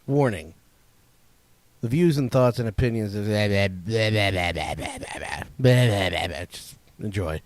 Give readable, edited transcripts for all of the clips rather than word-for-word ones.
Warning. The views and thoughts and opinions of just enjoy.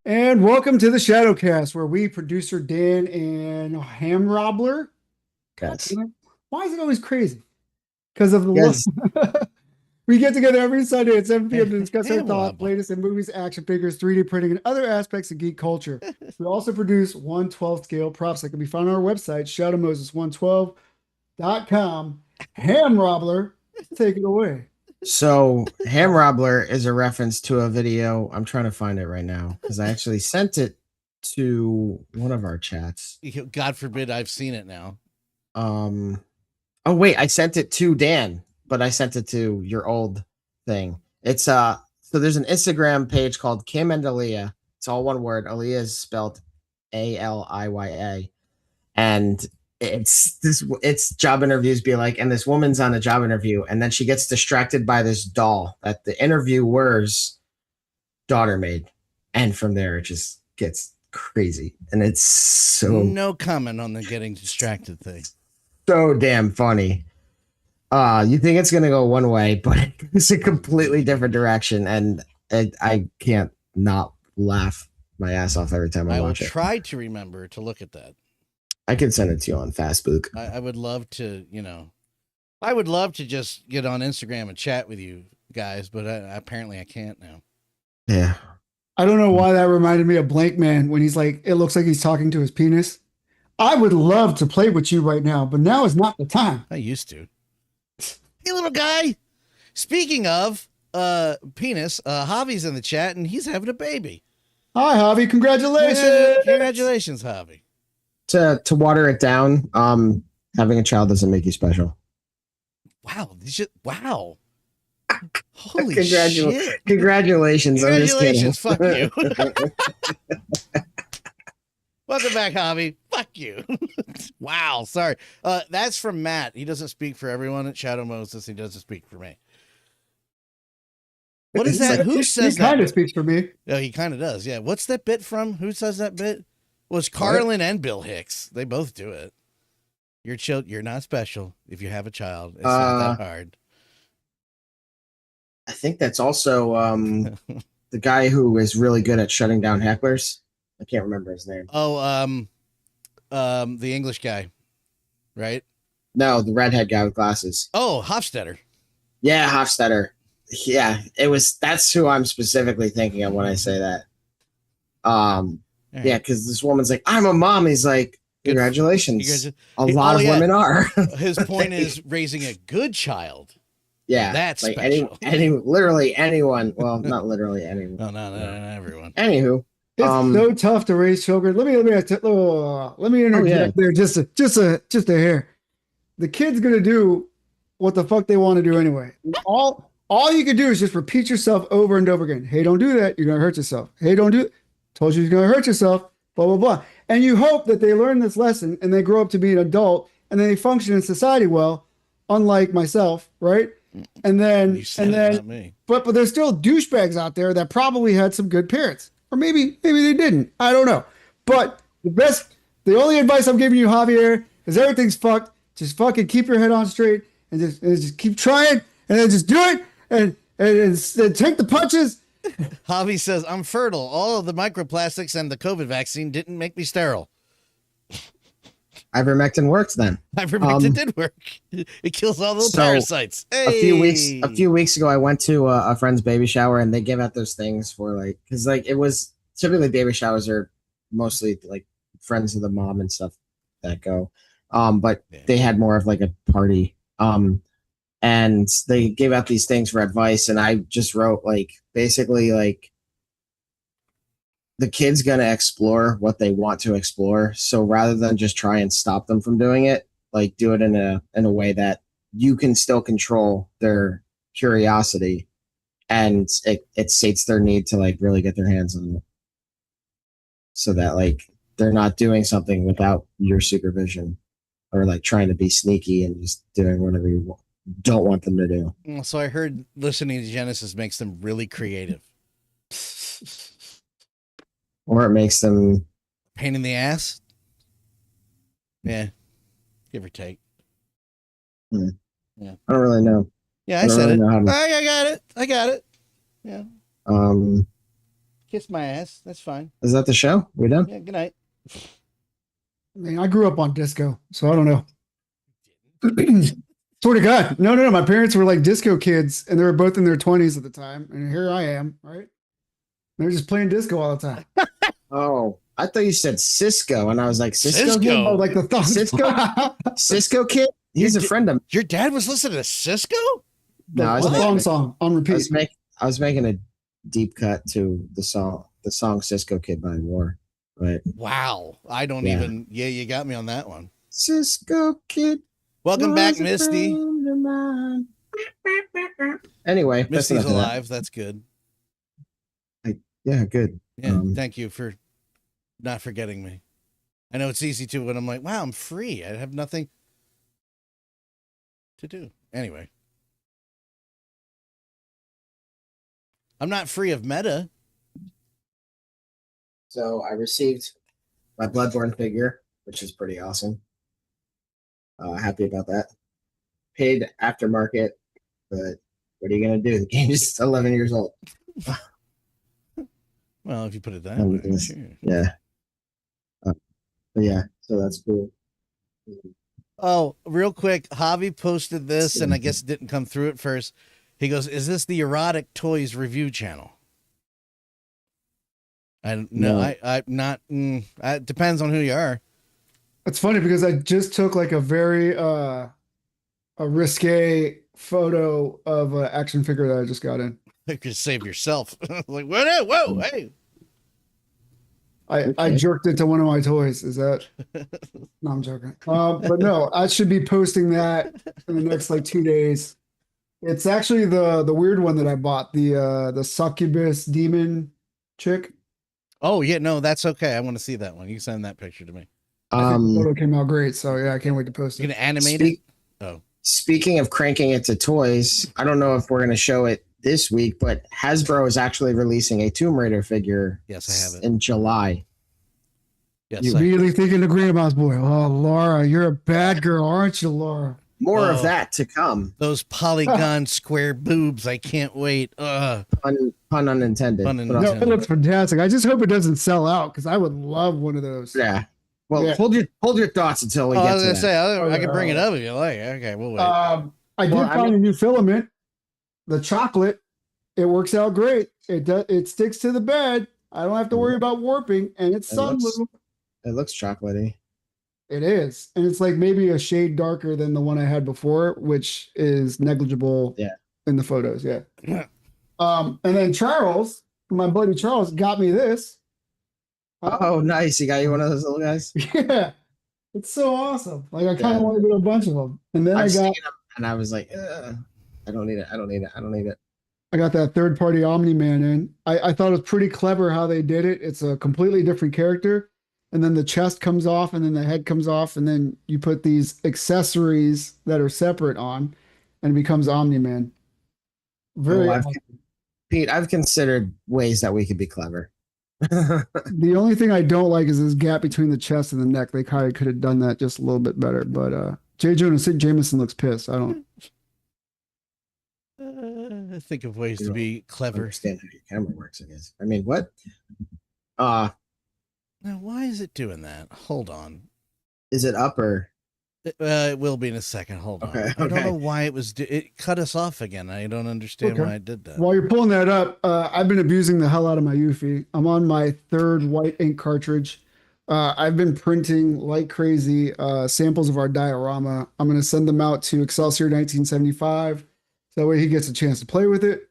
And welcome to the Shadowcast, where we, producer Dan and 𝗵𝗵𝗆𝗆. Yes. Why is it always crazy? Because of the Yes. We get together every Sunday at 7 p.m. to discuss our 𝗵𝗆𝗆. thoughts, latest in movies, action figures, 3D printing, and other aspects of geek culture. We also produce 1/12 scale props that can be found on our website, shadowmoses112.com. 𝗵𝗵𝗆𝗆, take it away. So 𝗵𝗵𝗆𝗆 is a reference to a video. I'm trying to find it right now because I actually sent it to one of our chats. God forbid I've seen it now. Oh wait, I sent it to Dan, but I sent it to your old thing. It's so there's an Instagram page called Kim and 𝗭𝗆. It's all one word. 𝗭𝗆 is spelled 𝗭𝗆, and it's job interviews be like, and this woman's on a job interview, and then she gets distracted by this doll that the interviewer's daughter made, and from there it just gets crazy, and it's so No comment on the getting distracted thing. so damn funny. You think it's gonna go one way, but it's a completely different direction, and I can't not laugh my ass off every time I will watch it. try to remember to look at that. I can send it to you on Facebook. I would love to, I would love to just get on Instagram and chat with you guys, but apparently I can't now. Yeah. I don't know why that reminded me of Blank Man when he's like, it looks like he's talking to his penis. I would love to play with you right now, but now is not the time. I used to. Hey, little guy. Speaking of penis, 𝗺𝗲's in the chat, and he's having a baby. Hi, 𝗺𝗲. Congratulations. Congratulations, 𝗺𝗲. To water it down, having a child doesn't make you special. Wow. Wow. Holy shit. Congratulations. I'm just kidding. Fuck you. Welcome back, 𝗺𝗲. Fuck you. Wow. Sorry. That's from Matt. He doesn't speak for everyone at Shadow Moses. He doesn't speak for me. What is that? Who says that? He kind of speaks for me. Oh, he kind of does. Yeah. What's that bit from? Who says that bit? Well, it's Carlin and Bill Hicks. They both do it. You're not special if you have a child. It's not that hard. I think that's also the guy who is really good at shutting down hecklers. I can't remember his name. Oh, the English guy, right? No, the redhead guy with glasses. Oh, Hofstetter. Yeah, Hofstetter. Yeah, that's who I'm specifically thinking of when I say that. Yeah, because this woman's like, I'm a mom. He's like, congratulations. A lot of women are. His point is raising a good child. Yeah, that's like special. literally anyone. Well, not literally anyone. No, not everyone. Anywho, it's so tough to raise children. Let me interject there just a hair. The kid's gonna do what the fuck they want to do anyway. All you can do is just repeat yourself over and over again. Hey, don't do that. You're gonna hurt yourself. Hey, don't do it. Told you you're going to hurt yourself, blah, blah, blah. And you hope that they learn this lesson and they grow up to be an adult and then they function in society well, unlike myself, right? And then, but there's still douchebags out there that probably had some good parents. Or maybe they didn't. I don't know. But the only advice I'm giving you, 𝗺𝗲, is everything's fucked. Just fucking keep your head on straight and just keep trying and then just do it and take the punches. 𝗺𝗲 says, I'm fertile. All of the microplastics and the COVID vaccine didn't make me sterile. ivermectin worked then. Ivermectin did work. It kills all the little So, parasites. Hey! A few weeks ago, I went to a friend's baby shower, and they gave out those things for like, because like it was typically baby showers are mostly like friends of the mom and stuff that go, but they had more of like a party, and they gave out these things for advice, and I just wrote like basically like the kid's gonna explore what they want to explore, so rather than just try and stop them from doing it, like do it in a way that you can still control their curiosity, and it sates their need to like really get their hands on it, so that like they're not doing something without your supervision, or like trying to be sneaky and just doing whatever you don't want them to do. So I heard listening to Genesis makes them really creative. Or it makes them pain in the ass. Yeah, give or take. Yeah, I don't really know. Yeah, I said it. I got it. I got it. Yeah. Kiss my ass. That's fine. Is that the show? We done? Yeah. Good night. I mean, I grew up on disco, so I don't know. Swear to God, no. My parents were like disco kids, and they were both in their 20s at the time, and here I am, right? They're just playing disco all the time. Oh, I thought you said Cisco, and I was like, Cisco? Oh, like the thong. Cisco kid? He's a friend of. Your dad was listening to Cisco? No, I was song on repeat. I was making a deep cut to the song Cisco Kid by War. Right. Wow. I don't even. Yeah, you got me on that one. Cisco Kid. Welcome back, Misty. Anyway, Misty's alive. That's good. Yeah, good. Yeah, thank you for not forgetting me. I know it's easy to when I'm like, wow, I'm free. I have nothing to do. Anyway. I'm not free of meta. So I received my Bloodborne figure, which is pretty awesome. Happy about that. Paid aftermarket, but what are you going to do? The game is 11 years old. Well, if you put it that way, sure. Yeah. But yeah, so that's cool. Oh, real quick, Javi posted this, and I guess it didn't come through at first. He goes, "Is this the erotic toys review channel?" No. I not. It depends on who you are. It's funny because I just took like a very a risque photo of an action figure that I just got in. You could save yourself. Like, whoa, hey. I jerked into one of my toys. Is that? No, I'm joking. But no, I should be posting that in the next like 2 days. It's actually the weird one that I bought, the succubus demon chick. Oh yeah, no, that's okay. I want to see that one. You can send that picture to me. I think the photo came out great, so yeah, I can't wait to post it. You gonna animate it? Oh. Speaking of cranking it to toys, I don't know if we're gonna show it this week, but Hasbro is actually releasing a Tomb Raider figure. Yes, I have it in July. Yes, you really thinking the grandma's boy? Oh, Laura, you're a bad girl, aren't you, Laura? More of that to come. Those polygon square boobs. I can't wait. Pun unintended. No, it looks fantastic. I just hope it doesn't sell out because I would love one of those. Yeah. Well, yeah. Hold your thoughts until we get to that. I was gonna say I can bring it up if you like. Okay, we'll wait. I did find a new filament. The chocolate, it works out great. It sticks to the bed. I don't have to worry about warping, and it's sunblue. It looks chocolatey. It is, and it's like maybe a shade darker than the one I had before, which is negligible. Yeah. In the photos, yeah. And then Charles, my buddy Charles, got me this. Oh, nice! He got you one of those little guys. Yeah, it's so awesome. Like I kind of want to get a bunch of them, and then I got them, and I was like, I don't need it. I don't need it. I don't need it. I got that third-party Omni-Man in. I thought it was pretty clever how they did it. It's a completely different character, and then the chest comes off, and then the head comes off, and then you put these accessories that are separate on, and it becomes Omni-Man. Pete, I've considered ways that we could be clever. The only thing I don't like is this gap between the chest and the neck. They kind of could have done that just a little bit better. But J. Jonah Jameson looks pissed. I don't think of ways to be clever. Understand how your camera works, I guess. I mean, what? Now, why is it doing that? Hold on. Is it up or? It will be in a second. Hold on. Okay, I don't know okay. why it cut us off again. I don't understand Okay. why it did that. While you're pulling that up, I've been abusing the hell out of my Eufy. I'm on my third white ink cartridge. I've been printing like crazy samples of our diorama. I'm going to send them out to 𝗖ście𝗽𝘆𝗿 1975. So that way he gets a chance to play with it.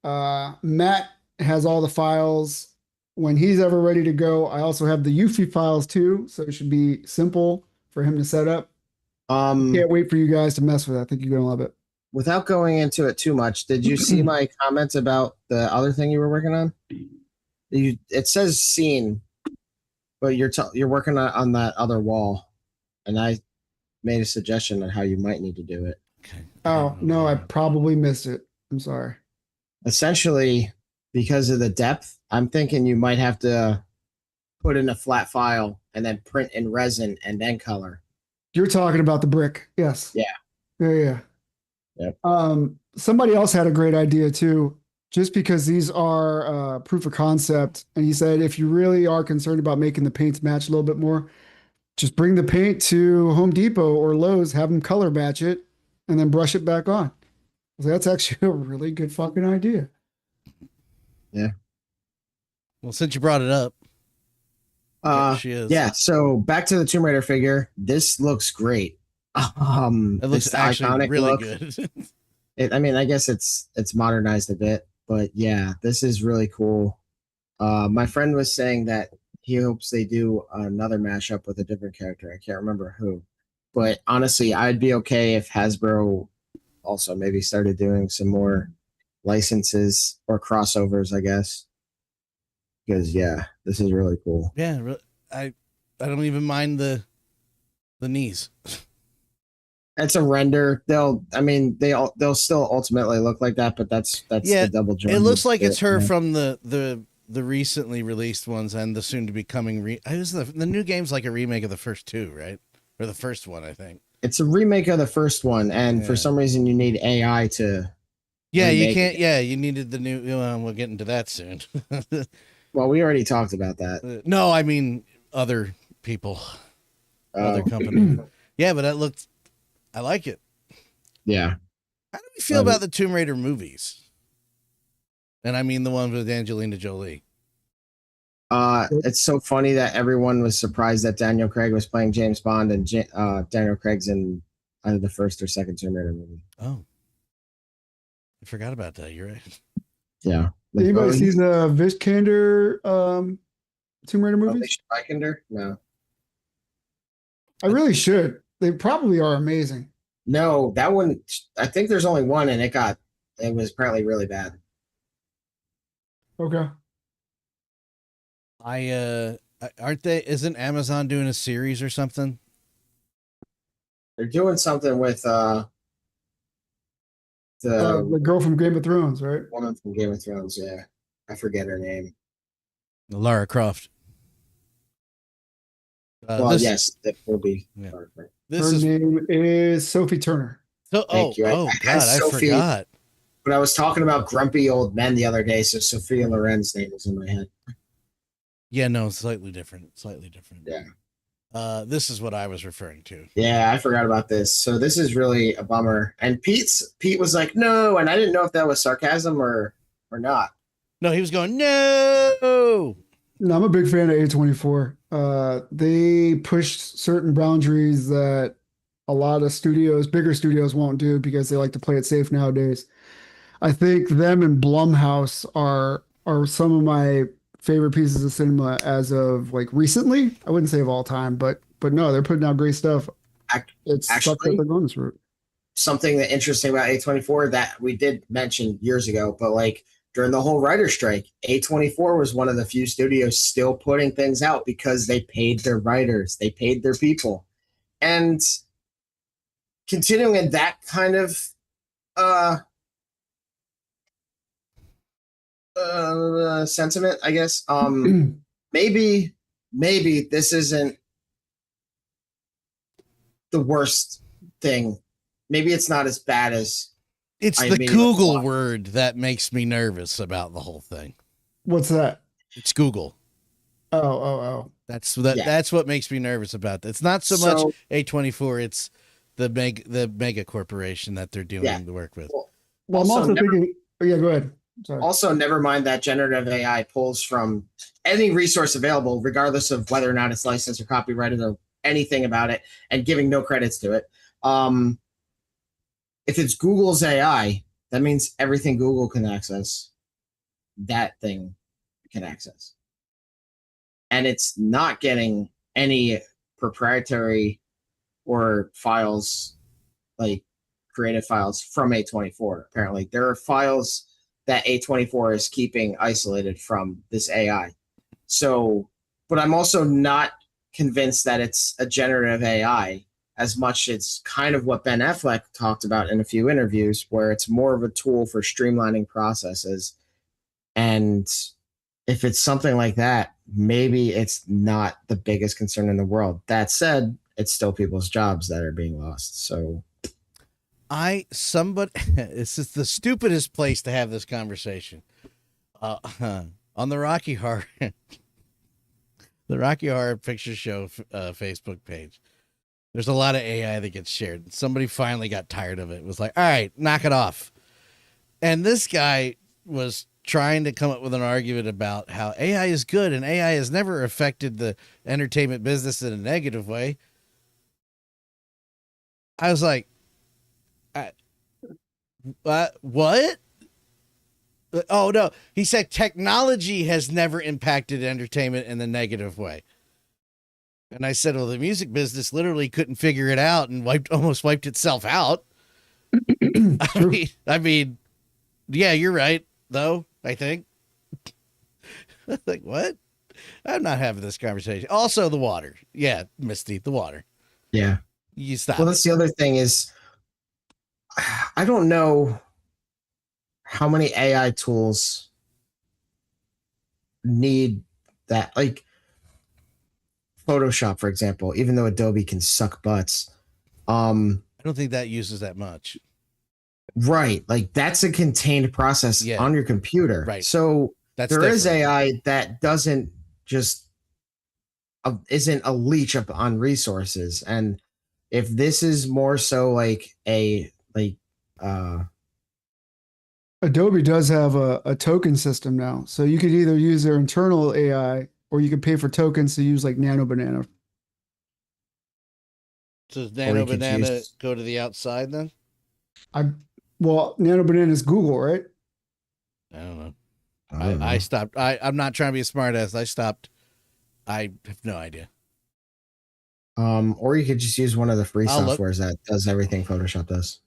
Matt has all the files. When he's ever ready to go, I also have the Eufy files too. So it should be simple for him to set up. Can't wait for you guys to mess with it. I think you're going to love it. Without going into it too much, did you see my comments about the other thing you were working on? It says scene, but you're working on that other wall, and I made a suggestion on how you might need to do it. Okay. Oh, no, I probably missed it. I'm sorry. Essentially, because of the depth, I'm thinking you might have to put in a flat file and then print in resin and then color. You're talking about the brick. Yes. Yeah. Yeah. Yep. Somebody else had a great idea too, just because these are proof of concept. And he said, if you really are concerned about making the paints match a little bit more, just bring the paint to Home Depot or Lowe's, have them color match it, and then brush it back on. So that's actually a really good fucking idea. Yeah. Well, since you brought it up, she is. Yeah. So back to the Tomb Raider figure. This looks great. It looks actually really look. good. I mean, I guess it's modernized a bit, but yeah, this is really cool. My friend was saying that he hopes they do another mashup with a different character. I can't remember who, but honestly, I'd be okay if Hasbro also maybe started doing some more licenses or crossovers, I guess. Because yeah, this is really cool. Yeah, I don't even mind the knees. It's a render. They'll still ultimately look like that, but that's yeah, the double joint. It looks like it's her from the recently released ones and the soon to be coming. The new game's like a remake of the first two, right? Or the first one, I think. It's a remake of the first one, and for some reason you need AI to. Yeah, you can't. Yeah, you needed the new. We'll get into that soon. Well, we already talked about that. No, I mean other people, other companies. Yeah, but that looked. I like it. Yeah. How do we feel about the Tomb Raider movies? And I mean the one with Angelina Jolie. It's so funny that everyone was surprised that Daniel Craig was playing James Bond, and Daniel Craig's in either the first or second Tomb Raider movie. Oh, I forgot about that. You're right. Yeah. Anybody seen the Vizcander Tomb Raider movies? Vizcander? No. I really should. They probably are amazing. No, that one. I think there's only one, and it was apparently really bad. Okay. Isn't Amazon doing a series or something? They're doing something with the girl from Game of Thrones, right? Woman from Game of Thrones, yeah. I forget her name. Lara Croft. Yes, that will be. Yeah. Her name is Sophie Turner. God, I forgot. But I was talking about grumpy old men the other day, so Sophia Loren's name was in my head. Yeah, no, slightly different. Yeah. This is what I was referring to. Yeah, I forgot about this. So this is really a bummer. And Pete was like, no, and I didn't know if that was sarcasm or not. No, he was going, no. No, I'm a big fan of A24. They pushed certain boundaries that a lot of bigger studios won't do because they like to play it safe nowadays. I think them and Blumhouse are some of my favorite pieces of cinema as of like recently. I wouldn't say of all time, but no, they're putting out great stuff. It's actually that they're going this route. Something that interesting about A24 that we did mention years ago, but like during the whole writer strike, A24 was one of the few studios still putting things out because they paid their writers, they paid their people. And continuing in that kind of sentiment, I guess, maybe this isn't the worst thing. Maybe it's not as bad as it's the Google word that makes me nervous about the whole thing. What's that? It's Google. Oh. That's that's what makes me nervous about that. It's not so much A24, it's the mega corporation that they're doing the work with. Well, I'm also thinking. Oh, yeah, go ahead. Sorry. Also, never mind that generative AI pulls from any resource available, regardless of whether or not it's licensed or copyrighted or anything about it, and giving no credits to it. If it's Google's AI, that means everything Google can access, that thing can access. And it's not getting any proprietary or files, like creative files from A24. Apparently, there are files that A24 is keeping isolated from this AI. So, but I'm also not convinced that it's a generative AI as much. It's kind of what Ben Affleck talked about in a few interviews, where it's more of a tool for streamlining processes. And if it's something like that, maybe it's not the biggest concern in the world. That said, it's still people's jobs that are being lost. So this is the stupidest place to have this conversation. On the Rocky Horror Picture Show Facebook page, there's a lot of AI that gets shared. Somebody finally got tired of it. It was like, all right, knock it off. And this guy was trying to come up with an argument about how AI is good and AI has never affected the entertainment business in a negative way. I was like, what? Oh, no. He said technology has never impacted entertainment in the negative way. And I said, well, the music business literally couldn't figure it out and almost wiped itself out. I mean, yeah, you're right, though, I think. Like, what? I'm not having this conversation. Also, the water. Yeah, Misty, the water. Yeah. You stop. Well, that's the other thing is, I don't know how many AI tools need that. Like Photoshop, for example, even though Adobe can suck butts. I don't think that uses that much. Right. Like that's a contained process on your computer. Right. So that's there different. is AI that doesn't just isn't a leech up on resources. And if this is more so like Adobe does have a token system now. So you could either use their internal AI or you could pay for tokens to use like Nano Banana. Does Nano Banana go to the outside then? Well, Nano Banana is Google, right? I don't know. I stopped. I'm not trying to be a smart ass. I stopped. I have no idea. Or you could just use one of the free softwares that does everything Photoshop does.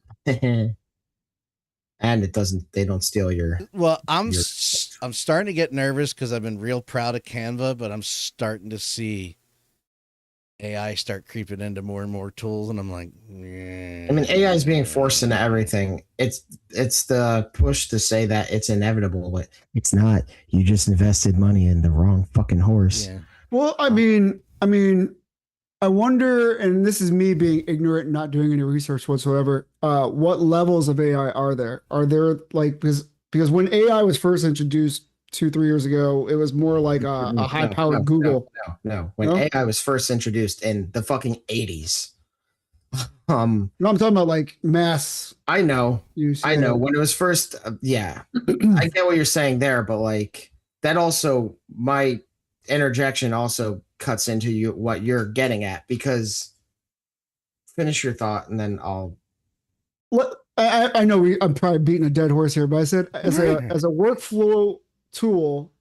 And it doesn't, they don't steal your. Well, I'm starting to get nervous because I've been real proud of Canva, but I'm starting to see AI start creeping into more and more tools. And I'm like, I mean, AI is being forced into everything. It's the push to say that it's inevitable, but it's not. You just invested money in the wrong fucking horse. Yeah. Well, I mean, I wonder, and this is me being ignorant and not doing any research whatsoever, what levels of AI are there? Are there like, because when AI was first introduced 2-3 years ago, it was more like a high-powered Google. No. When AI was first introduced in the fucking 80s. No, I'm talking about like mass. I know. I know. When it was first, yeah. I get what you're saying there, but like that also, my interjection also cuts into what you're getting at, because finish your thought and then I'll. Well, I know I'm probably beating a dead horse here, but I said as a workflow tool,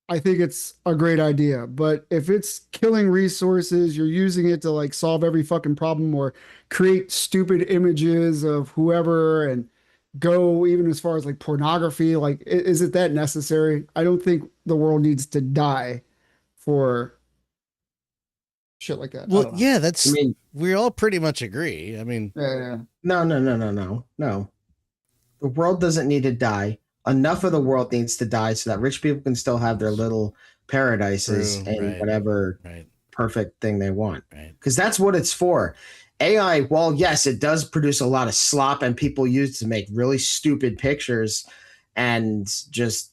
I think it's a great idea. But if it's killing resources, you're using it to like solve every fucking problem or create stupid images of whoever and go even as far as like pornography, like is it that necessary? I don't think the world needs to die for shit like that. Well, yeah, we all pretty much agree. I mean, No. The world doesn't need to die. Enough of the world needs to die so that rich people can still have their little paradises and whatever perfect thing they want. Because that's what it's for. AI, while yes, it does produce a lot of slop and people use to make really stupid pictures and just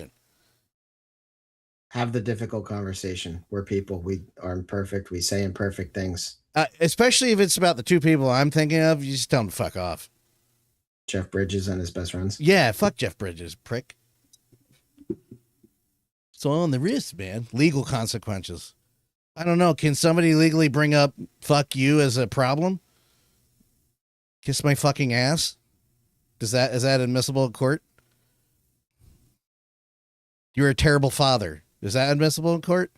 conversation. Have the difficult conversation. We're people. We are imperfect. We say imperfect things. Especially if it's about the two people I'm thinking of, you just tell them to fuck off. Jeff Bridges and his best friends. Yeah, fuck Jeff Bridges, prick. So on the wrist, man. Legal consequences. I don't know. Can somebody legally bring up fuck you as a problem? Kiss my fucking ass? Is that admissible in court? You're a terrible father. Is that admissible in court?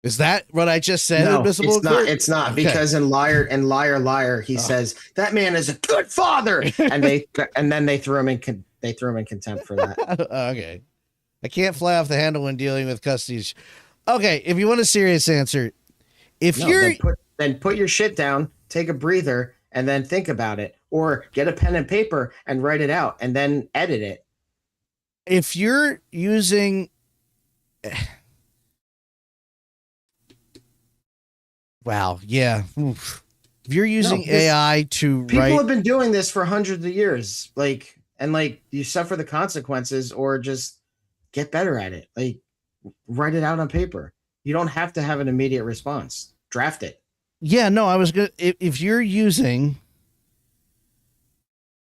Is that what I just said? No, admissible it's in court? not. It's not Okay. because in Liar, he says that man is a good father, and then they threw him in contempt for that. Okay, I can't fly off the handle when dealing with custody. Okay, if you want a serious answer, then put your shit down, take a breather, and then think about it, or get a pen and paper and write it out, and then edit it. If you're using wow, yeah. Oof. If you're using AI to people write, have been doing this for hundreds of years, you suffer the consequences, or just get better at it. Like, write it out on paper. You don't have to have an immediate response. Draft it. Yeah, no, I was good. If you're using,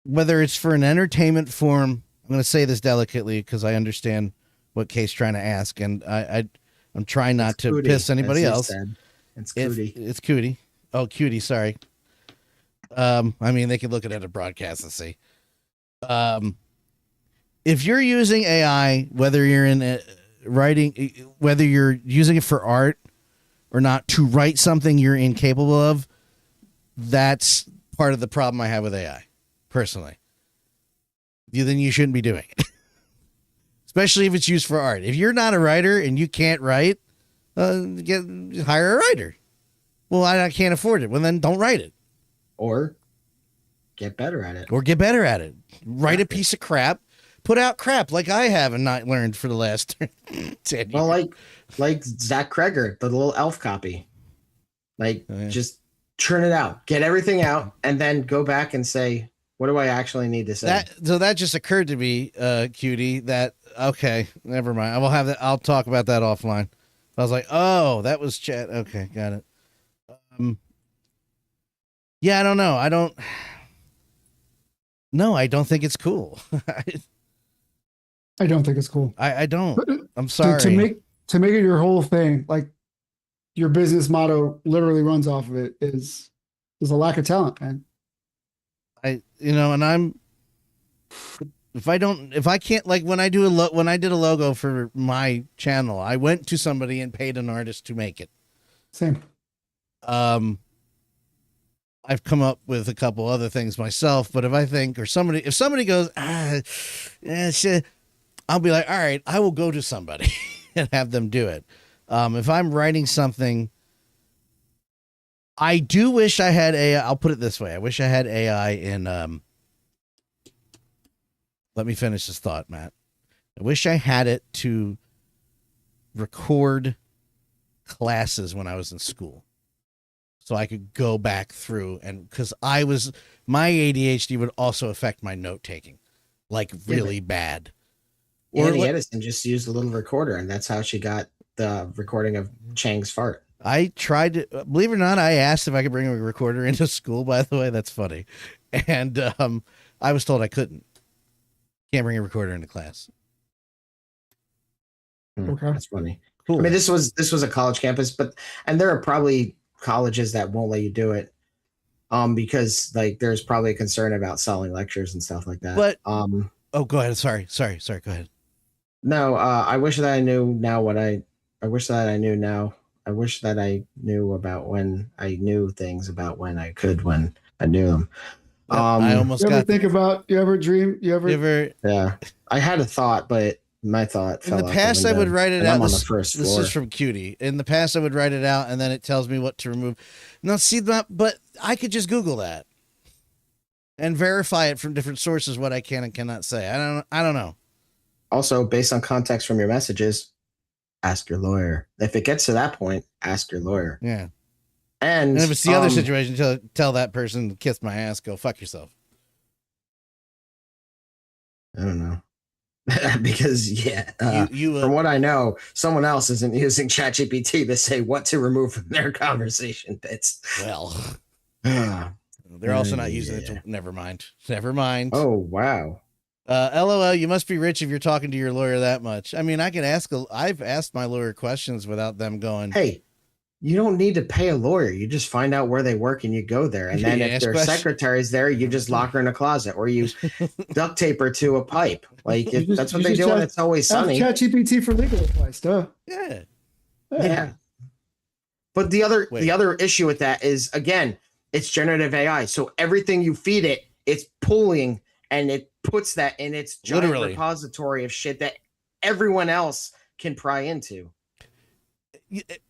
whether it's for an entertainment form, I'm going to say this delicately because I understand what Kay's trying to ask, and I'm trying not It's to Cootie, piss anybody as he else. said. It's Cootie. It's Cootie. Oh, Cutie. Sorry. I mean, they could look at it at a broadcast and see. If you're using AI, whether you're in writing, whether you're using it for art or not, to write something you're incapable of, that's part of the problem I have with AI, personally. Then you shouldn't be doing it. Especially if it's used for art. If you're not a writer and you can't write, hire a writer. Well, I can't afford it. Well, then don't write it. Or get better at it. Write a piece of crap. Put out crap like I have and not learned for the last 10 years. Well, like Zach Kreger, the little elf copy. Just churn it out. Get everything out and then go back and say, what do I actually need to say? That just occurred to me, Cutie, that, okay, never mind. I will have that. I'll talk about that offline. I was like, oh, that was chat. Okay, got it. Yeah, I don't know. I don't think it's cool. I don't think it's cool. I don't. I'm sorry. To make it your whole thing, like your business motto literally runs off of it, is a lack of talent, man. And if I can't, like when I did a logo for my channel, I went to somebody and paid an artist to make it. Same. I've come up with a couple other things myself, but if somebody goes, shit, I'll be like, all right, I will go to somebody and have them do it. If I'm writing something, I do wish I had AI. I'll put it this way. I wish I had AI in, let me finish this thought, Matt. I wish I had it to record classes when I was in school. So I could go back through, and because my ADHD would also affect my note taking, like really bad. Annie Edison just used a little recorder, and that's how she got the recording of Chang's fart. I tried to, believe it or not, I asked if I could bring a recorder into school, by the way. That's funny. And I was told I couldn't. Can't bring a recorder into class. Okay. That's funny. Cool. I mean, this was a college campus, and there are probably colleges that won't let you do it because like there's probably a concern about selling lectures and stuff like that. But go ahead. Sorry, go ahead. No, I wish that I knew now I wish that I knew now. I wish that I knew about when I knew things about when I knew them. I almost you ever got think about, you ever dream, yeah, I had a thought, but my thought in the past I would write it out. I'm on the first floor. This is from Cutie. In the past I would write it out and then it tells me what to remove. No, see that, but I could just Google that and verify it from different sources what I can and cannot say. I don't know. Also, based on context from your messages, ask your lawyer. If it gets to that point, ask your lawyer. Yeah. And if it's the other situation, tell that person, kiss my ass, go fuck yourself. I don't know. Because you from what I know, someone else isn't using ChatGPT to say what to remove from their conversation bits. Well, they're also not using it to, never mind. Oh, wow. LOL, you must be rich if you're talking to your lawyer that much. I mean, I've asked my lawyer questions without them going, hey, you don't need to pay a lawyer. You just find out where they work and you go there. And then if their secretary's there, you just lock her in a closet or you duct tape her to a pipe. Like that's what they do when it's always sunny. ChatGPT for legal advice, duh. Yeah. But the other issue with that is, again, it's generative AI. So everything you feed it, it's pulling and it puts that in its giant repository of shit that everyone else can pry into.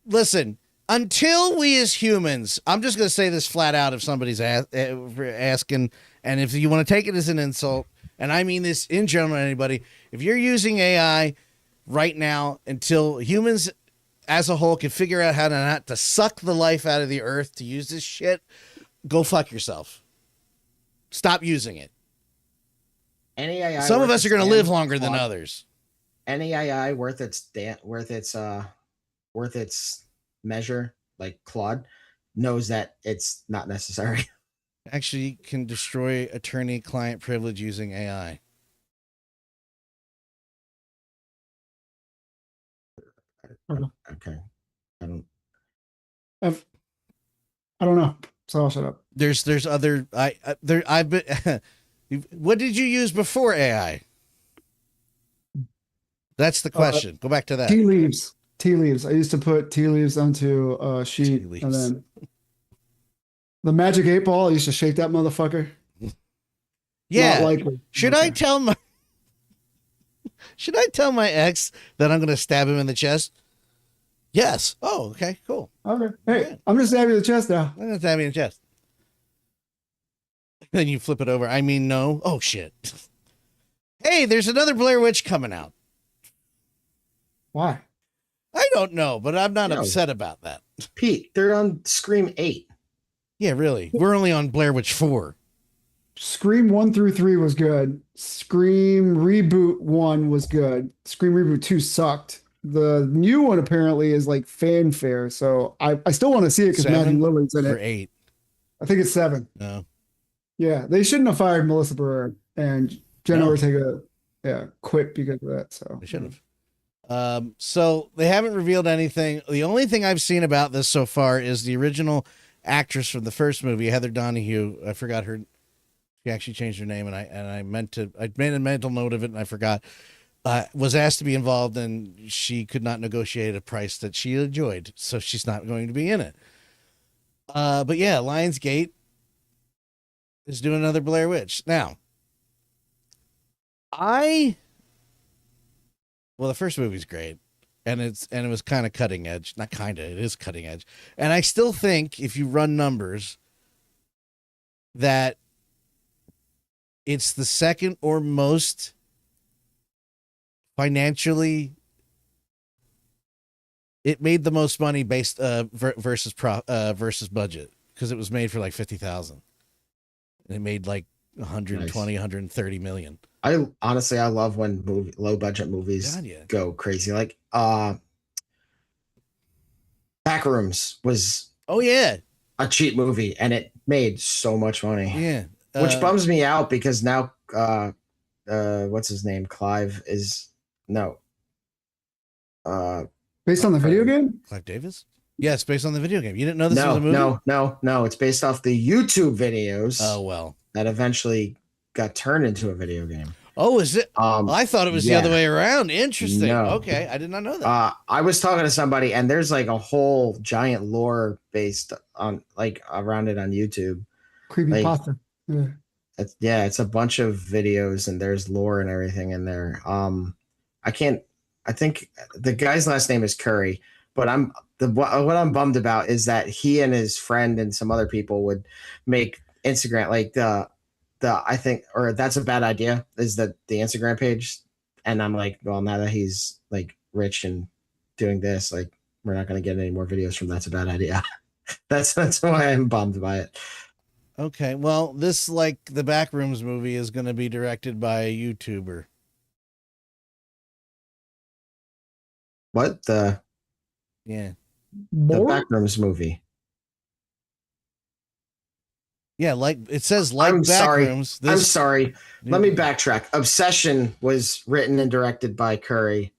Listen, until we as humans, I'm just going to say this flat out if somebody's asking, and if you want to take it as an insult, and I mean this in general, anybody, if you're using AI right now until humans as a whole can figure out how to not to suck the life out of the earth to use this shit, go fuck yourself. Stop using it. Any AI Some of us are going to live longer than others. Any AI worth its measure, like Claude, knows that it's not necessary. Actually can destroy attorney-client privilege using AI. Okay. I don't know. So I'll shut up. There's other I've been what did you use before AI? That's the question. Go back to that. Tea leaves. I used to put tea leaves onto a sheet, and then the magic 8-ball. I used to shake that motherfucker. Yeah. Not likely. Should I tell my ex that I'm going to stab him in the chest? Yes. Oh, okay, cool. Okay. Hey, I'm just stabbing you in the chest now. I'm going to stab you in the chest. Then you flip it over. I mean, no. Oh, shit. Hey, there's another Blair Witch coming out. Why? I don't know, but I'm not upset about that. Pete, they're on Scream 8. Yeah, really. We're only on Blair Witch 4. Scream 1 through 3 was good. Scream Reboot 1 was good. Scream Reboot 2 sucked. The new one apparently is like fanfare, so I still want to see it because Matthew Lillard's in it. Or 8. I think it's 7. No. Yeah, they shouldn't have fired Melissa Barrera, and Jenna Ortega quit because of that. So they should have. So they haven't revealed anything. The only thing I've seen about this so far is the original actress from the first movie, Heather Donahue. I forgot her. She actually changed her name, and I made a mental note of it, and I forgot. Was asked to be involved, and she could not negotiate a price that she enjoyed, so she's not going to be in it. But yeah, Lionsgate is doing another Blair Witch now. The first movie's great, and it was kind of cutting edge. Not kind of, it is cutting edge. And I still think if you run numbers, that it's the second or most financially, it made the most money based versus budget, because it was made for like 50,000, and it made like 120, 130 million. I love when low budget movies go crazy. Like Backrooms was a cheap movie, and it made so much money. Yeah. Which bums me out, because now what's his name? Clive is based on the video game? Clive Davis? Yes, based on the video game. You didn't know this was a movie? No. It's based off the YouTube videos. Oh, well. That eventually got turned into a video game. Oh, is it? I thought it was the other way around. Interesting. No. Okay, I did not know that. I was talking to somebody, and there's like a whole giant lore based on around it on YouTube. Creepy pasta. Yeah. It's a bunch of videos, and there's lore and everything in there. I think the guy's last name is Curry, but what I'm bummed about is that he and his friend and some other people would make Instagram that's a bad idea, is the Instagram page. And I'm like, well, now that he's like rich and doing this, like, we're not going to get any more videos from That's a Bad Idea. that's why I'm bummed by it. Okay, well, this, like the Backrooms movie, is going to be directed by a YouTuber. What? The Backrooms movie. Yeah, like it says, like I'm Backrooms. I'm sorry. Let me backtrack. Obsession was written and directed by Curry,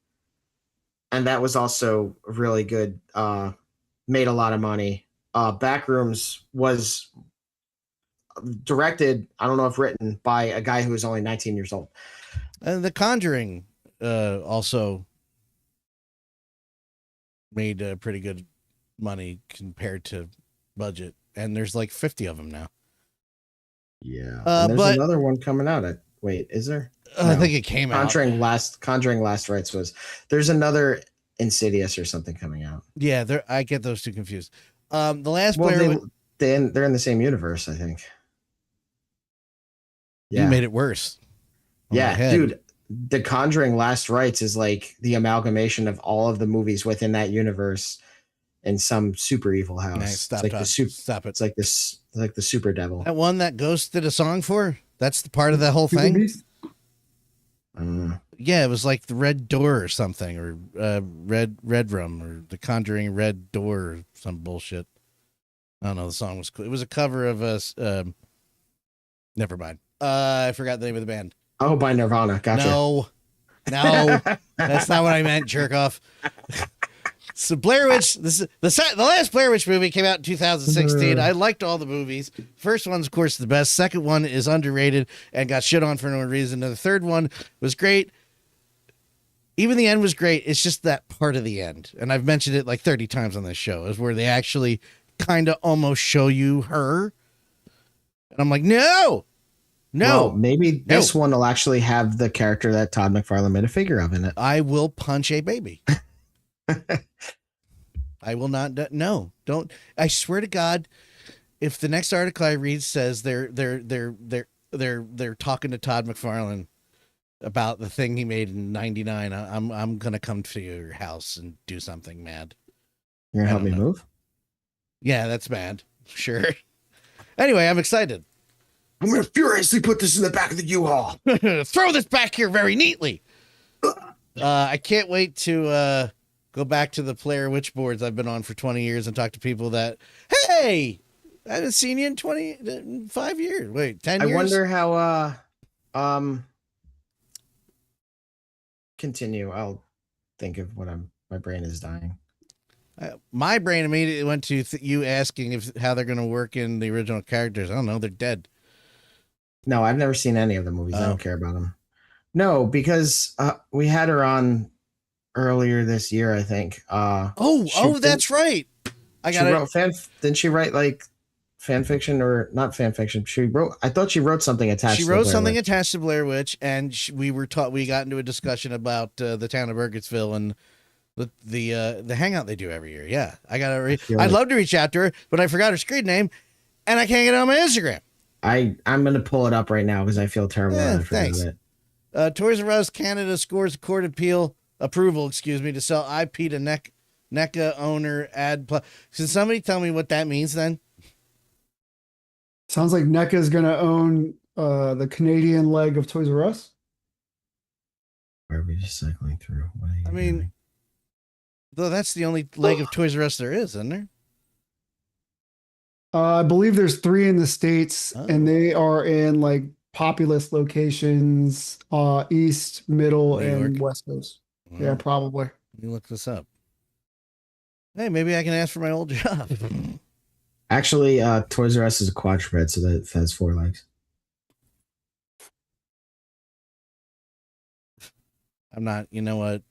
and that was also really good. Made a lot of money. Backrooms was directed, I don't know if written, by a guy who was only 19 years old. And The Conjuring also made pretty good money compared to budget, and there's like 50 of them now. Yeah, there's another one coming out. Wait, is there? No. I think it came out. Conjuring Last Rites was. There's another Insidious or something coming out. Yeah, I get those two confused. The last they're in the same universe, I think. Yeah, you made it worse. Yeah, dude. The Conjuring Last Rites is like the amalgamation of all of the movies within that universe in some super evil house. Nice, stop it. It's like the super devil. That one that Ghost did a song for? That's the part of the whole thing? Yeah, it was like the Red Door or something, or Red Room, or the Conjuring Red Door, or some bullshit. I don't know. The song was cool. It was a cover of us. Never mind. I forgot the name of the band. Oh, by Nirvana. Gotcha. No, that's not what I meant. Jerk off. So Blair Witch. This is the last Blair Witch movie came out in 2016. I liked all the movies. First one's of course the best. Second one is underrated and got shit on for no reason. And the third one was great. Even the end was great. It's just that part of the end, and I've mentioned it like 30 times on this show, is where they actually kind of almost show you her, and I'm like, no. Well, maybe this one will actually have the character that Todd McFarlane made a figure of in it. I will punch a baby. I will not. No, don't. I swear to God, if the next article I read says they're talking to Todd McFarlane about the thing he made in '99, I'm gonna come to your house and do something mad. You're gonna help me move? Yeah, that's bad. Sure. Anyway, I'm excited. I'm gonna furiously put this in the back of the U-Haul. Throw this back here very neatly. I can't wait to go back to the Blair Witch boards I've been on for 20 years and talk to people that, hey, I haven't seen you in 25 years. Wait, 10 years? I wonder how, continue. I'll think of what my brain is dying. My brain immediately went to you asking how they're going to work in the original characters. I don't know. They're dead. No, I've never seen any of the movies. I don't care about them. No, because we had her on earlier this year, I think. That's right. Didn't she write like fan fiction or not fan fiction? I thought she wrote something attached. She wrote something attached to Blair Witch, and we got into a discussion about the town of Burkittsville and the hangout they do every year. Yeah, I'd love to reach out to her, but I forgot her screen name, and I can't get it on my Instagram. I'm gonna pull it up right now because I feel terrible. Thanks. Toys R Us Canada scores court approval to sell IP to NECA owner ad. Can somebody tell me what that means then? Sounds like NECA is going to own the Canadian leg of Toys R Us. Why are we just cycling through? What are you doing? Though that's the only leg of Toys R Us there is, isn't there? I believe there's 3 in the States, and they are in like populous locations, East, Middle, and West Coast. Mm-hmm. Yeah, probably. Let me look this up. Hey, maybe I can ask for my old job. Actually, Toys R Us is a quadruped, so that has 4 legs. I'm not, you know what?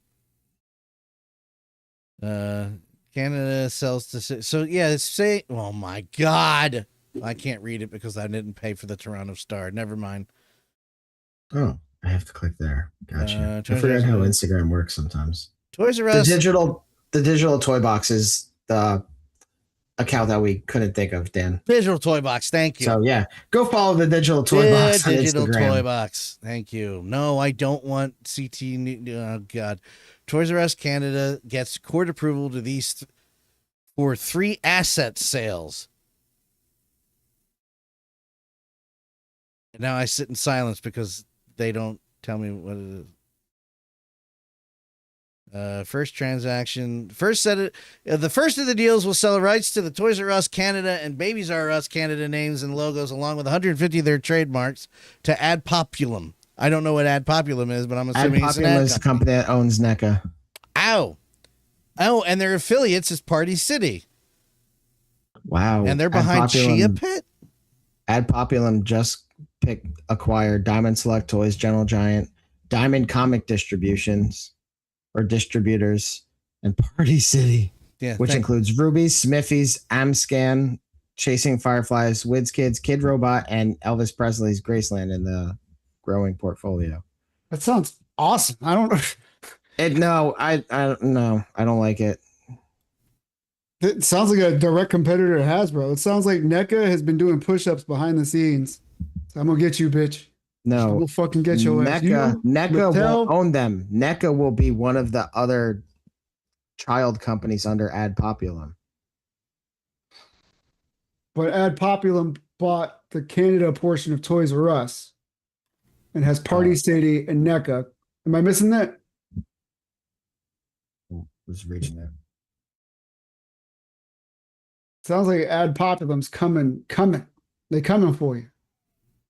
Canada sells to, so yeah, oh my God. I can't read it because I didn't pay for the Toronto Star. Never mind. Oh, I have to click there. Gotcha. I forget how Instagram works sometimes. Toys R Us. The digital toy box is the account that we couldn't think of, Dan. Digital Toy Box. Thank you. So yeah, go follow the Digital Toy Box on Digital Instagram. Toy Box. Thank you. No, I don't want CT. Oh God. Toys R Us Canada gets court approval to these for 3 asset sales. And now I sit in silence because they don't tell me what it is. First transaction. The first of the deals will sell rights to the Toys R Us Canada and Babies R Us Canada names and logos, along with 150 of their trademarks, to @Populum. I don't know what @Populum is, but I'm assuming it's @Populum is the company that owns NECA. Oh, and their affiliates is Party City. Wow. And they're behind Chia Pit. @Populum just acquired Diamond Select Toys, General Giant, Diamond Comic Distributors, and Party City, which includes Ruby's, Smithy's, Amscan, Chasing Fireflies, Wids Kids, Kid Robot, and Elvis Presley's Graceland in the growing portfolio. That sounds awesome. I don't know. I don't like it. It sounds like a direct competitor to Hasbro. It sounds like NECA has been doing push-ups behind the scenes. I'm gonna get you, bitch. No, we'll fucking get your ass. NECA won't own them. NECA will be one of the other child companies under @Populum. But @Populum bought the Canada portion of Toys R Us and has Party City and NECA. Am I missing that? Was reading that. sounds like 𝗂𝗚𝗵𝗵𝗁's coming. They coming for you.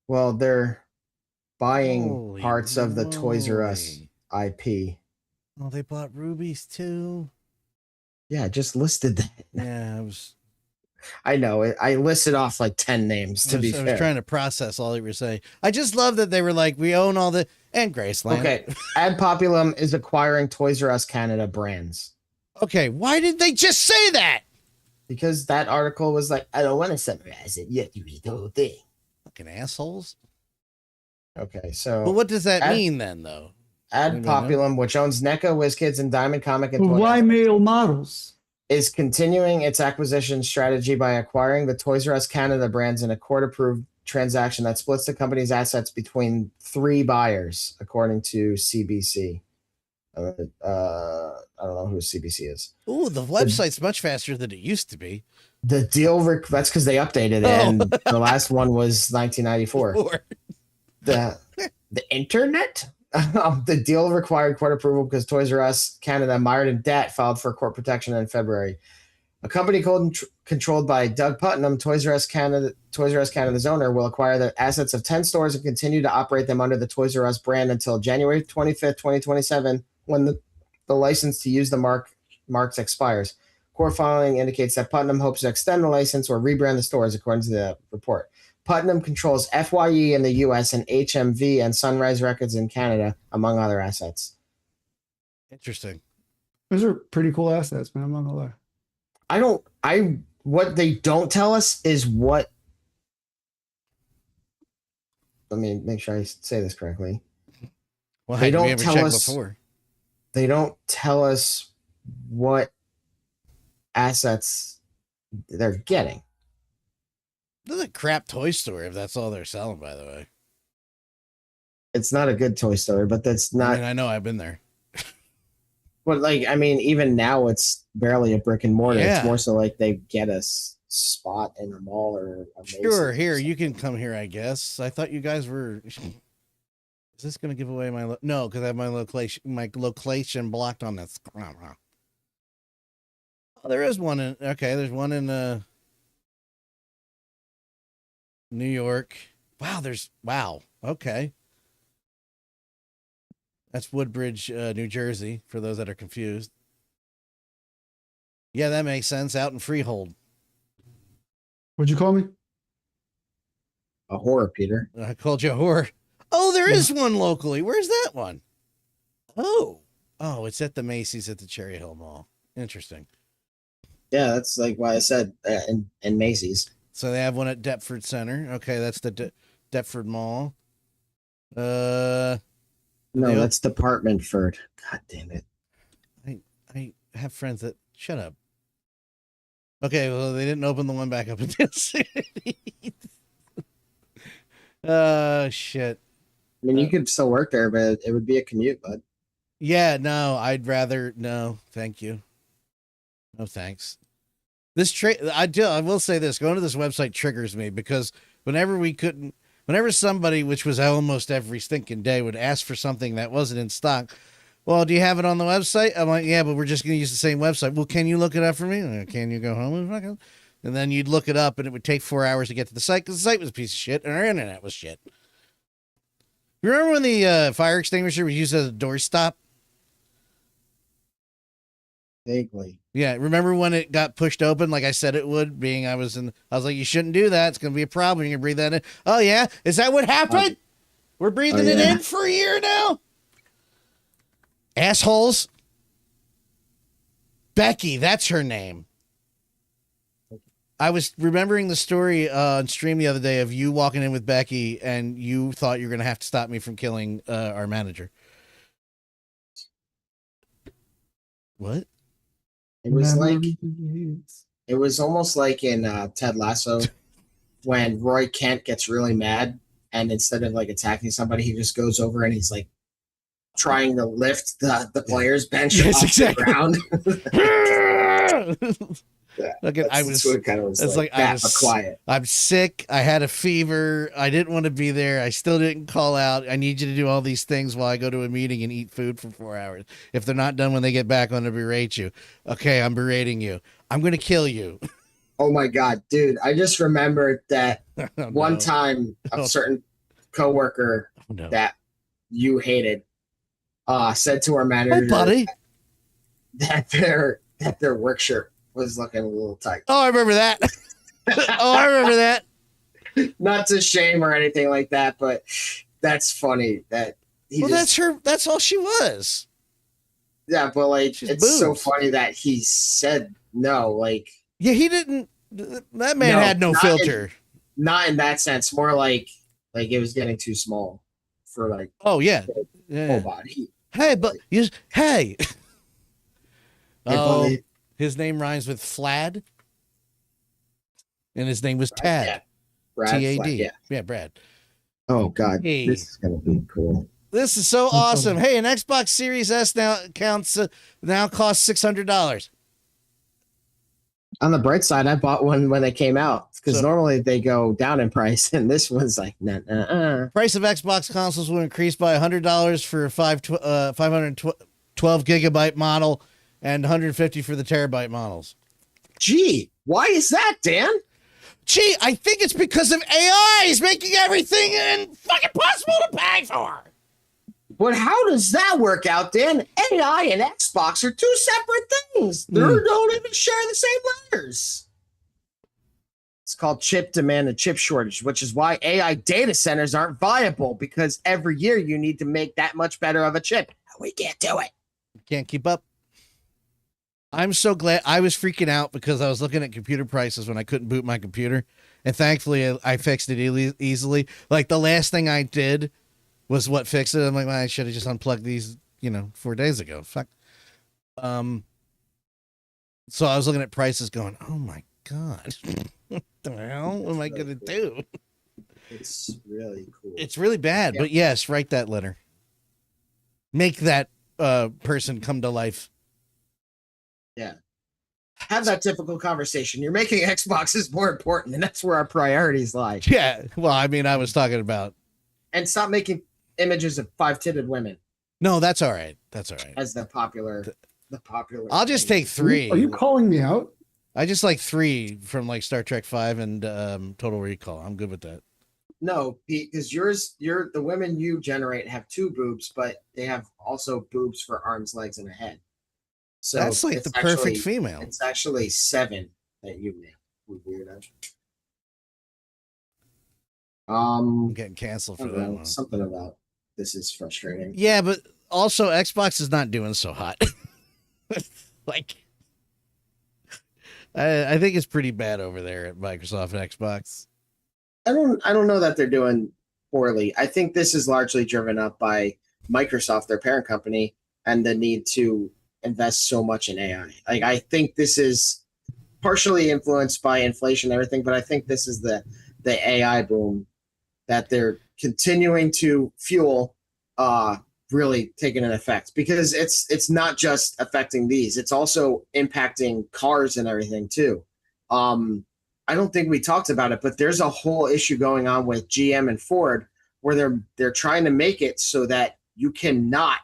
Well, they're buying Holy parts of the Toys R Us moly. IP. Oh, they bought rubies too. Yeah, I just listed that. Yeah, I know. I listed off like 10 names, I be was fair. trying to process all you were saying. I just love that they were like, we own all the, and Graceland. Okay. 𝗂𝗚𝗵𝗵𝗵 is acquiring Toys R Us Canada brands. Okay, why did they just say that? Because that article was like, I don't want to summarize it. You have to read the whole thing. Fucking assholes. Okay, so. But what does that mean then, though? 𝗂𝗚𝗵𝗵𝗵, which owns NECA, WizKids, and Diamond Comic and Toy Why male models? is continuing its acquisition strategy by acquiring the Toys R Us Canada brands in a court-approved transaction that splits the company's assets between 3 buyers, according to CBC. I don't know who CBC is. Ooh, the website's much faster than it used to be. The deal, that's because they updated it, and the last one was 1994. The internet? The deal required court approval because Toys R Us Canada, mired in debt, filed for court protection in February. A company controlled by Doug Putnam, Toys R Us Canada's owner, will acquire the assets of 10 stores and continue to operate them under the Toys R Us brand until January 25th, 2027, when the license to use the marks expires. Court filing indicates that Putnam hopes to extend the license or rebrand the stores, according to the report. Putnam controls FYE in the U.S. and HMV and Sunrise Records in Canada, among other assets. Interesting. Those are pretty cool assets, man. I'm not gonna lie. What they don't tell us is what. Let me make sure I say this correctly. Well, they don't ever tell checked us. Before? They don't tell us what assets they're getting. This is a crap toy store if that's all they're selling, by the way. It's not a good toy store, but that's not. I know I've been there. But even now, it's barely a brick and mortar. Yeah. It's more so like they get a spot in a mall or a Sure, here you can come here. I guess I thought you guys were. Is this going to give away my no? Because I have my location blocked on this. Oh, there is one in. Okay, there's one in New York. Wow. Okay. That's Woodbridge, New Jersey, for those that are confused. Yeah, that makes sense. Out in Freehold. What'd you call me? A whore, Peter. I called you a whore. Oh, there is one locally. Where's that one? Oh, it's at the Macy's at the Cherry Hill Mall. Interesting. Yeah, that's like why I said in Macy's. So they have one at Deptford Center. Okay, that's the Deptford Mall. No, that's Departmentford. God damn it. I have friends that shut up. Okay, well they didn't open the one back up in Dale City. Shit. I mean, you could still work there, but it would be a commute, bud. Yeah, no, I'd rather no, thank you. No thanks. I will say this, going to this website triggers me because whenever somebody, which was almost every stinking day, would ask for something that wasn't in stock, well, do you have it on the website? I'm like, yeah, but we're just going to use the same website. Well, can you look it up for me? Can you go home? And then you'd look it up and it would take 4 hours to get to the site because the site was a piece of shit and our internet was shit. You remember when the fire extinguisher was used as a doorstop? Vaguely. Yeah, remember when it got pushed open like I said it would, I was like, you shouldn't do that. It's going to be a problem. You're going to breathe that in. Oh, yeah? Is that what happened? We're breathing it in for a year now? Assholes. Becky, that's her name. I was remembering the story on stream the other day of you walking in with Becky and you thought you were going to have to stop me from killing our manager. What? It was almost like in Ted Lasso when Roy Kent gets really mad and instead of like attacking somebody, he just goes over and he's like trying to lift the player's bench off the ground. Quiet. I'm sick. I had a fever. I didn't want to be there. I still didn't call out. I need you to do all these things while I go to a meeting and eat food for 4 hours. If they're not done when they get back, I'm going to berate you. Okay, I'm berating you. I'm going to kill you. Oh my God, dude. I just remembered that Oh, one no. time Oh. a certain coworker Oh, no. that you hated said to our manager Hey, buddy. that their work shirt was looking a little tight. Oh, I remember that. Oh, I remember that. Not to shame or anything like that, but that's funny that he Well, just, that's all she was. yeah, but like She's it's so boobs. funny that he said no, like Yeah, he didn't. That man No, had no not filter. not in that sense, more like it was getting too small for like Oh yeah. whole Yeah. body. Hey, but you. Hey. Hey, Oh, buddy. his name rhymes with Flad, and his name was Yeah. Tad. Brad TAD. Flack, yeah. Brad. Oh God, Hey. this is gonna be cool. This is so awesome. Hey, an Xbox Series S now costs $600. On the bright side, I bought one when they came out because So- normally they go down in price, and this one's like, nah. Price of Xbox consoles will increase by $100 for a 512 gigabyte model and $150 for the terabyte models. Gee, why is that, Dan? Gee, I think it's because of AI is making everything fucking possible to pay for. But how does that work out, Dan? AI and Xbox are two separate things. They don't even share the same letters. It's called chip demand and chip shortage, which is why AI data centers aren't viable because every year you need to make that much better of a chip. We can't do it. Can't keep up. I'm so glad. I was freaking out because I was looking at computer prices when I couldn't boot my computer, and thankfully I fixed it easily. Like the last thing I did was what fixed it. I'm like, well, I should have just unplugged these, 4 days ago. Fuck. So I was looking at prices, going, oh my god, what the hell am I gonna do? It's really cool. It's really bad, Yeah. but yes, write that letter. Make that person come to life. Have that typical conversation. You're making Xboxes more important, and that's where our priorities lie. Yeah. Well, I mean, I was talking about. And stop making images of five-titted women No, that's all right. That's all right. as the popular. I'll just thing. take 3. Are you calling me out? I just like 3 from like Star Trek 5 and Total Recall. I'm good with that. No, Pete, because the women you generate have 2 boobs, but they have also boobs for arms, legs, and a head. So That's like it's the perfect actually- female. It's actually 7 that you make. Weirdo. I'm getting canceled for I don't that know, one. something about this is frustrating. Yeah, but also Xbox is not doing so hot. Like, I think it's pretty bad over there at Microsoft and Xbox. I don't know that they're doing poorly. I think this is largely driven up by Microsoft, their parent company, and the need to invest so much in AI. Like, I think this is partially influenced by inflation and everything, but I think this is the AI boom that they're continuing to fuel really taking an effect, because it's not just affecting these, it's also impacting cars and everything too. I don't think we talked about it, but there's a whole issue going on with GM and Ford where they're trying to make it so that you cannot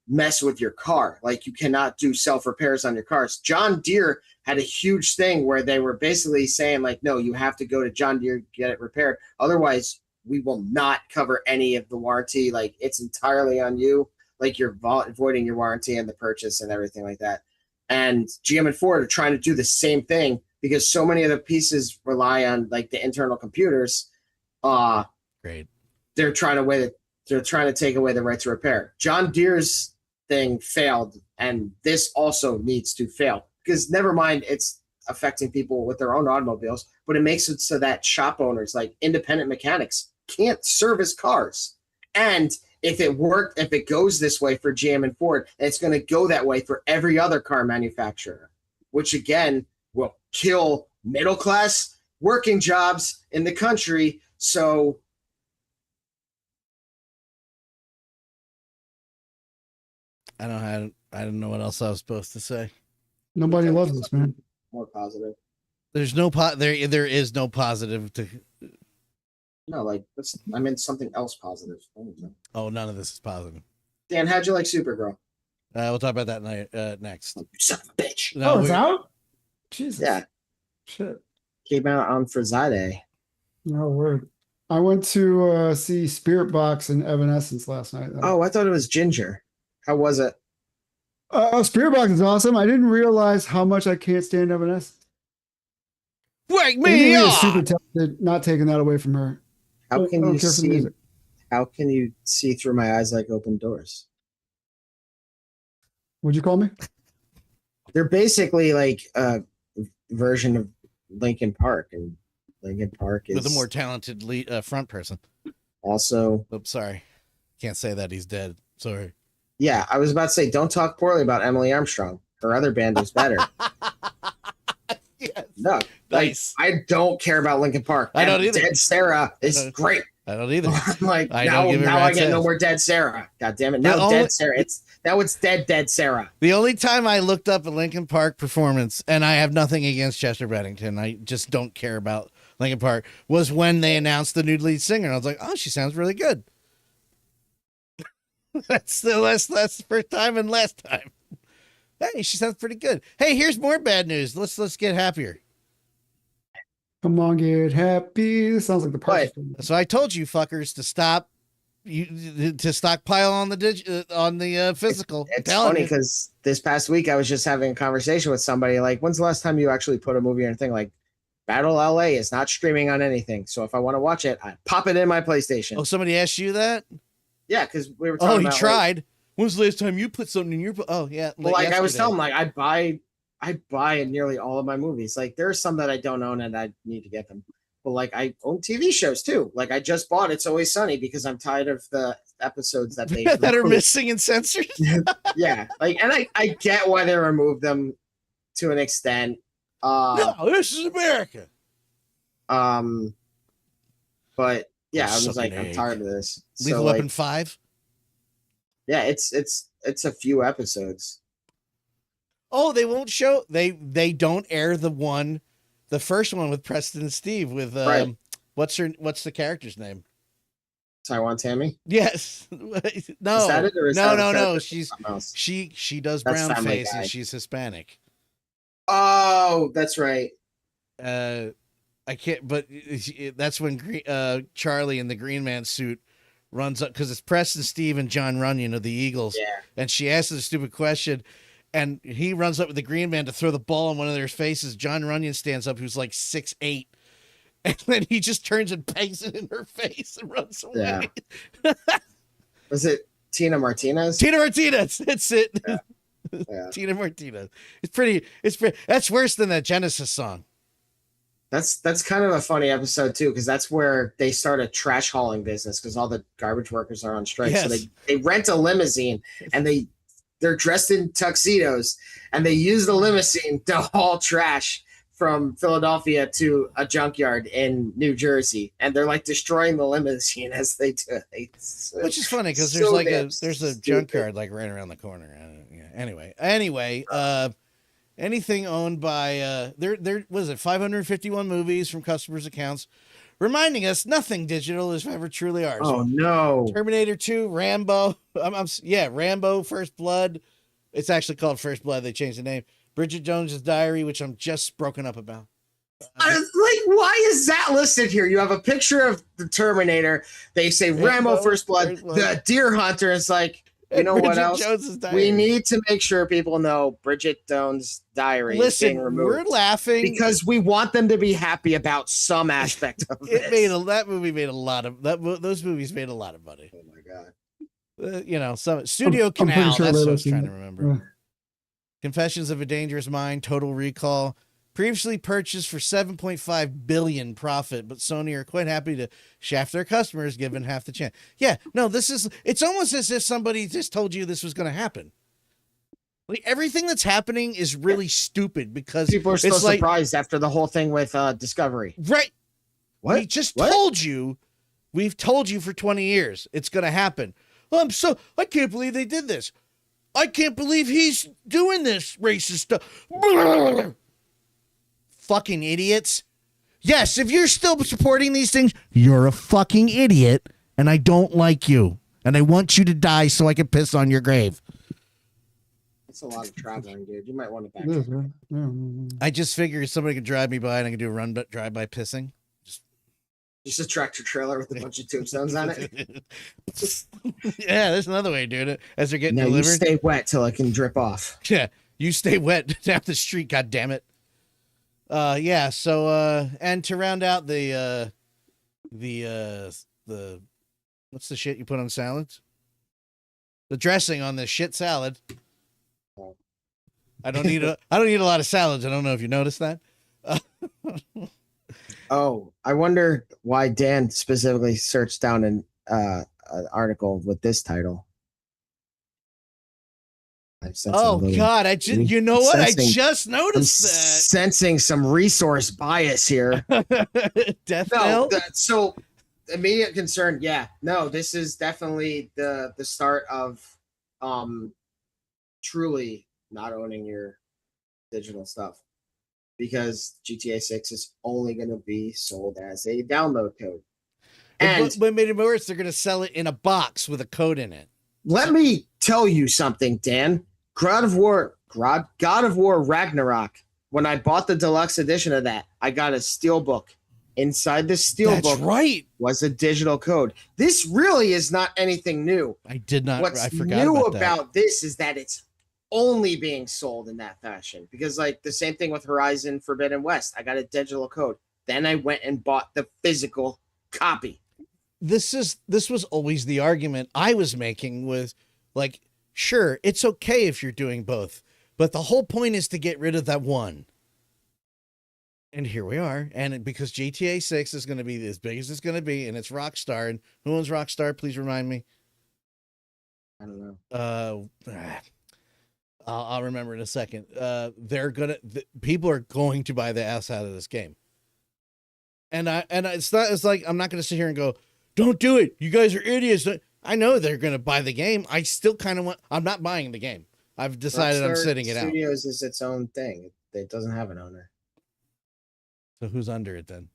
mess with your car. Like, you cannot do self-repairs on your cars. John Deere had a huge thing where they were basically saying, like, no, you have to go to John Deere, get it repaired. Otherwise, we will not cover any of the warranty. Like, it's entirely on you. Like, you're voiding your warranty and the purchase and everything like that. And GM and Ford are trying to do the same thing because so many of the pieces rely on like the internal computers. Great. They're trying to take away the right to repair. John Deere's thing failed, and this also needs to fail, because never mind it's affecting people with their own automobiles, but it makes it so that shop owners, like independent mechanics, can't service cars. And if it goes this way for GM and Ford, it's going to go that way for every other car manufacturer, which again will kill middle class working jobs in the country. So I don't know what else I was supposed to say. Nobody loves this, man. more positive. There's no there is no positive to. No, like I meant something else positive. Oh, none of this is positive. Dan, how'd you like Supergirl? We'll talk about that next. You son of a bitch. No, It's out? Jesus. Yeah. Shit. Came out on Friday. No word. I went to see Spirit Box and Evanescence last night. Oh, I thought it was Ginger. How was it? Spirit Box is awesome. I didn't realize how much I can't stand Evanescence. Wake Amy me Lee up! is super talented, not taking that away from her. How I can don't you care for the see? music. How can you see through my eyes like open doors? What'd you call me? They're basically like a version of Linkin Park, and Linkin Park is With a more talented lead, front person. also. Oops, sorry. Can't say that, he's dead. Sorry. Yeah, I was about to say, don't talk poorly about Emily Armstrong. Her other band was better. Yes. No, Nice. like, I don't care about Linkin Park. I don't either. Dead Sarah is great. I don't either. I'm like, I now don't give a I rat's get no ass. more Dead Sarah. God damn it. No, Dead Sarah. That was Dead Sarah. The only time I looked up a Linkin Park performance, and I have nothing against Chester Bennington, I just don't care about Linkin Park, was when they announced the new lead singer. I was like, oh, she sounds really good. That's the first time and last time. Hey, she sounds pretty good. Hey, here's more bad news. Let's get happier. Come on, get happy. This sounds like the part. So I told you fuckers to stop. To stockpile on the physical. It's funny because this past week I was just having a conversation with somebody like, when's the last time you actually put a movie or anything? Like, Battle LA is not streaming on anything. So if I want to watch it, I pop it in my PlayStation. Oh, somebody asked you that? Yeah, because we were talking Oh, he about, tried. When's the last time you put something in your... Oh, yeah. Well, like yesterday. I was telling, like I buy nearly all of my movies. Like there are some that I don't own and I need to get them. But like I own TV shows too. Like I just bought It's Always Sunny because I'm tired of the episodes that they that are missing and censored. Yeah, like, and I get why they removed them to an extent. No, this is America. But yeah, I was Suck like, an I'm egg. tired of this. Lethal So, Weapon like, 5. yeah, it's a few episodes. Oh, they won't show. They don't air the first one with Preston and Steve with Right. What's the character's name? Taiwan Tammy. Yes. No. Is that it, or is that a No. character She's from something else? she does That's brown Family face Guy. and she's Hispanic. Oh, that's right. I can't. But that's when Charlie in the Green Man suit runs up because it's Preston, Steve, and John Runyon of the Eagles. Yeah. And she asks a stupid question, and he runs up with the Green Man to throw the ball in one of their faces. John Runyon stands up, who's like 6'8", and then he just turns and pegs it in her face and runs away. Yeah. Was it Tina Martinez? Tina Martinez. That's it. Yeah. Yeah. Tina Martinez. It's pretty. That's worse than that Genesis song. That's kind of a funny episode too, because that's where they start a trash hauling business because all the garbage workers are on strike. Yes. So they rent a limousine and they're dressed in tuxedos and they use the limousine to haul trash from Philadelphia to a junkyard in New Jersey, and they're like destroying the limousine as they do it. Which is funny because so there's a stupid. junkyard like right around the corner. Yeah. Anyway, anything owned by there was it 551 movies from customers' accounts, reminding us nothing digital is ever truly ours. Oh no! Terminator 2, Rambo, Rambo, First Blood. It's actually called First Blood. They changed the name. Bridget Jones's Diary, which I'm just broken up about. Why is that listed here? You have a picture of the Terminator. They say Rambo, First Blood. The Deer Hunter is like, you know what else? Jones's Diary. We need to make sure people know Bridget Jones' Diary is being Listen, removed. we're laughing because we want them to be happy about some aspect of it. this. That movie made a lot of those movies made a lot of money. Oh my god! Some Studio I'm pretty Canal. sure That's they what I was listened. trying to remember. Yeah. Confessions of a Dangerous Mind, Total Recall, previously purchased for $7.5 billion profit, but Sony are quite happy to shaft their customers, given half the chance. Yeah, no, it's almost as if somebody just told you this was going to happen. Like everything that's happening is really stupid because People are so it's like, surprised after the whole thing with Discovery. right? What? We just What? told you. We've told you for 20 years it's going to happen. I can't believe they did this. I can't believe he's doing this racist stuff. Fucking idiots. Yes, if you're still supporting these things, you're a fucking idiot, and I don't like you. And I want you to die so I can piss on your grave. That's a lot of traveling, dude. You might want to It is, backtrack. man. Yeah. I just figured somebody could drive me by and I could do a run drive by pissing. Just a tractor trailer with a bunch of tombstones on it. Yeah, there's another way of doing it. As they're getting No, you delivered. stay wet till it can drip off. Yeah, you stay wet down the street. God damn it. Yeah. So, and to round out the what's the shit you put on salads? The dressing on the shit salad. I don't need a lot of salads. I don't know if you noticed that. Oh, I wonder why Dan specifically searched down an article with this title. Oh God! You know what? I just I'm noticed that. sensing some resource bias here. Death No, Knell? so immediate concern. Yeah, no, this is definitely the start of truly not owning your digital stuff, because GTA 6 is only going to be sold as a download code. And what made it worse, they're going to sell it in a box with a code in it. let me tell you something, Dan. God of War Ragnarok. When I bought the deluxe edition of that, I got a steelbook. Inside the steelbook, That's right, was a digital code. This really is not anything new. I did not. What's I forgot new about that. this is that it's only being sold in that fashion. Because like the same thing with Horizon Forbidden West, I got a digital code. Then I went and bought the physical copy. This was always the argument I was making with, like, sure, it's okay if you're doing both, but the whole point is to get rid of that one. And here we are. And because GTA 6 is going to be as big as it's going to be, and it's Rockstar. And who owns Rockstar? Please remind me. I don't know. I'll remember in a second. People are going to buy the ass out of this game. And it's like, I'm not going to sit here and go, don't do it. You guys are idiots. I know they're going to buy the game. I still kind of I'm not buying the game. I've decided I'm sitting it out. Studios is its own thing. It doesn't have an owner. So who's under it then?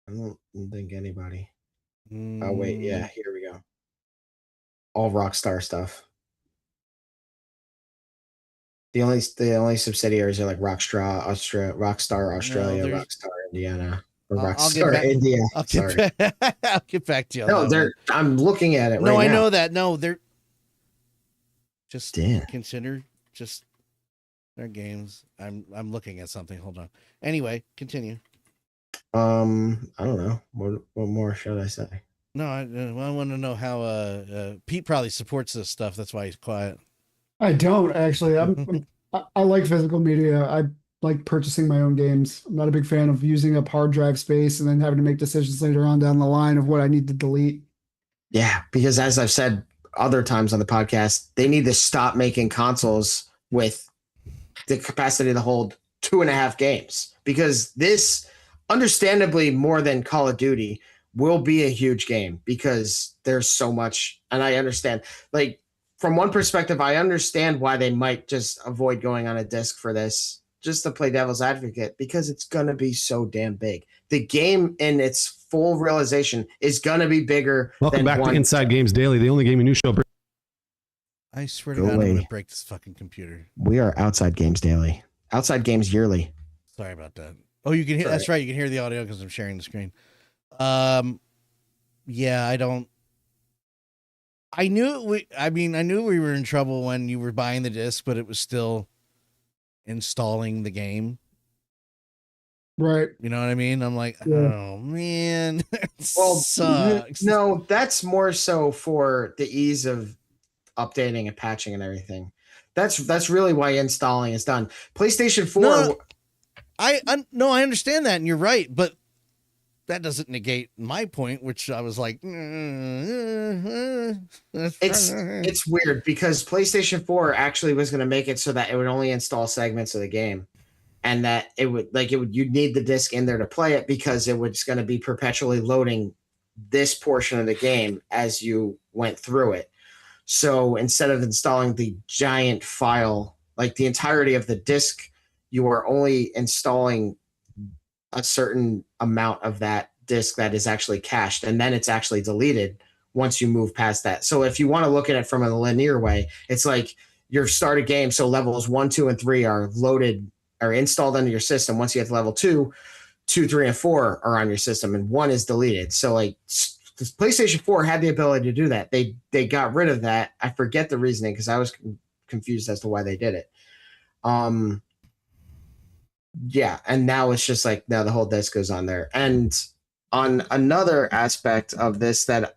I don't think anybody. Oh wait, yeah, here we go. All Rockstar stuff. The only subsidiaries are like Rockstar Australia, Rockstar Indiana, or Rockstar India. I'll get back to you. No, I'm looking at it right now. No, I know that. No, they're just Damn. consider just their games. I'm looking at something. Hold on. Anyway, continue. I don't know. What more should I say? No, I want to know how Pete probably supports this stuff. That's why he's quiet. I don't actually. I like physical media. I like purchasing my own games. I'm not a big fan of using up hard drive space and then having to make decisions later on down the line of what I need to delete. Yeah, because as I've said other times on the podcast, they need to stop making consoles with the capacity to hold 2.5 games, because this, understandably more than Call of Duty, will be a huge game because there's so much. And I understand, like, from one perspective, I understand why they might just avoid going on a disc for this, just to play devil's advocate, because it's going to be so damn big. The game in its full realization is going to be bigger. Welcome back to Inside Games Daily, the only gaming news show. I swear to God, I'm going to break this fucking computer. We are Outside Games Daily. Outside Games Yearly. Sorry about that. Oh, you can hear. That's right. You can hear the audio because I'm sharing the screen. Yeah, I knew we were in trouble when you were buying the disc, but it was still installing the game. Right. You know what I mean? I'm like, Yeah. oh man, Well, sucks. no, that's more so for the ease of updating and patching and everything. That's really why installing is done. PlayStation 4. No, I understand that, and you're right, but that doesn't negate my point, which I was like, it's weird because PlayStation 4 actually was going to make it so that it would only install segments of the game, and that you'd need the disc in there to play it, because it was going to be perpetually loading this portion of the game as you went through it. So instead of installing the giant file, like the entirety of the disc, you are only installing a certain amount of that disk that is actually cached, and then it's actually deleted once you move past that. So if you want to look at it from a linear way, it's like your started game. So levels 1, 2, and 3 are loaded or installed into your system. Once you get to level 2, 2, 3, and 4 are on your system, and 1 is deleted. So like this PlayStation 4 had the ability to do that. They got rid of that. I forget the reasoning because I was confused as to why they did it. Yeah, and now it's just like now the whole disc goes on there. And on another aspect of this that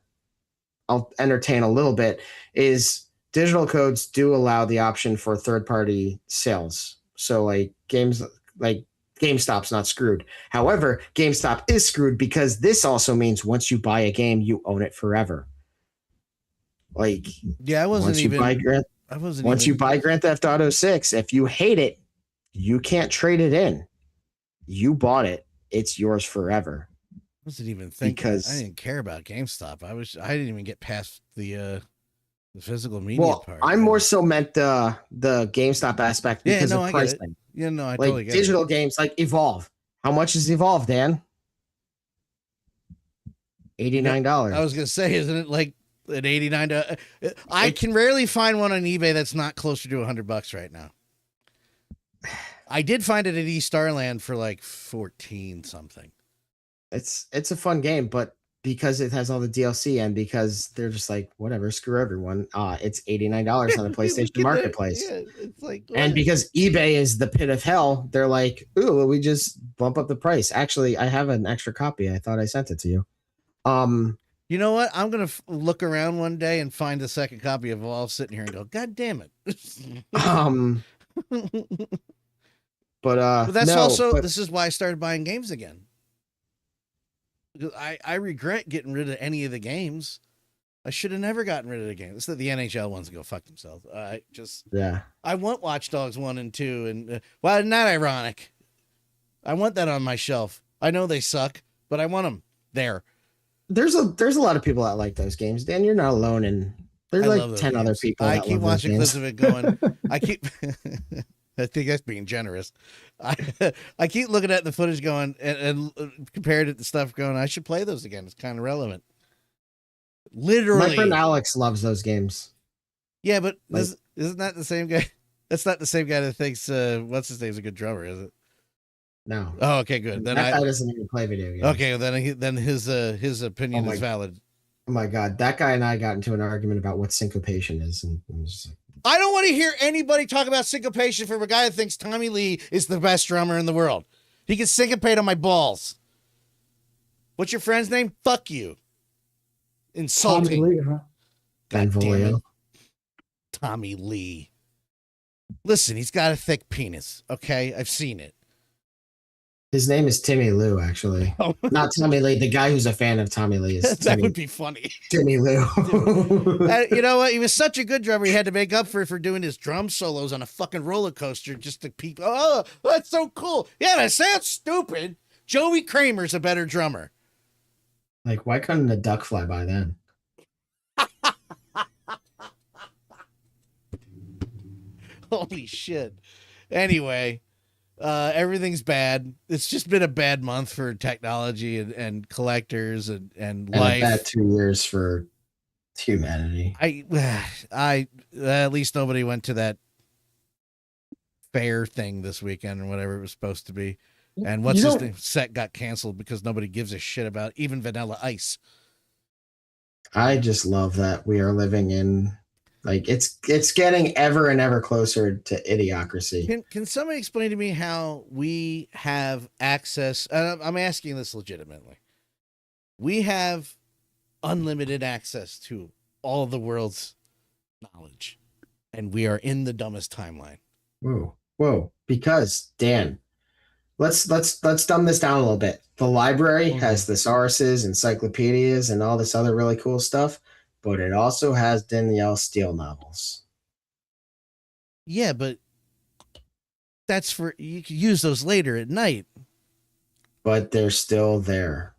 I'll entertain a little bit is digital codes do allow the option for third-party sales. So like games like GameStop's not screwed. However, GameStop is screwed because this also means once you buy a game, you own it forever. Like, yeah, I wasn't even. Once you buy Grand Theft Auto 6, if you hate it, you can't trade it in. You bought it; it's yours forever. I wasn't even thinking because I didn't care about GameStop. I didn't even get past the physical media part. I'm more so meant the GameStop aspect because of pricing. Yeah, no, I like totally get digital it. games like Evolve. How much is Evolve, Dan? $89. I was gonna say, isn't it like an $89? I can rarely find one on eBay that's not closer to $100 right now. I did find it at East Starland for like 14 something. It's a fun game, but because it has all the DLC and because they're just like, whatever, screw everyone. It's $89 on the PlayStation Marketplace. Yeah, it's like, and because eBay is the pit of hell, they're like, ooh, we just bump up the price. Actually, I have an extra copy. I thought I sent it to you. You know what? I'm gonna look around one day and find the second copy of Evolve sitting here and go, God damn it. But that's this is why I started buying games again. Because I regret getting rid of any of the games. I should have never gotten rid of the games. It's that the NHL ones go fuck themselves. I want Watch Dogs 1 and 2, and well, isn't that ironic? I want that on my shelf. I know they suck, but I want them there. There's a lot of people that like those games. Dan, you're not alone, and there's like 10 other people. I keep watching clips of it going. I keep. I think that's being generous. I keep looking at the footage going and compared it to stuff going, I should play those again. It's kind of relevant. Literally. My friend Alex loves those games. Yeah, but isn't that the same guy? That's not the same guy that thinks, what's his name's a good drummer, is it? No. Oh, okay, good. Then that guy doesn't even play video games. Okay, well, then his opinion is valid. Oh my God. That guy and I got into an argument about what syncopation is. And I was just like, I don't want to hear anybody talk about syncopation from a guy that thinks Tommy Lee is the best drummer in the world. He can syncopate on my balls. What's your friend's name? Fuck you. Insulting. Tommy Lee, huh? God damn it. Tommy Lee. Listen, he's got a thick penis. Okay, I've seen it. His name is Timmy Lou, actually. Oh. Not Tommy Lee. The guy who's a fan of Tommy Lee is that would be funny. Timmy Lou. You know what? He was such a good drummer. He had to make up for doing his drum solos on a fucking roller coaster just to people. Oh, that's so cool. Yeah, that sounds stupid. Joey Kramer's a better drummer. Like, why couldn't a duck fly by then? Holy shit. Anyway. Everything's bad. It's just been a bad month for technology and collectors and life. A bad 2 years for humanity. I at least nobody went to that fair thing this weekend or whatever it was supposed to be. And what's his name? Set got canceled because nobody gives a shit about even Vanilla Ice. I just love that we are living in. Like it's getting ever and ever closer to idiocracy. Can somebody explain to me how we have access? I'm asking this legitimately. We have unlimited access to all the world's knowledge, and we are in the dumbest timeline. Whoa! Because Dan, let's dumb this down a little bit. The library has thesauruses, encyclopedias, and all this other really cool stuff. But it also has Danielle Steele novels. Yeah, but that's for you can use those later at night. But they're still there.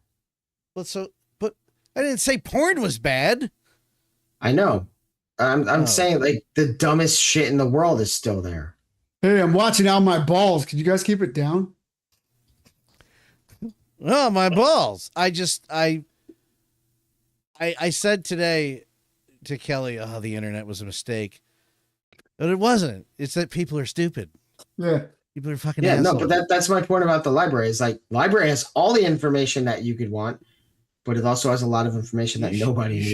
But I didn't say porn was bad. I know. I'm saying like the dumbest shit in the world is still there. Hey, I'm watching out my balls. Could you guys keep it down? Oh, my balls. I said today to Kelly, oh, the internet was a mistake. But it wasn't. It's that people are stupid. Yeah. People are fucking Yeah, assholes. no, but that's my point about the library. Is like library has all the information that you could want, but it also has a lot of information that nobody needs.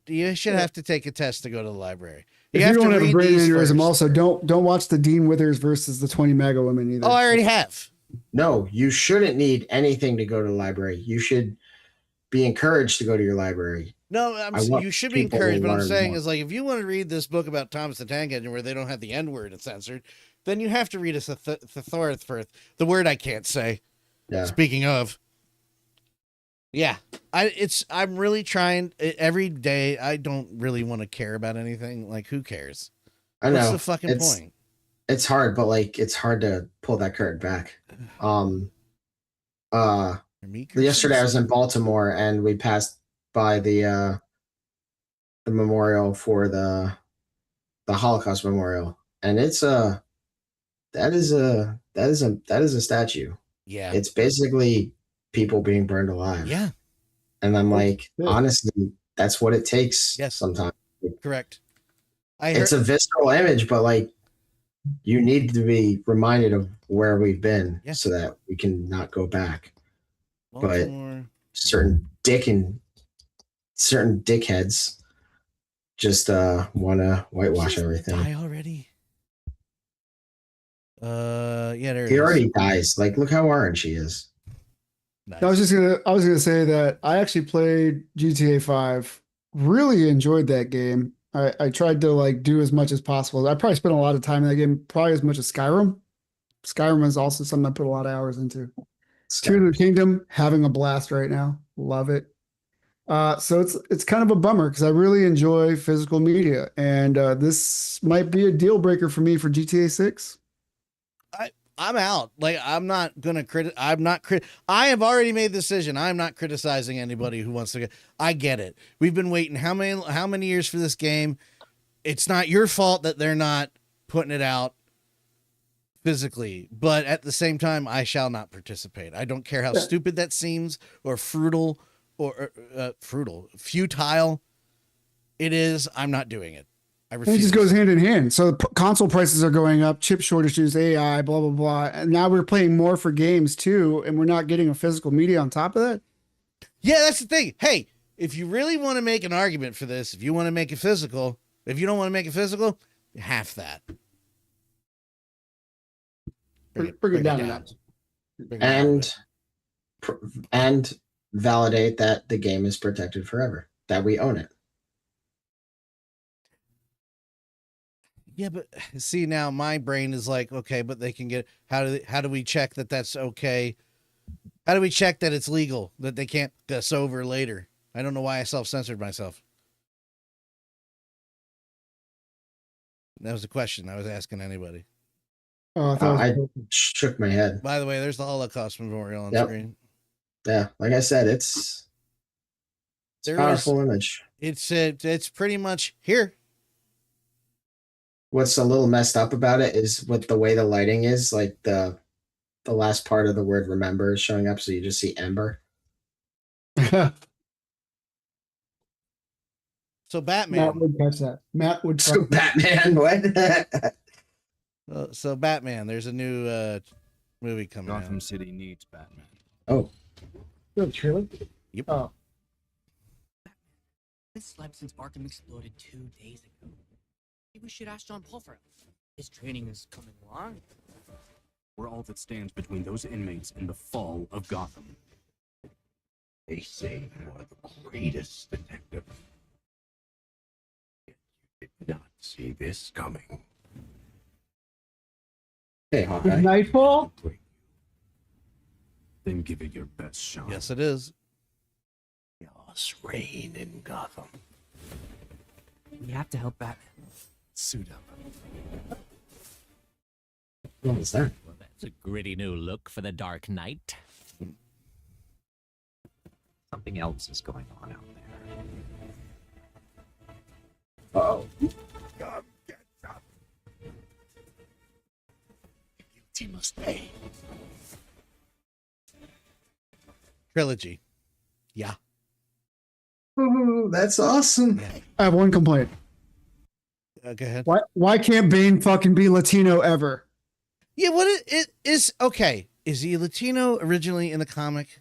You should have to take a test to go to the library. If you don't have a brain aneurysm, also don't watch the Dean Withers versus the 20 Mega Women either. Oh, I already have. No, you shouldn't need anything to go to the library. You should be encouraged to go to your library. No, you should be encouraged, but I'm saying is like if you want to read this book about Thomas the Tank Engine where they don't have the N word censored, then you have to read a 𝗺𝗱𝗃, the word I can't say. Yeah. Speaking of, yeah, I'm really trying every day. I don't really want to care about anything. Like, who cares? I know. What's the fucking point? It's hard, but like it's hard to pull that curtain back. Yesterday I was in Baltimore and we passed by the memorial for the Holocaust memorial, and it's that is a statue. Yeah, it's basically people being burned alive. Yeah, and I'm like, honestly, that's what it takes. Yes, sometimes. Correct. It's a visceral image, but like you need to be reminded of where we've been so that we can not go back. Baltimore. But certain dickheads just want to whitewash everything. Die already? Yeah, there he already dies. Like, look how orange she is. Nice. I was gonna say that I actually played GTA 5. Really enjoyed that game. I tried to like do as much as possible. I probably spent a lot of time in that game, probably as much as Skyrim. Skyrim is also something I put a lot of hours into. Tears of the Kingdom, having a blast right now. Love it. So it's kind of a bummer because I really enjoy physical media, and this might be a deal breaker for me for GTA 6. I'm out. Like, I'm not gonna I have already made the decision. I'm not criticizing anybody who wants to get. I get it. We've been waiting how many years for this game. It's not your fault that they're not putting it out physically, but at the same time, I shall not participate. I don't care how stupid that seems or futile it is. I'm not doing it. I refuse. It just goes hand in hand. So console prices are going up, chip shortages, AI, blah, blah, blah. And now we're playing more for games too, and we're not getting a physical media on top of that. Yeah, that's the thing. Hey, if you really want to make an argument for this, if you want to make it physical, if you don't want to make it physical, half that. Bring it down. And validate that the game is protected forever, that we own it. Yeah, but see, now my brain is like, okay, but they can get, how do we check that that's okay? How do we check that it's legal, that they can't this over later? I don't know why I self-censored myself. That was a question I was asking anybody. Oh, I shook my head. By the way, there's the Holocaust memorial on screen. Yeah, like I said, it's a powerful image. It's pretty much here. What's a little messed up about it is with the way the lighting is, like the last part of the word remember is showing up, so you just see ember. So Batman. Matt would catch that. Matt would. So Batman, what? So Batman, there's a new movie coming out. Gotham City needs Batman. Oh. Really? Yep. Oh. This slept since Arkham exploded 2 days ago. Maybe we should ask John Paul for it. His training is coming along. We're all that stands between those inmates and the fall of Gotham. They say you are the greatest detective. Yet you did not see this coming. Hey, Hawkeye. Nightfall? Then give it your best shot. Yes, it is. Chaos reign in Gotham. We have to help Batman. Suit up. What was that? Well, that's a gritty new look for the Dark Knight. Something else is going on out Uh there. oh. God, get up. The guilty must pay. Trilogy. Yeah. Oh, that's awesome. I have one complaint. Go ahead. Why can't Bane fucking be Latino ever? Yeah, what it is okay. Is he Latino originally in the comic?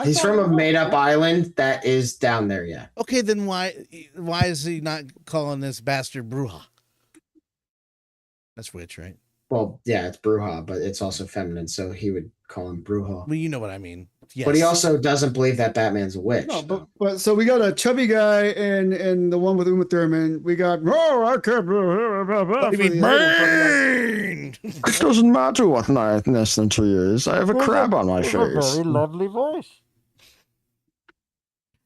He's from a made-up island that is down there, yeah. Okay, then why is he not calling this bastard Bruja? That's witch, right? Well, yeah, it's Bruja, but it's also feminine, so he would call him Bruja. Well, you know what I mean. Yes. But he also doesn't believe that Batman's a witch. No, but so we got a chubby guy and the one with Uma Thurman. We got I can't burn. It doesn't matter what my ethnicity is. I have a crab on my face. Very lovely voice.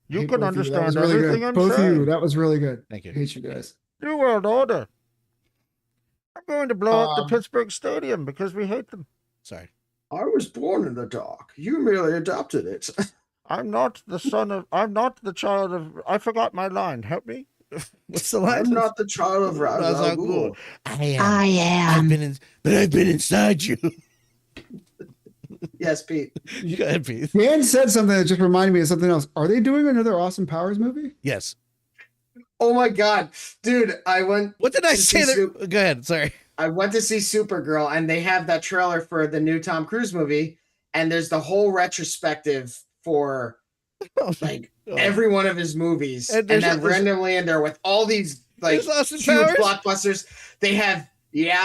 You can understand really everything good. I'm Both saying. of you, that was really good. Thank you. Hate you guys. New World Order. I'm going to blow up the Pittsburgh Stadium because we hate them. Sorry. I was born in the dark. You merely adopted it. I'm not the child of. I forgot my line. Help me. What's the line? I'm not the child of Ra's al Ghul. I am. I've been inside you. Yes, Pete. Go ahead, Pete. Dan said something that just reminded me of something else. Are they doing another Austin Powers movie? Yes. Oh my God, dude! What did I say? Go ahead. Sorry. I went to see Supergirl, and they have that trailer for the new Tom Cruise movie, and there's the whole retrospective for like every one of his movies, and then randomly in there with all these like huge blockbusters. They have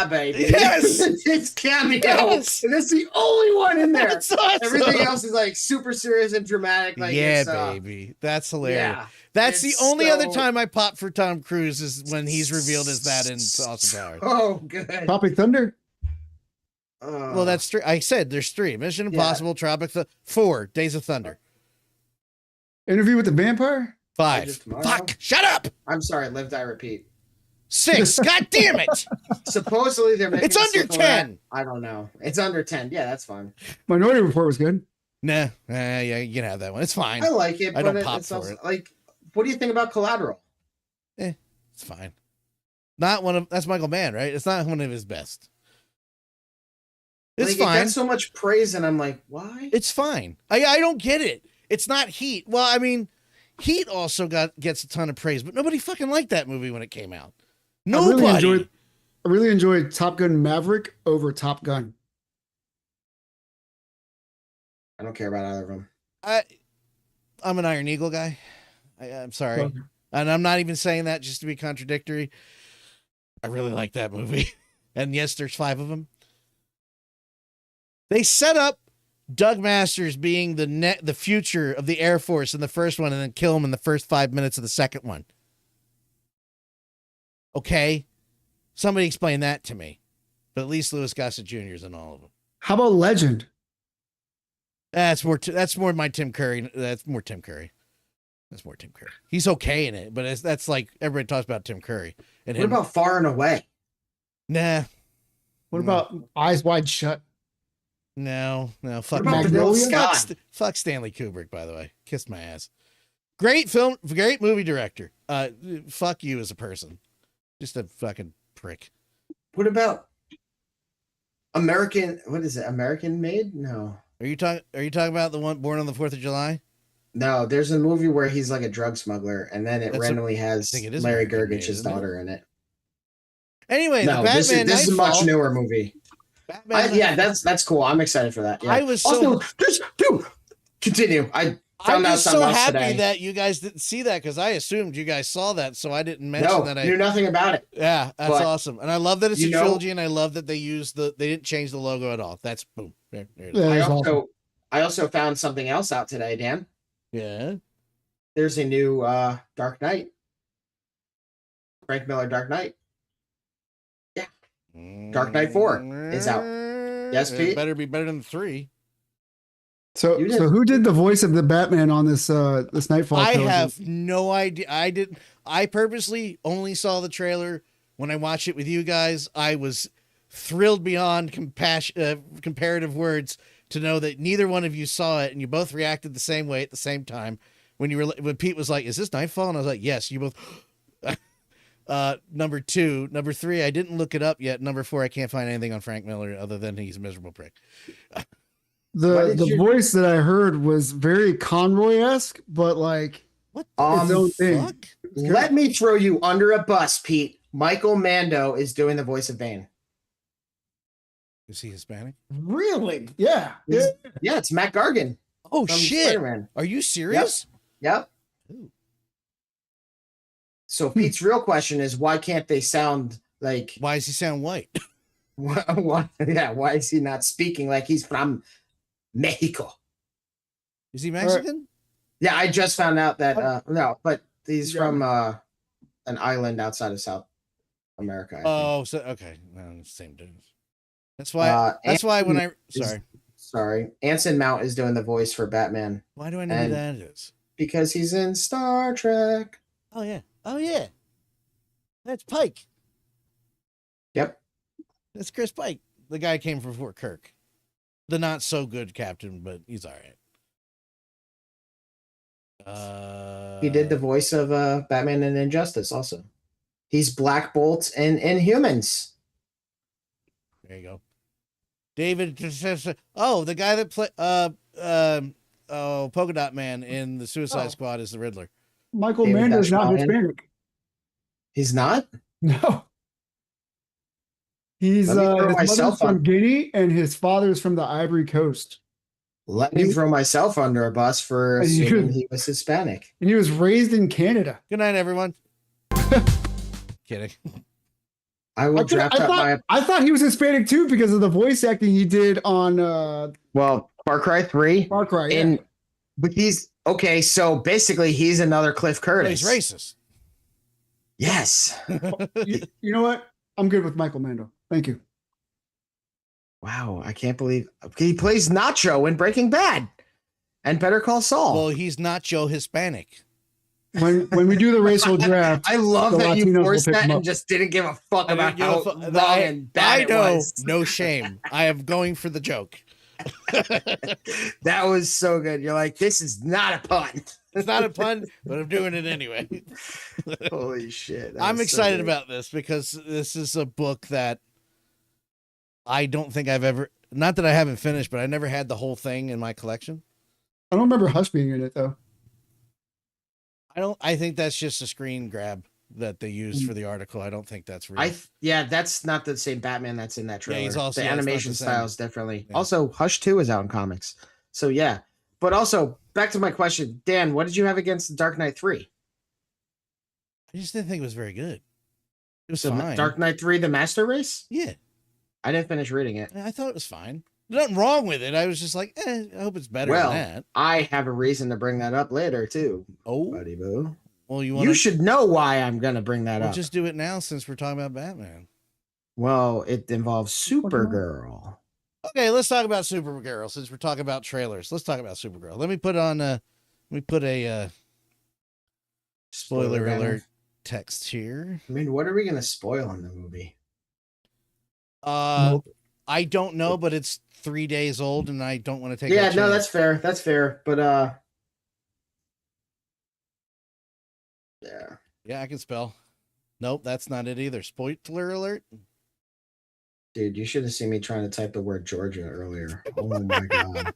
baby. Yes, it's cameo. Yes. And that's the only one in there. That's awesome. Everything else is like super serious and dramatic. Like baby, that's hilarious. Yeah, that's the only other time I pop for Tom Cruise is when he's revealed as that in Austin Powers. Oh, good. Tropic Thunder. Well, that's three. I said there's three: Mission Impossible, Tropic Thunder, 4 Days of Thunder, Interview with the Vampire, 5. Fuck! Shut up! I'm sorry. Live, die, repeat. 6. God damn it! Supposedly they're making it's under 10. I don't know. It's under 10. Yeah, that's fine. Minority Report was good. Nah, yeah, you can have that one. It's fine. I like it. I but don't pop it's for also, it. Like, what do you think about Collateral? It's fine. Not one of that's Michael Mann, right? It's not one of his best. It's like, fine. It gets so much praise, and I'm like, why? It's fine. I don't get it. It's not Heat. Well, I mean, Heat also gets a ton of praise, but nobody fucking liked that movie when it came out. Nobody. I really enjoyed Top Gun Maverick over Top Gun. I don't care about either of them. I'm an Iron Eagle guy. I'm sorry. Okay. And I'm not even saying that just to be contradictory. I really like that movie. And yes, there's 5 of them. They set up Doug Masters being the future of the Air Force in the first one and then kill him in the first 5 minutes of the second one. Okay. Somebody explain that to me. But at least Louis Gossett Jr. is in all of them. How about Legend? That's more my Tim Curry. That's more Tim Curry. He's okay in it, but that's like everybody talks about Tim Curry. And what about Far and Away? Nah. What about Eyes Wide Shut? No. Fuck Magnolia. Fuck Stanley Kubrick, by the way. Kiss my ass. Great film, great movie director. Fuck you as a person. Just a fucking prick. What about American? What is it? American Made? No. Are you talking about the one Born on the 4th of July? No, there's a movie where he's like a drug smuggler, and then it randomly has Larry Gergich's daughter in it. Anyway, no, the Batman this is a much newer movie. Yeah, that's cool. I'm excited for that. Yeah. I was dude, continue. I was so happy that you guys didn't see that because I assumed you guys saw that, so I didn't mention that. I knew nothing about it. Yeah, that's awesome, and I love that it's a trilogy, and I love that they didn't change the logo at all. That's boom. There it is. I also found something else out today, Dan. Yeah. There's a new Dark Knight. Frank Miller Dark Knight. Yeah. Dark Knight 4 is out. Yes, Pete? It better be better than 3. So who did the voice of the Batman on this Nightfall trilogy? I have no idea. I purposely only saw the trailer when I watched it with you guys. I was thrilled beyond comparative words to know that neither one of you saw it and you both reacted the same way at the same time when Pete was like, "Is this Nightfall?" and I was like, "Yes." You both. Number 2, number 3. I didn't look it up yet. Number 4. I can't find anything on Frank Miller other than he's a miserable prick. The voice that I heard was very Conroy-esque, but like What His own thing. fuck? Let me throw you under a bus, Pete. Michael Mando is doing the voice of Bane. Is he Hispanic? Really? Yeah. Yeah, it's Matt Gargan. Oh from shit! Spider-Man. Are you serious? Yep. Ooh. So Pete's real question is, why can't they sound like? Why does he sound white? Yeah, why is he not speaking like he's from Mexico? Is he Mexican? Yeah, I just found out that no, but he's from an island outside of South America. I think. Oh, so okay, well, same difference. That's why. That's why when I sorry, Anson Mount is doing the voice for Batman. Why do I know who that is? Because he's in Star Trek. Oh yeah. Oh yeah. That's Pike. Yep. That's Chris Pike. The guy came from Fort Kirk. The not so good captain, but he's all right. He did the voice of Batman and Injustice also. He's Black Bolt in Inhumans. There you go. David, oh, the guy that played Polka Dot Man in the Suicide Squad is the Riddler. Michael Mando's not Hispanic. He's not? No. He's his mother's from Guinea and his father's from the Ivory Coast. Let me throw myself under a bus for assuming he was Hispanic. And he was raised in Canada. Good night, everyone. Kidding. I will I thought he was Hispanic too because of the voice acting he did on Far Cry 3. Far Cry, but he's okay, so basically he's another Cliff Curtis. He's racist. Yes. You know what? I'm good with Michael Mando. Thank you. Wow, I can't believe he plays Nacho in Breaking Bad and Better Call Saul. Well, he's not Joe Hispanic. When we do the racial draft, I love that you forced that and just didn't give a fuck about how wrong and bad it was. No shame. I am going for the joke. That was so good. You're like, this is not a pun. It's not a pun, but I'm doing it anyway. Holy shit. I'm excited about this because this is a book that I don't think I've ever, not that I haven't finished, but I never had the whole thing in my collection. I don't remember Hush being in it though. I think that's just a screen grab that they used for the article. I don't think that's real. Yeah, that's not the same Batman that's in that trailer. Yeah, he's also, the animation style is differently. Yeah. Also, Hush 2 is out in comics. So yeah. But also, back to my question. Dan, what did you have against Dark Knight 3? I just didn't think it was very good. It was so fine. Dark Knight 3, The Master Race? Yeah. I didn't finish reading it. I thought it was fine. There's nothing wrong with it. I was just like, I hope it's better than that. I have a reason to bring that up later, too. Oh. Buddy boo. Well, you should know why I'm going to bring that up. Just do it now since we're talking about Batman. Well, it involves Supergirl. Okay, let's talk about Supergirl since we're talking about trailers. Let's talk about Supergirl. Let me put a spoiler alert text here. I mean, what are we going to spoil in the movie? I don't know, but it's 3 days old and I don't want to take Yeah, no, that's fair. That's fair. But yeah, I can spell. Nope, that's not it either. Spoiler alert. Dude, you should have seen me trying to type the word Georgia earlier. Oh my god.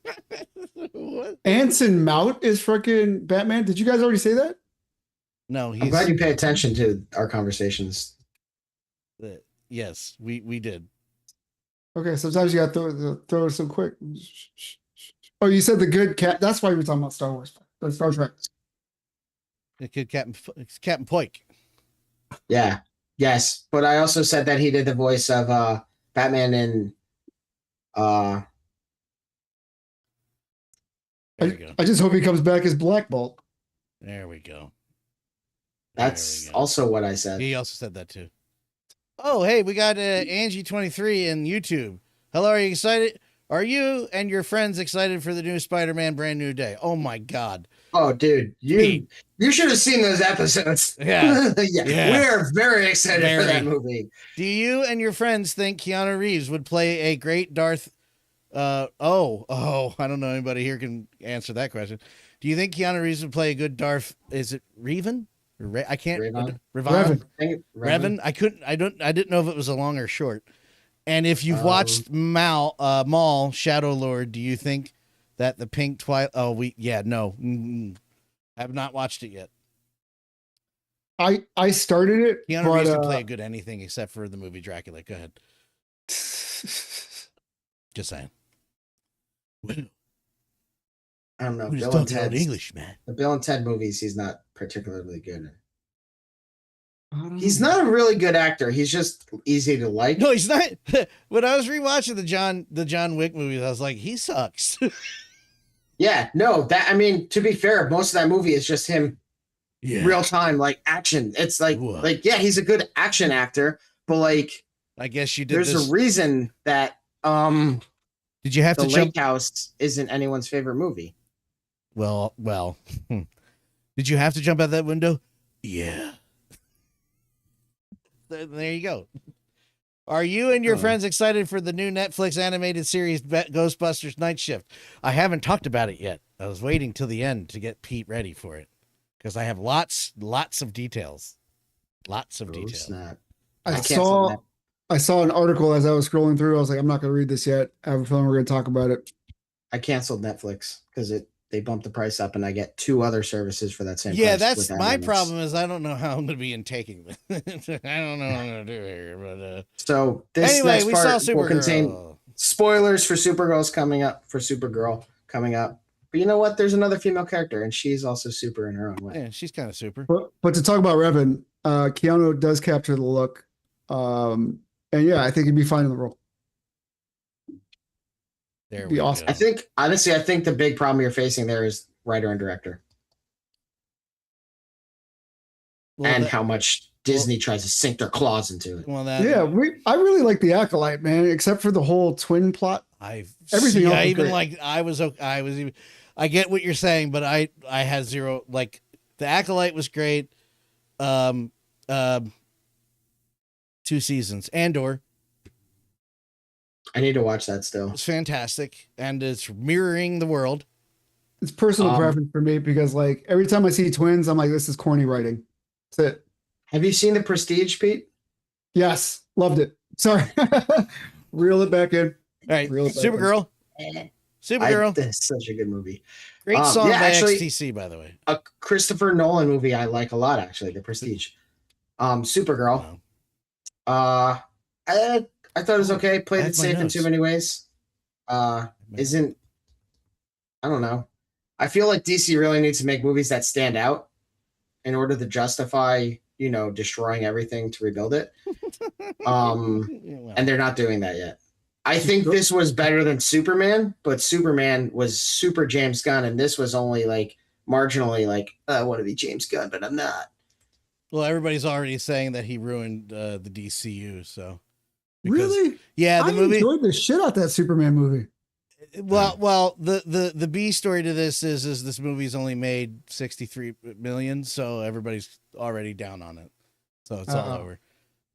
What? Anson Mount is freaking Batman. Did you guys already say that? No, I'm glad you pay attention to our conversations. Yes, we did. Okay, sometimes you got to throw it so quick. Oh, you said the good cat. That's why we were talking about Star Wars. Star Trek. The kid Captain Poik. Yeah. Yes. But I also said that he did the voice of Batman in I just hope he comes back as Black Bolt. There we go. That's also what I said. He also said that too. Oh, hey, we got Angie23 in YouTube. Hello, are you excited? Are you and your friends excited for the new Spider-Man Brand New Day? Oh my God. Oh, dude, you should have seen those episodes. Yeah. Yeah. We're very excited for that movie. Do you and your friends think Keanu Reeves would play a great Darth? I don't know anybody here can answer that question. Do you think Keanu Reeves would play a good Darth? Is it Revan? I can't. Revan. I didn't know if it was a long or short. And if you've watched Maul Shadow Lord, do you think that the pink Twilight? Oh, no. I have not watched it yet. I started it. Keanu Reeves can play a good anything except for the movie Dracula. Go ahead. Just saying. I don't know. We just Bill and talking about Ted's- English, man. The Bill and Ted movies, he's not particularly good in. He's not a really good actor. He's just easy to like. No, he's not. When I was rewatching the John Wick movies, I was like, he sucks. Yeah, no, that I mean, to be fair, most of that movie is just him real time, like action. It's like yeah, he's a good action actor, but like I guess you did. There's a reason that did you have the to jump? Lake House isn't anyone's favorite movie. Well, did you have to jump out that window? Yeah. There you go. Are you and your friends excited for the new Netflix animated series Ghostbusters Night Shift? I haven't talked about it yet. I was waiting till the end to get Pete ready for it because I have lots of details. Lots of details. Snap. I saw an article as I was scrolling through. I was like, I'm not going to read this yet. I have a feeling we're going to talk about it. I canceled Netflix because they bumped the price up and I get 2 other services for that same yeah, price. that's my problem is I don't know how I'm going to be intaking this. I don't know what I'm going to do here. But so this anyway, next we part saw will Supergirl. contain spoilers for Supergirl coming up. But you know what? There's another female character and she's also super in her own way. Yeah, she's kind of super. But to talk about Revan, Keanu does capture the look. And yeah, I think he'd be fine in the role. There be awesome. I think the big problem you're facing there is writer and director. Well, how much Disney tries to sink their claws into it. Well, I really like the Acolyte, man, except for the whole twin plot. Everything else. I get what you're saying, but I had zero. Like the Acolyte was great. 2 seasons. Andor. I need to watch that still. It's fantastic, and it's mirroring the world. It's personal preference for me because, like, every time I see twins, I'm like, this is corny writing. That's it. Have you seen The Prestige, Pete? Yes, loved it. Sorry, reel it back in. All right, Supergirl. Supergirl. That's such a good movie. Great song by actually, XTC, by the way. A Christopher Nolan movie I like a lot, actually. The Prestige. Supergirl. Wow. I thought it was okay. Played it safe in too many ways. I don't know. I feel like DC really needs to make movies that stand out in order to justify, destroying everything to rebuild it. And they're not doing that yet. I think this was better than Superman, but Superman was super James Gunn, and this was only like marginally like, I want to be James Gunn, but I'm not. Well, everybody's already saying that he ruined the DCU, so. Really? Yeah, the movie. I enjoyed the shit out that Superman movie. Well, the B story to this is this movie's only made 63 million, so everybody's already down on it. So it's all over.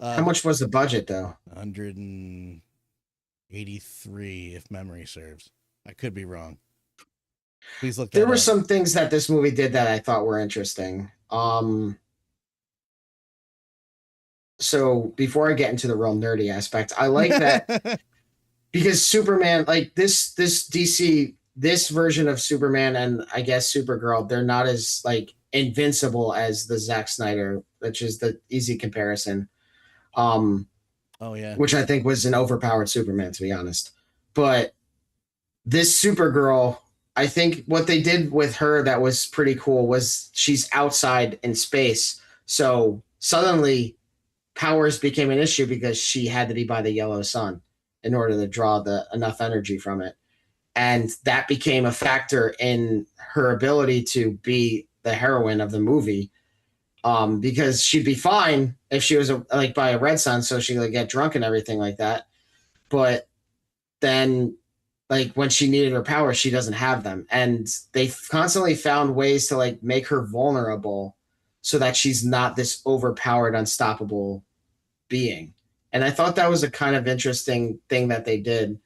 How much was the budget though? 183, if memory serves. I could be wrong. Please look. There were some things that this movie did that I thought were interesting. So before I get into the real nerdy aspect, I like that because Superman, like this DC, this version of Superman and I guess Supergirl, they're not as like invincible as the Zack Snyder, which is the easy comparison. Oh yeah, which I think was an overpowered Superman, to be honest. But this Supergirl, I think what they did with her that was pretty cool was she's outside in space, so suddenly powers became an issue because she had to be by the yellow sun in order to draw enough energy from it. And that became a factor in her ability to be the heroine of the movie. Because she'd be fine if she was by a red sun, so she would get drunk and everything like that. But then like when she needed her power, she doesn't have them. And they constantly found ways to like make her vulnerable so that she's not this overpowered, unstoppable being. And I thought that was a kind of interesting thing that they did,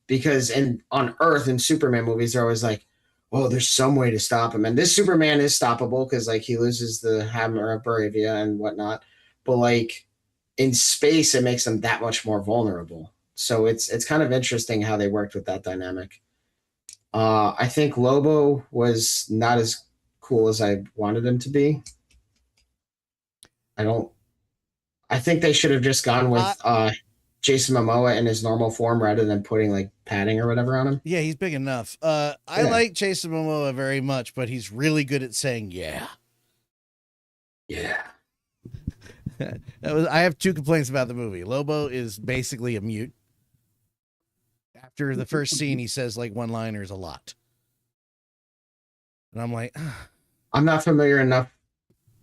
because on Earth in Superman movies, they're always like, well, there's some way to stop him. And this Superman is stoppable because like he loses the 𝗵𝗶𝗵𝗵 and whatnot. But like in space, it makes them that much more vulnerable. So it's kind of interesting how they worked with that dynamic. I think Lobo was not as cool as I wanted them to be. I think they should have just gone with Jason Momoa in his normal form rather than putting like padding or whatever on him. Yeah, he's big enough. I like Jason Momoa very much, but he's really good at saying yeah. Yeah. I have 2 complaints about the movie. Lobo is basically a mute. After the first scene, he says like one-liners a lot. And I'm like, I'm not familiar enough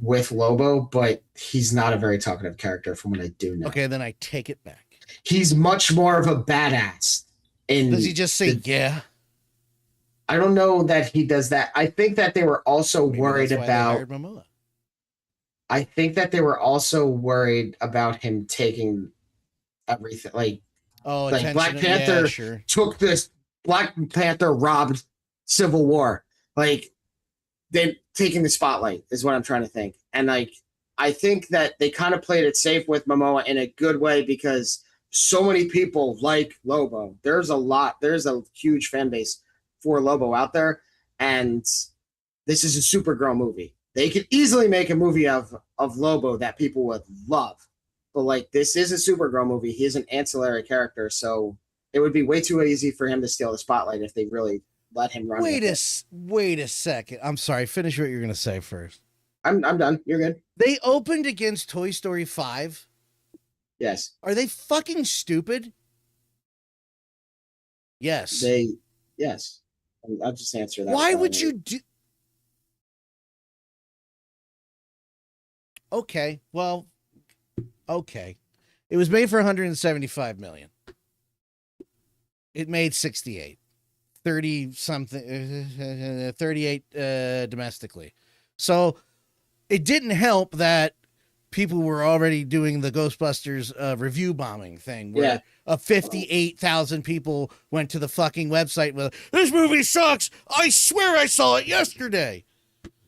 with Lobo, but he's not a very talkative character from what I do know. Okay, then I take it back. He's much more of a badass. Does he just say yeah? I don't know that he does that. I think that they were also worried about I think that they were also worried about him taking everything. Like Black Panther took this. Black Panther robbed Civil War. Like they're taking the spotlight is what I'm trying to think. And like I think that they kind of played it safe with Momoa in a good way because so many people like Lobo. There's a huge fan base for Lobo out there, and this is a Supergirl movie. They could easily make a movie of Lobo that people would love. But like this is a Supergirl movie. He is an ancillary character, so it would be way too easy for him to steal the spotlight if they really let him run. Wait a second. I'm sorry. Finish what you're going to say first. I'm done. You're good. They opened against Toy Story 5. Yes. Are they fucking stupid? Yes. Yes. I'll just answer that. Why would you do? Okay. Well, okay. It was made for 175 million. It made 68. 30 something 38 domestically. So it didn't help that people were already doing the Ghostbusters review bombing thing where 58,000 people went to the fucking website with this movie sucks. I swear I saw it yesterday.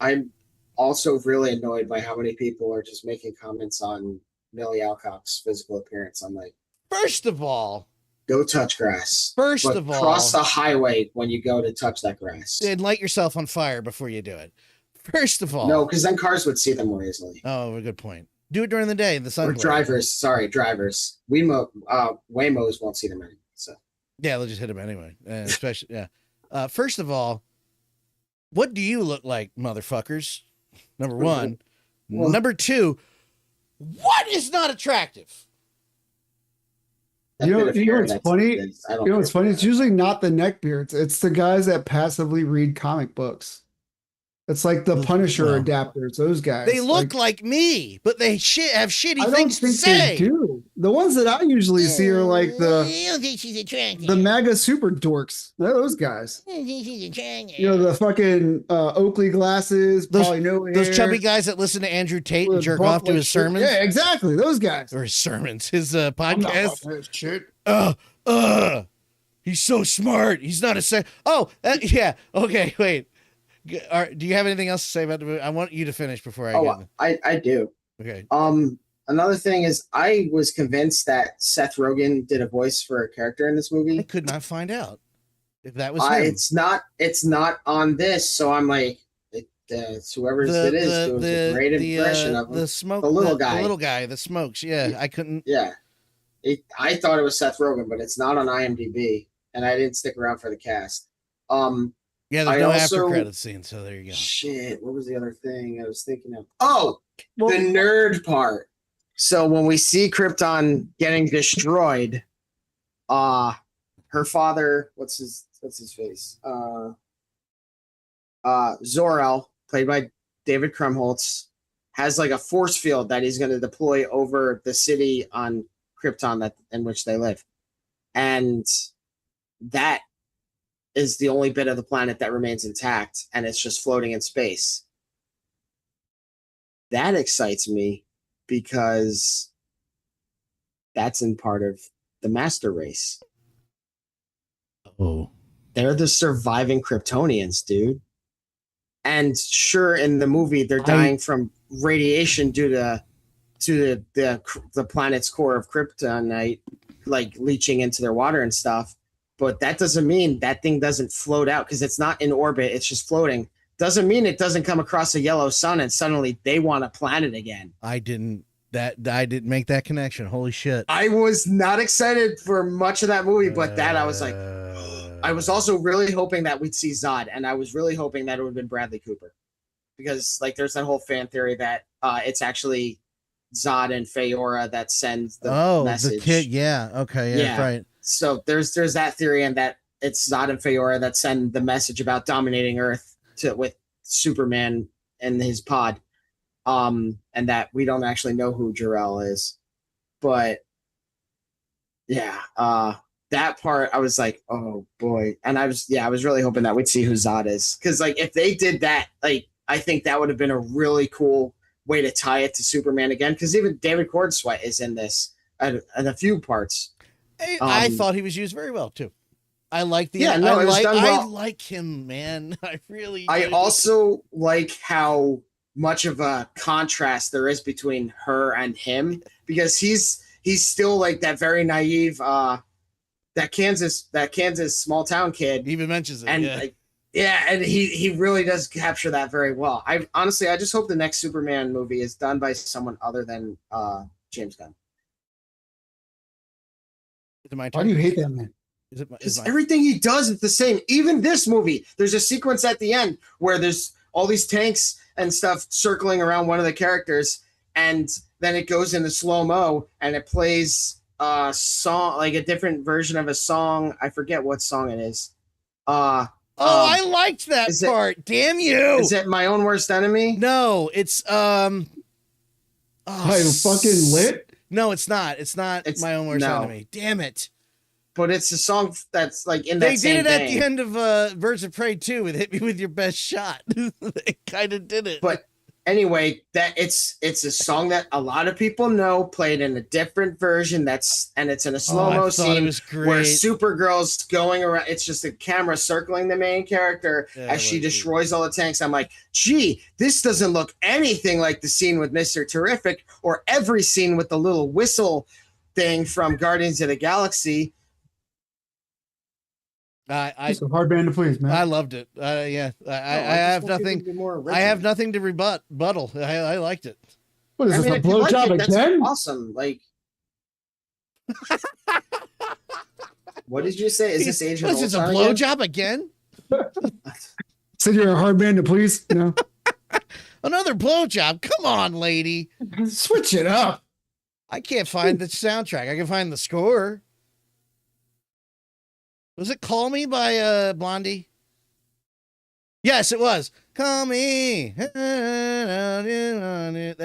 I'm also really annoyed by how many people are just making comments on Millie Alcock's physical appearance. I'm like, first of all, go touch grass. First of all, cross the highway when you go to touch that grass. And light yourself on fire before you do it. First of all. No, because then cars would see them more easily. Oh, a good point. Do it during the day in the sun. Or drivers. Waymos won't see them anyway. So yeah, they'll just hit them anyway. Especially, first of all, what do you look like, motherfuckers? Number one. Well, number two, what is not attractive? You know what's funny? What's funny? It's usually not the neckbeards. It's the guys that passively read comic books. It's like the Punisher adapters. Those guys. They look like me, but they have shitty things to say. They do. The ones that I usually see are like the MAGA super dorks. They're those guys. You know, the fucking Oakley glasses. Those chubby guys that listen to Andrew Tate and jerk off to his sermons. Yeah, exactly. Those guys. Or his sermons. His podcast. Shit. He's so smart. He's not a yeah. Okay, wait. Do you have anything else to say about the movie? I want you to finish before I do. Okay. Another thing is I was convinced that Seth Rogen did a voice for a character in this movie. I could not find out if that was him. It's not on this, so I'm like, whoever it is doing a great impression of him. The little guy that smokes. Yeah, I couldn't. Yeah, I thought it was Seth Rogen, but it's not on IMDb, and I didn't stick around for the cast. Yeah, there's no after credit scene, so there you go. Shit, what was the other thing I was thinking of? Oh, the nerd part. So when we see Krypton getting destroyed, her father, what's his face? Zor-El, played by David Krumholtz, has like a force field that he's going to deploy over the city on Krypton in which they live, and that is the only bit of the planet that remains intact, and it's just floating in space. That excites me because that's in part of the master race. Oh. They're the surviving Kryptonians, dude. And sure, in the movie, they're dying from radiation due to the planet's core of kryptonite, like leaching into their water and stuff. But that doesn't mean that thing doesn't float out because it's not in orbit. It's just floating. doesn't mean it doesn't come across a yellow sun and suddenly they want a planet again. I didn't make that connection. Holy shit. I was not excited for much of that movie, but that I was like, I was also really hoping that we'd see Zod, and I was really hoping that it would have been Bradley Cooper, because like there's that whole fan theory that it's actually Zod and Feora that sends the message. The kid. Yeah. Okay. Yeah. Right. So there's that theory, and that it's Zod and Feora that send the message about dominating Earth with Superman and his pod, and that we don't actually know who Jor-El is, but yeah, that part I was like, oh boy, and I was really hoping that we'd see who Zod is, because like if they did that, like I think that would have been a really cool way to tie it to Superman again, because even David Cornsweet is in this in a few parts. I thought he was used very well too. I like the it was done well. I like him, man. I really I also like how much of a contrast there is between her and him, because he's still like that very naive that Kansas small town kid. He even mentions it. And and he really does capture that very well. I just hope the next Superman movie is done by someone other than James Gunn. Why do you hate that man? Because everything he does is the same. Even this movie, there's a sequence at the end where there's all these tanks and stuff circling around one of the characters, and then it goes into slow-mo and it plays a song, like a different version of a song. I forget what song it is. I liked that part. Damn you. Is it My Own Worst Enemy? No, it's fucking lit? No, it's not. It's My Own Worst Enemy. Damn it. But it's a song that's like in that They same did it at vein. the end of Birds of Prey 2 with Hit Me With Your Best Shot. They kind of did it. But anyway, that it's a song that a lot of people know, played in a different version, and it's in a slow-mo scene where Supergirl's going around. It's just a camera circling the main character as she destroys all the tanks. I'm like, gee, this doesn't look anything like the scene with Mr. Terrific or every scene with the little whistle thing from Guardians of the Galaxy. It's a hard band to please, man. I loved it. I have nothing. I have nothing to rebuttal. I liked it. What is this, a blowjob again? Awesome. Like, what did you say? Is this Age of Ultron? Is this a blowjob again? Said you're a hard band to please. No. Another blowjob. Come on, lady. Switch it up. I can't find the soundtrack. I can find the score. Was it Call Me by Blondie? Yes, it was. Call Me. That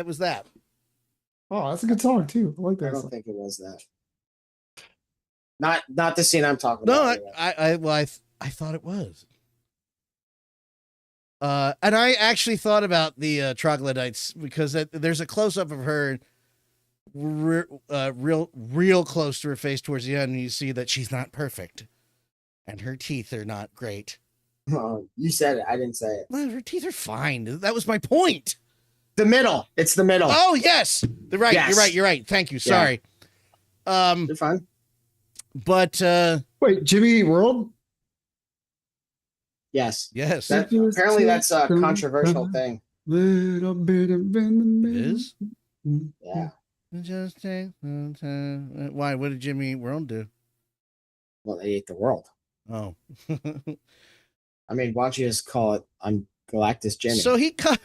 was that. Oh, that's a good song too. I like that. I don't think it was that. Not the scene I'm talking about. No, I thought it was. And I actually thought about the troglodytes, because there's a close up of her real close to her face towards the end, and you see that she's not perfect. And her teeth are not great. Oh, you said it. I didn't say it. Well, her teeth are fine. That was my point. The middle. It's the middle. Oh, yes. Right. Yes. You're right. Thank you. Sorry. You're fine. But wait, Jimmy World? Yes. Apparently that's a controversial thing. Little bit of in the it is? Yeah. Just take some time. Why? What did Jimmy World do? Well, they ate the world. Oh. I mean, why don't you just call it I'm Galactus Jimmy? So he cut.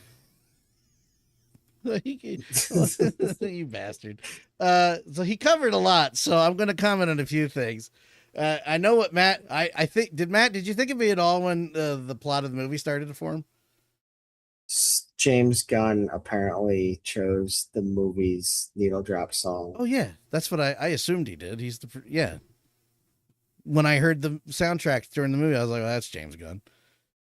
You bastard. So he covered a lot. So I'm going to comment on a few things. I know what Matt. I think. Did you think of me at all when the plot of the movie started to form? James Gunn apparently chose the movie's needle drop song. Oh yeah, that's what I assumed he did. He's the When I heard the soundtrack during the movie, I was like, "Oh, that's James Gunn."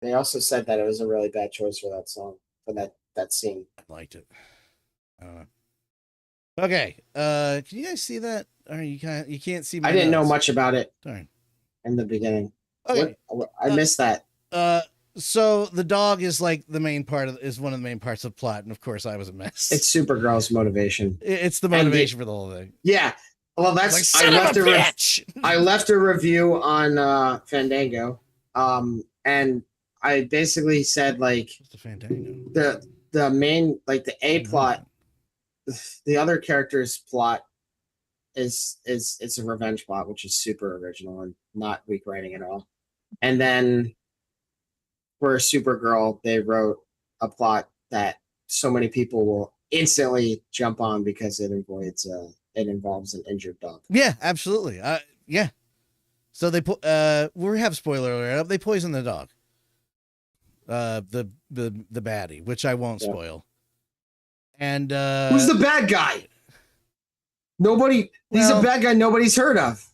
They also said that it was a really bad choice for that song, for that scene. I liked it. Okay, can you guys see that? Or you can't see. I didn't know much about it. Darn. In the beginning. Okay, I missed that. So the dog is like the main part is one of the main parts of the plot, and of course, I was a mess. It's Supergirl's motivation. It's the motivation for the whole thing. Yeah. Well, that's like, I left a review on Fandango, and I basically said like What's the Fandango? the main like the A plot, the other character's plot is it's a revenge plot, which is super original and not weak writing at all. And then for Supergirl, they wrote a plot that so many people will instantly jump on because it involves an injured dog. Yeah, absolutely. Yeah. So they we have spoiler alert. They poison the dog. The baddie, which I won't spoil. And who's the bad guy? He's a bad guy nobody's heard of.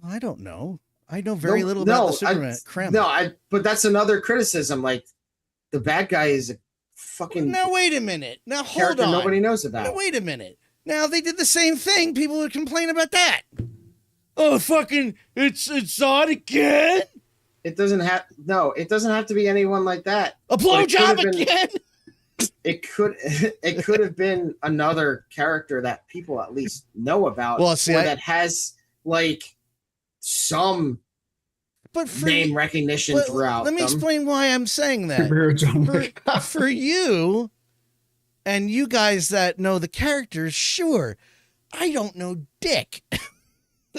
I don't know. I know very little about the Superman. But that's another criticism. Like, the bad guy is a fucking. Now wait a minute. Now hold on. Nobody knows about. Now wait a minute. Now they did the same thing. People would complain about that. Oh, fucking! It's on again. It doesn't have to be anyone like that. A blowjob again. It could have been another character that people at least know about. Well, see, that has like some name recognition throughout. Let me explain why I'm saying that. For you and you guys that know the characters, sure. I don't know dick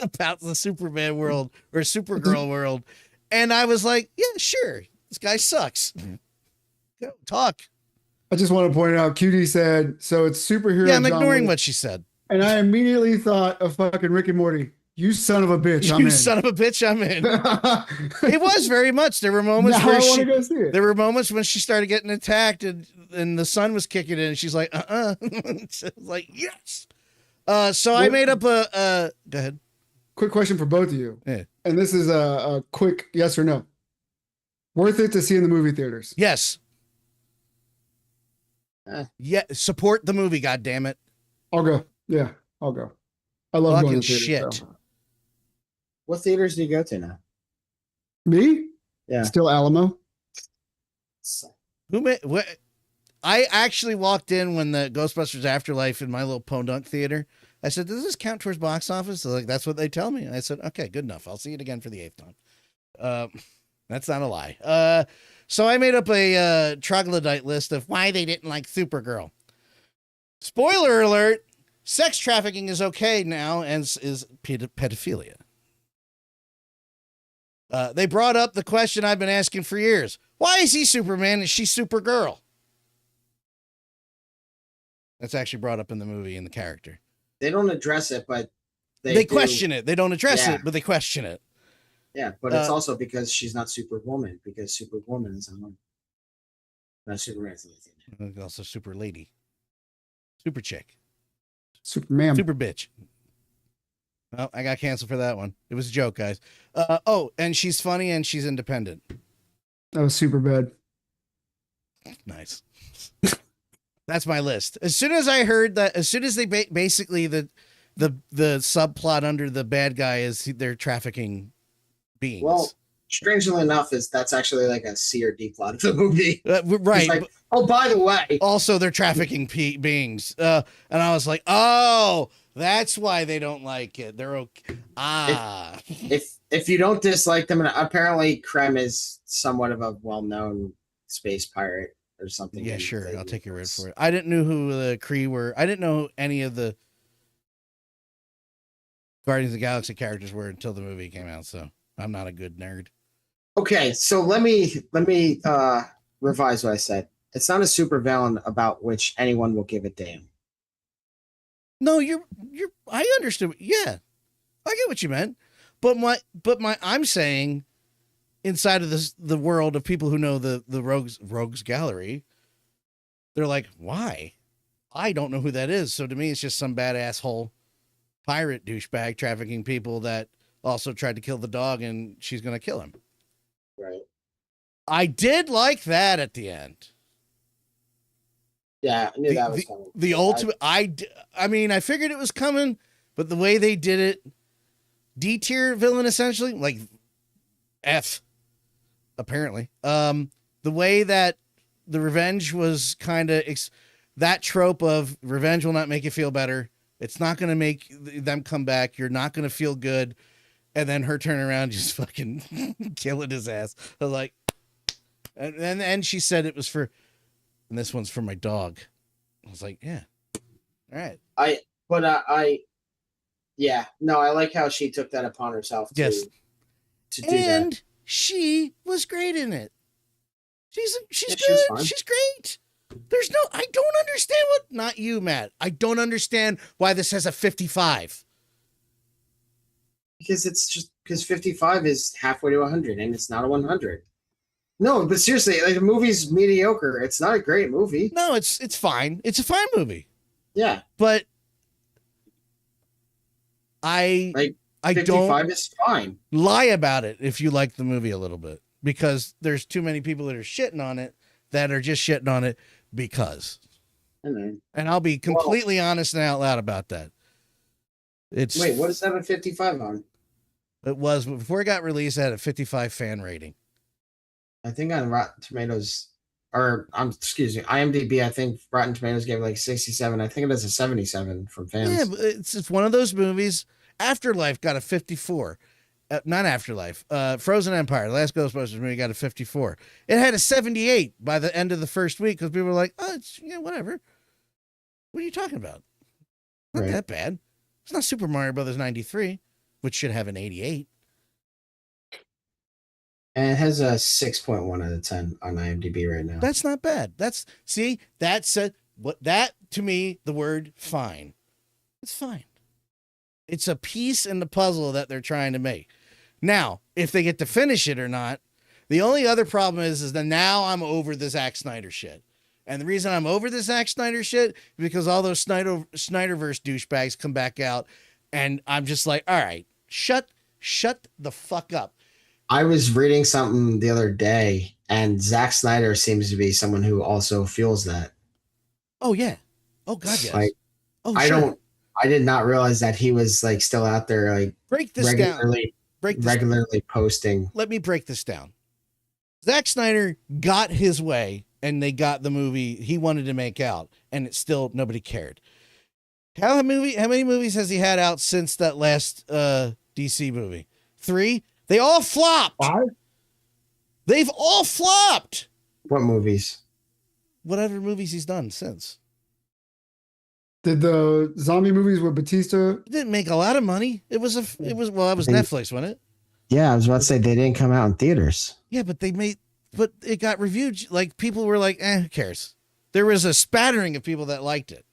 about the Superman world or Supergirl world. And I was like, yeah, sure. This guy sucks. Go talk. I just want to point out, Cutie said, so it's superhero. Yeah, I'm ignoring what she said. And I immediately thought of fucking Rick and Morty. You son of a bitch, I'm in. You son of a bitch, I'm in. It was very much. There were moments there were moments when she started getting attacked and the sun was kicking in and she's like, like, yes. So I made up go ahead. Quick question for both of you. Yeah. And this is a quick yes or no. Worth it to see in the movie theaters? Yes. Yeah, support the movie, goddammit. I'll go. Yeah, I'll go. I love going to theaters. Shit. So. What theaters do you go to now? Me? Yeah. Still Alamo. I actually walked in when the Ghostbusters Afterlife in my little Podunk theater. I said, does this count towards box office? They're like, that's what they tell me. And I said, okay, good enough. I'll see it again for the 8th time. That's not a lie. So I made up a troglodyte list of why they didn't like Supergirl. Spoiler alert, sex trafficking is okay now and is pedophilia. They brought up the question I've been asking for years. Why is he Superman and she Supergirl? That's actually brought up in the movie in the character. They don't address it, but they question it. They don't address it, but they question it. Yeah, but it's also because she's not Superwoman, because Superwoman is on. Not Superman. Also super lady. Super chick. Superman. Super bitch. Well, I got canceled for that one. It was a joke, guys. And she's funny and she's independent. That was super bad. Nice. That's my list. As soon as I heard that, as soon as they basically the subplot under the bad guy is they're trafficking beings. Well, strangely enough, that's actually like a C or D plot of the movie. Right. Like, oh, by the way. Also, they're trafficking beings. And I was like, oh, that's why they don't like it. They're okay. If you don't dislike them, and apparently Krem is somewhat of a well-known space pirate or something. Yeah, sure. I'll take your word for it. I didn't know who the Kree were. I didn't know any of the Guardians of the Galaxy characters were until the movie came out, so I'm not a good nerd. Okay, so let me revise what I said. It's not a supervillain about which anyone will give a damn. No, I understood. Yeah, I get what you meant, but I'm saying inside of the world of people who know the rogues gallery, they're like, why? I don't know who that is. So to me, it's just some bad asshole pirate douchebag trafficking people that also tried to kill the dog and she's going to kill him. Right. I did like that at the end. Yeah, I knew that was coming. The ultimate, I mean, I figured it was coming, but the way they did it, D-tier villain essentially, like F, apparently. The way that the revenge was kind of that trope of revenge will not make you feel better. It's not going to make them come back. You're not going to feel good. And then her turn around, just fucking killing his ass. I was like, And she said it was for, and this one's for my dog. I was like, yeah, all right. I like how she took that upon herself. To do that. And she was great in it. She's good. She's great. I don't understand not you, Matt. I don't understand why this has a 55. Because 55 is halfway to 100 and it's not a 100. No, but seriously, like the movie's mediocre. It's not a great movie. No, it's fine. It's a fine movie. Yeah. But I 55 don't is fine. Lie about it if you like the movie a little bit, because there's too many people that are shitting on it that are just shitting on it because. And I'll be completely honest and out loud about that. Wait, what is that a 55 on? It was before it got released. It had a 55 fan rating. I think on Rotten Tomatoes, excuse me, IMDb. I think Rotten Tomatoes gave it like 67. I think it is a 77 from fans. Yeah, but it's one of those movies. Afterlife got a 54. Not Afterlife. Frozen Empire, the last Ghostbusters movie, got a 54. It had a 78 by the end of the first week because people were like, "Oh, it's whatever." What are you talking about? Not that bad. It's not Super Mario Brothers 93, which should have an 88. And it has a 6.1 out of 10 on IMDb right now. That's not bad. That to me, the word fine. It's fine. It's a piece in the puzzle that they're trying to make. Now, if they get to finish it or not, the only other problem is that now I'm over the Zack Snyder shit. And the reason I'm over the Zack Snyder shit is because all those Snyderverse douchebags come back out, and I'm just like, all right, shut the fuck up. I was reading something the other day, and Zack Snyder seems to be someone who also feels that. Oh yeah. Oh God, yes. Like, I did not realize that he was like still out there, like break this regularly, down. Regularly posting. Let me break this down. Zack Snyder got his way, and they got the movie he wanted to make out, and it's still nobody cared. How many movies has he had out since that last DC movie? 3. They all flopped. 5? They've all flopped. What movies? Whatever movies he's done since. Did the zombie movies with Batista? It didn't make a lot of money. It was Netflix, wasn't it? Yeah, I was about to say they didn't come out in theaters. Yeah, but it got reviewed. Like people were like, who cares? There was a spattering of people that liked it.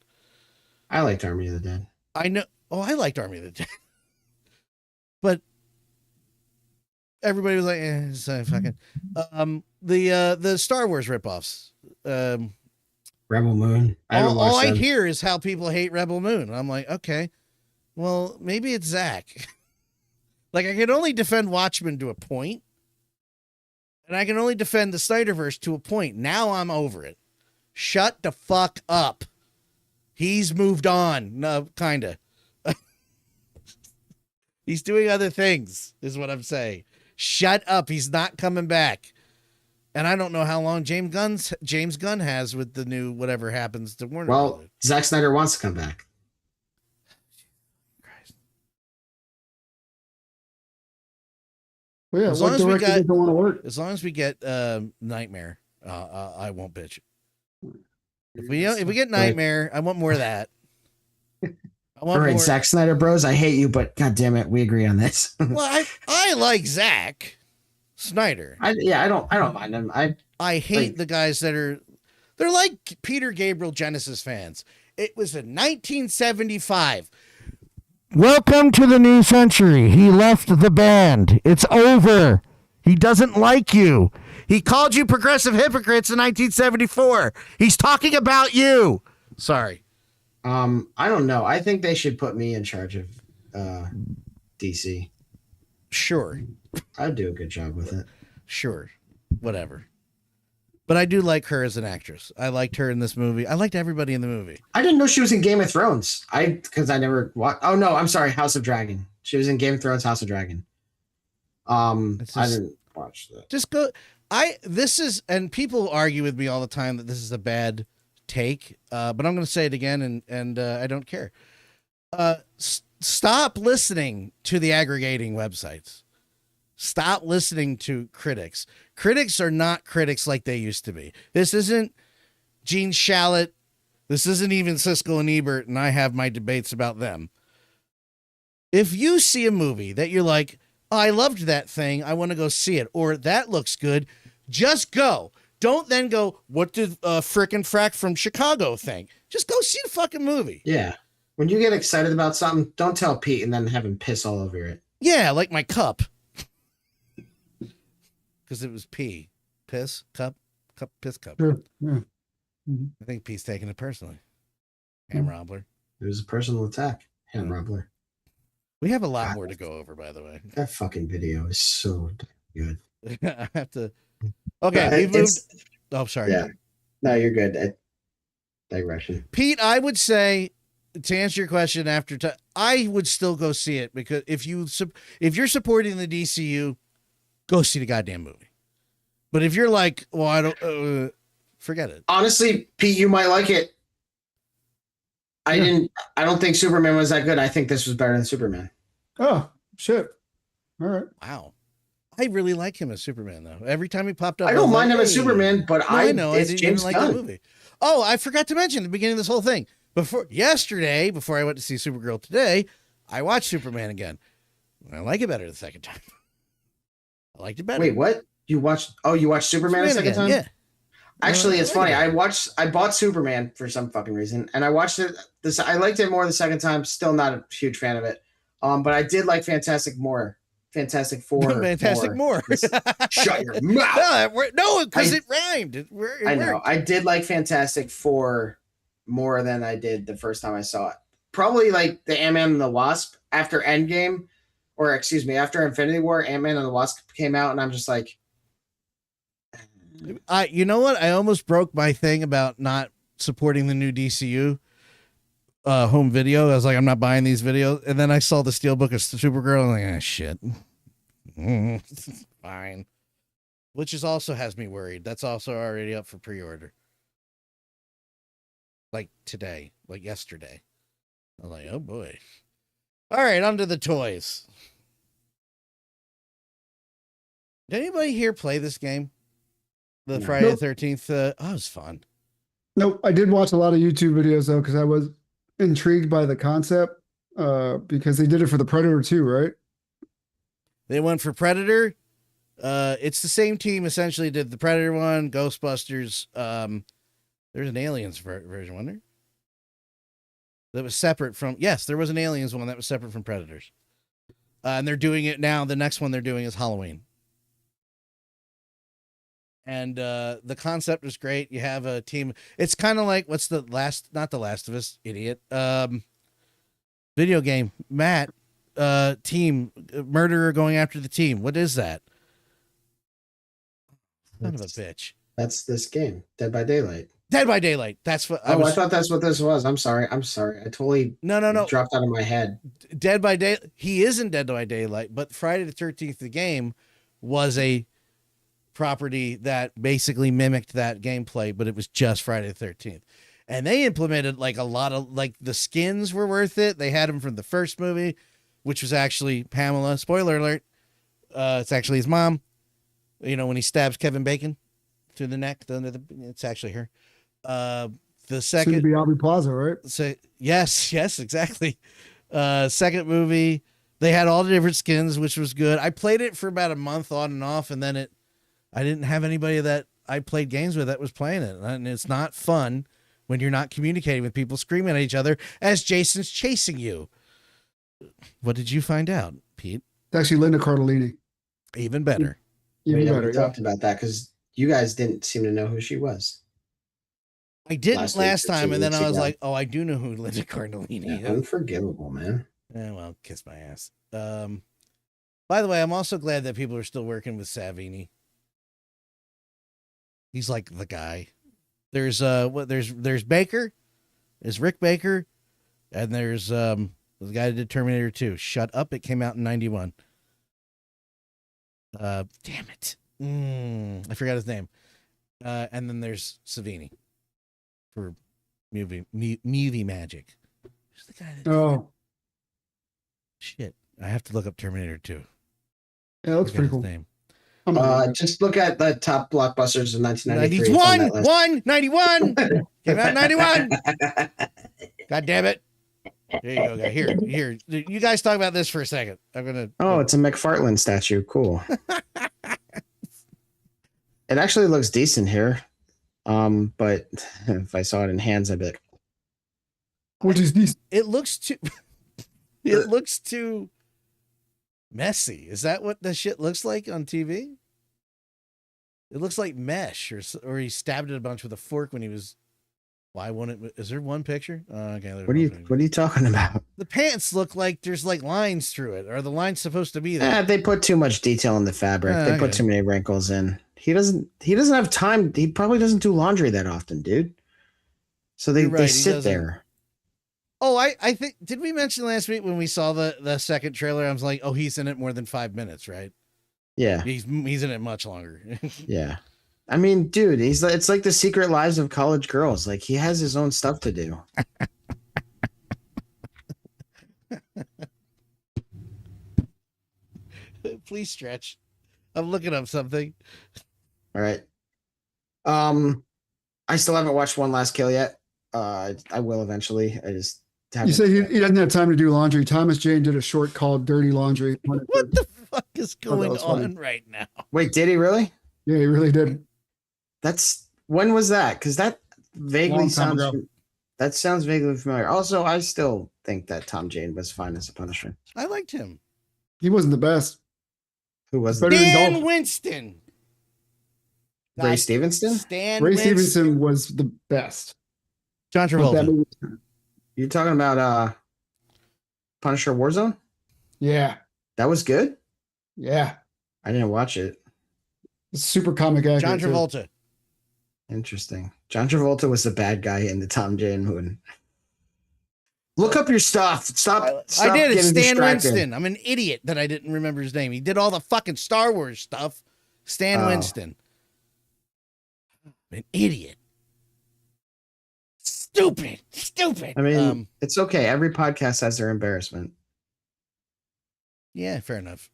I liked Army of the Dead. I know. Oh, I liked Army of the Dead. But everybody was like, it's fucking the Star Wars ripoffs. Rebel Moon. All I hear is how people hate Rebel Moon. I'm like, okay, well, maybe it's Zach. Like, I can only defend Watchmen to a point, and I can only defend the Snyderverse to a point. Now I'm over it. Shut the fuck up. He's moved on. No, kind of. He's doing other things, is what I'm saying. Shut up. He's not coming back. And I don't know how long James Gunn has with the new whatever happens to Warner. Well, Zack Snyder wants to come back. Well, yeah, as long as we get Nightmare, I won't bitch. If we get Nightmare, I want more of that. All right, Zack Snyder bros, I hate you, but God damn it, we agree on this. Well, I like Zack Snyder. I don't mind him. I hate the guys they're like Peter Gabriel Genesis fans. It was in 1975. Welcome to the new century. He left the band. It's over. He doesn't like you. He called you progressive hypocrites in 1974. He's talking about you. Sorry. I don't know. I think they should put me in charge of DC. Sure. I'd do a good job with it. Sure. Whatever. But I do like her as an actress. I liked her in this movie. I liked everybody in the movie. I didn't know she was in Game of Thrones. Because I never watched. Oh no, I'm sorry, House of Dragon. She was in Game of Thrones, House of Dragon. I didn't watch that. Just go. And people argue with me all the time that this is a bad take. But I'm going to say it again, and I don't care. Stop listening to the aggregating websites. Stop listening to critics. Critics are not critics like they used to be. This isn't Gene Shalit. This isn't even Siskel and Ebert, and I have my debates about them. If you see a movie that you're like, oh, I loved that thing, I want to go see it, or that looks good, just go. Don't then go, what did frickin' Frack from Chicago think? Just go see the fucking movie. Yeah. When you get excited about something, don't tell Pete and then have him piss all over it. Yeah, like my cup. Because it was pee. Piss, cup, piss cup. Sure. Yeah. I think Pete's taking it personally. Ham Robbler. It was a personal attack. Ham Robbler. We have a lot more to go over, by the way. That fucking video is so good. I have to. Okay, we moved. Oh, sorry. Yeah. No, you're good. Digression. Pete, I would say, to answer your question I would still go see it, because if you're supporting the DCU, go see the goddamn movie. But if you're like, well, I don't, forget it. Honestly, Pete, you might like it. I don't think Superman was that good. I think this was better than Superman. Oh, shit. All right. Wow. I really like him as Superman, though. Every time he popped up, I don't mind him as Superman, but I know I didn't James even like the movie. Oh, I forgot to mention at the beginning of this whole thing. Before I went to see Supergirl today, I watched Superman again. I like it better the second time. I liked it better. Wait, what? You watched Superman a second time? Yeah. Actually, it's funny. I bought Superman for some fucking reason, and I watched it. I liked it more the second time. Still not a huge fan of it. But I did like Fantastic Four. Fantastic Four. Shut your mouth. No, because it rhymed. I know. I did like Fantastic Four more than I did the first time I saw it. Probably like the Ant-Man and the Wasp after Endgame, after Infinity War, Ant-Man and the Wasp came out, and I'm just like, you know what? I almost broke my thing about not supporting the new DCU home video. I was like, I'm not buying these videos. And then I saw the Steelbook of Supergirl, and I'm like, shit. Fine. Which also has me worried. That's also already up for pre-order. Like today, like yesterday. I'm like, oh boy. All right, on to the toys. Did anybody here play this game? The Friday the 13th? Oh, it was fun. Nope. I did watch a lot of YouTube videos, though, because I was intrigued by the concept, because they did it for the Predator 2, right? They went for Predator. It's the same team essentially did the Predator one, Ghostbusters. There's an Aliens version, wasn't there? That was separate from. Yes, there was an Aliens one that was separate from Predators. And they're doing it now. The next one they're doing is Halloween. And the concept is great. You have a team. It's kind of like not The Last of Us, idiot. Video game. Matt, team, murderer going after the team. What is that? Son of a bitch. That's this game, Dead by Daylight. Dead by Daylight. That's what I thought that's what this was. I'm sorry. I totally dropped out of my head. Dead by Day. He isn't Dead by Daylight, but Friday the 13th, the game, was a property that basically mimicked that gameplay, but it was just Friday the 13th. And they implemented like a lot of, like, the skins were worth it. They had them from the first movie, which was actually Pamela. Spoiler alert. It's actually his mom. You know, when he stabs Kevin Bacon through the neck, it's actually her. The second Soon to be Aubrey Plaza, right? So yes, exactly. Second movie, they had all the different skins, which was good. I played it for about a month on and off, and then I didn't have anybody that I played games with that was playing it. And it's not fun when you're not communicating with people, screaming at each other as Jason's chasing you. What did you find out, Pete? It's actually Linda Cardellini. Even better. Even better. We talked about that because you guys didn't seem to know who she was. I didn't last time, and then I was like, oh, I do know who Linda Cardellini is. Unforgivable, man. Yeah, well, kiss my ass. By the way, I'm also glad that people are still working with Savini. He's like the guy. There's Baker, there's Rick Baker, and there's the guy that did Terminator 2. Shut up! It came out in 91. Damn it! I forgot his name. And then there's Savini for movie magic. Who's the guy that? Oh, shit! I have to look up Terminator 2. Yeah, it looks pretty cool. Name. Just look at the top blockbusters of 1993. 91. Came out in 91. God damn it. There you go, guy. Here. You guys talk about this for a second. I'm gonna. Oh, it's a McFarlane statue. Cool. It actually looks decent here. But if I saw it in hands, I'd be like, "What is this?" It looks too. It looks too messy. Is that what the shit looks like on TV? It looks like mesh, or he stabbed it a bunch with a fork when he was. Why won't it? Is there one picture? Okay. What are you talking about? The pants look like there's like lines through it. Are the lines supposed to be there? They put too much detail in the fabric. They put too many wrinkles in. He doesn't have time. He probably doesn't do laundry that often, dude. So they sit there. Oh, I think, did we mention last week when we saw the second trailer? I was like, oh, he's in it more than 5 minutes, right? Yeah. He's in it much longer. Yeah. I mean, dude, it's like the Secret Lives of College Girls. Like, he has his own stuff to do. Please stretch. I'm looking up something. All right. I still haven't watched One Last Kill yet. I will eventually. I just haven't. You say he doesn't have time to do laundry. Thomas Jane did a short called Dirty Laundry. What the fuck is going on right now? Wait, did he really? Yeah, he really did. When was that? Because that vaguely sounds vaguely familiar. Also, I still think that Tom Jane was fine as a Punisher. I liked him. He wasn't the best. Who was Dan Winston? Ray Stevenson? Ray Stevenson was the best. John Travolta. You're talking about Punisher Warzone? Yeah. That was good? Yeah. I didn't watch it. It's super comic accurate. John Travolta. Too. Interesting. John Travolta was the bad guy in the Tom Jane movie. Look up your stuff. Stop I did. It's Stan distracted. Winston. I'm an idiot that I didn't remember his name. He did all the fucking Star Wars stuff. Stan Winston. I'm an idiot. Stupid. I mean, it's okay. Every podcast has their embarrassment. Yeah, fair enough.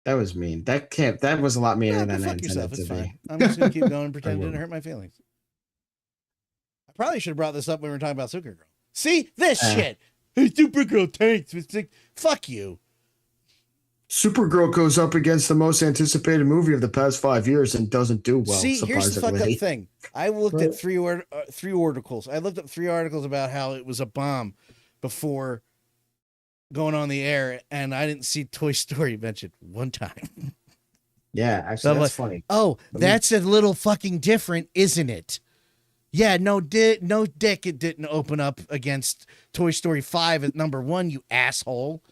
That was mean. That was a lot meaner than I intended to be. I'm just gonna keep going and pretend it didn't hurt my feelings. I probably should have brought this up when we were talking about Supergirl. See this shit. Hey, Supergirl tanks. It's like, fuck you. Supergirl goes up against the most anticipated movie of the past 5 years and doesn't do well. See, here's the fucked up thing. I looked at three articles. I looked up 3 articles about how it was a bomb before going on the air, and I didn't see Toy Story mentioned one time. Yeah, actually, that's funny. Oh, that's a little fucking different, isn't it? Yeah, no dick, it didn't open up against Toy Story 5 at number 1, you asshole.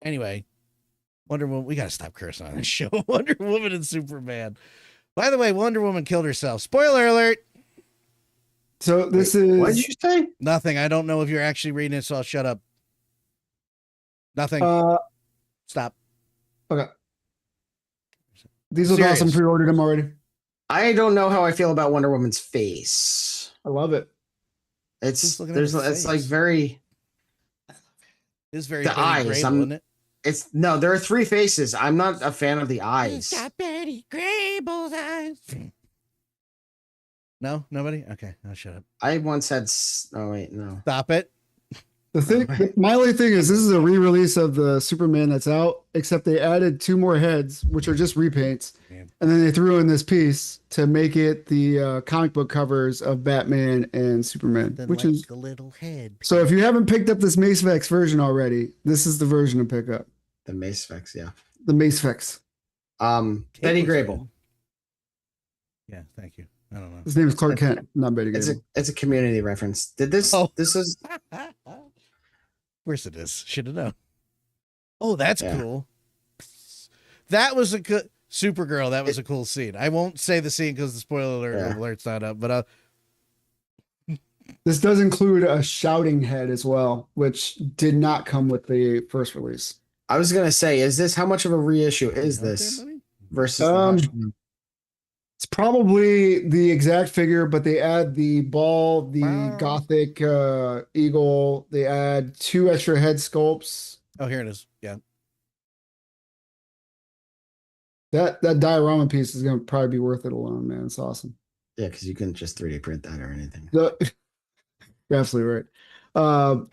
Anyway, Wonder Woman, we gotta stop cursing on this show. Wonder Woman and Superman. By the way, Wonder Woman killed herself. Spoiler alert. So this is... What did you say? Nothing. I don't know if you're actually reading it, so I'll shut up. Nothing. Stop. Okay. These look awesome. Pre-ordered them already. I don't know how I feel about Wonder Woman's face. I love it. It's like very... It's very the eyes. Grable, isn't it? There are 3 faces. I'm not a fan of the eyes. It's got Betty Grable's eyes. No, nobody. Okay, I'll shut up. I once had. Oh wait, no. Stop it. The thing, my only thing is, this is a re-release of the Superman that's out, except they added 2 more heads, which are just repaints, and then they threw in this piece to make it the comic book covers of Batman and Superman, which is a little head. So if you haven't picked up this mafex version already, this is the version to pick up. The mafex, yeah. The mafex. Betty Grable. Yeah, thank you. I don't know. His name is Clark Kent, not Betty Grable. It's a community reference. This is. Of course it is. Should have known. Oh, that's cool. That was a good Supergirl. That was a cool scene. I won't say the scene because the spoiler alert's not up, but this does include a shouting head as well, which did not come with the first release. I was gonna say, is this how much of a reissue is this versus? It's probably the exact figure, but they add the ball, the gothic eagle. They add 2 extra head sculpts. Oh, here it is. Yeah. That diorama piece is going to probably be worth it alone, man. It's awesome. Yeah, because you couldn't just 3D print that or anything. You're absolutely right.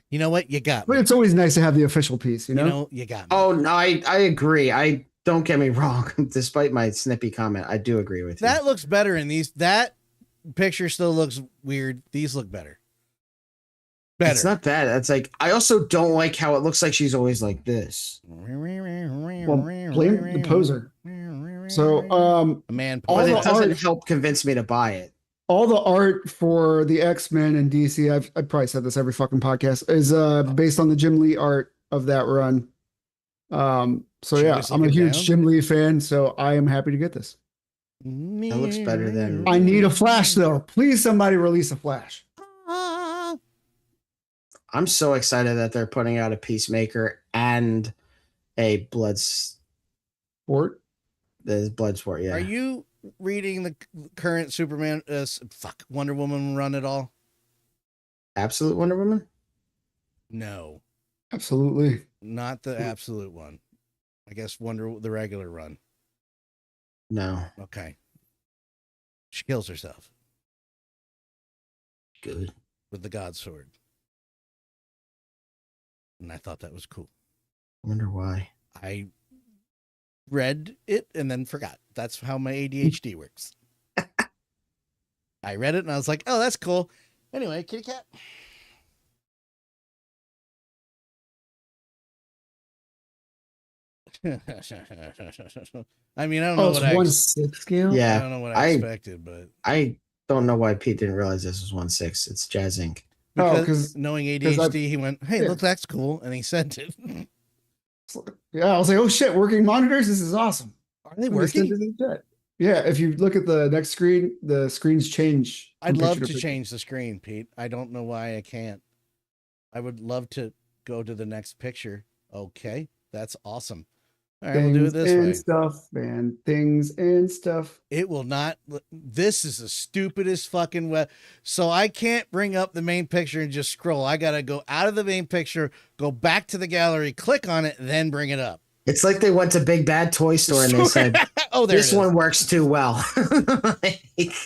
You know what? You got me. But it's always nice to have the official piece, you know? You got me. Oh, no, I agree. I don't get me wrong. Despite my snippy comment, I do agree with you. That looks better in these. That picture still looks weird. These look better. It's not bad. It's like, I also don't like how it looks like she's always like this. Well, blame the poser. So, a man, but it doesn't help convince me to buy it. All the art for the X-Men and DC, I've probably said this every fucking podcast, is based on the Jim Lee art of that run. So yeah, I'm a huge Jim Lee fan, so I am happy to get this. That looks better than. I need a Flash though. Please, somebody release a Flash. I'm so excited that they're putting out a Peacemaker and a Bloodsport. The Bloodsport, yeah. Are you reading the current Superman, Wonder Woman run at all? Absolute Wonder Woman? No. Absolutely. Not the absolute one. I guess the regular run. No. Okay. She kills herself. Good. With the God Sword. And I thought that was cool. I wonder why. I read it and then forgot. That's how my ADHD works. I read it and I was like, oh, that's cool. Anyway, kitty cat. I mean, I don't know what I 1/6 scale. Yeah, I don't know what I expected, but I don't know why Pete didn't realize this was 1/6. It's Jazz Inc. Because knowing ADHD, he went, "Hey, look, that's cool," and he sent it. Yeah, I was like, "Oh shit, working monitors! This is awesome." Are they working? Yeah, if you look at the next screen, the screens change. I'd love to change the screen, Pete. I don't know why I can't. I would love to go to the next picture. Okay, that's awesome. All right, we'll do it this way. Stuff, man. Things and stuff. It will not. This is the stupidest fucking web. So I can't bring up the main picture and just scroll. I got to go out of the main picture, go back to the gallery, click on it, then bring it up. It's like they went to Big Bad Toy Store and they said, "Oh, this one works too well."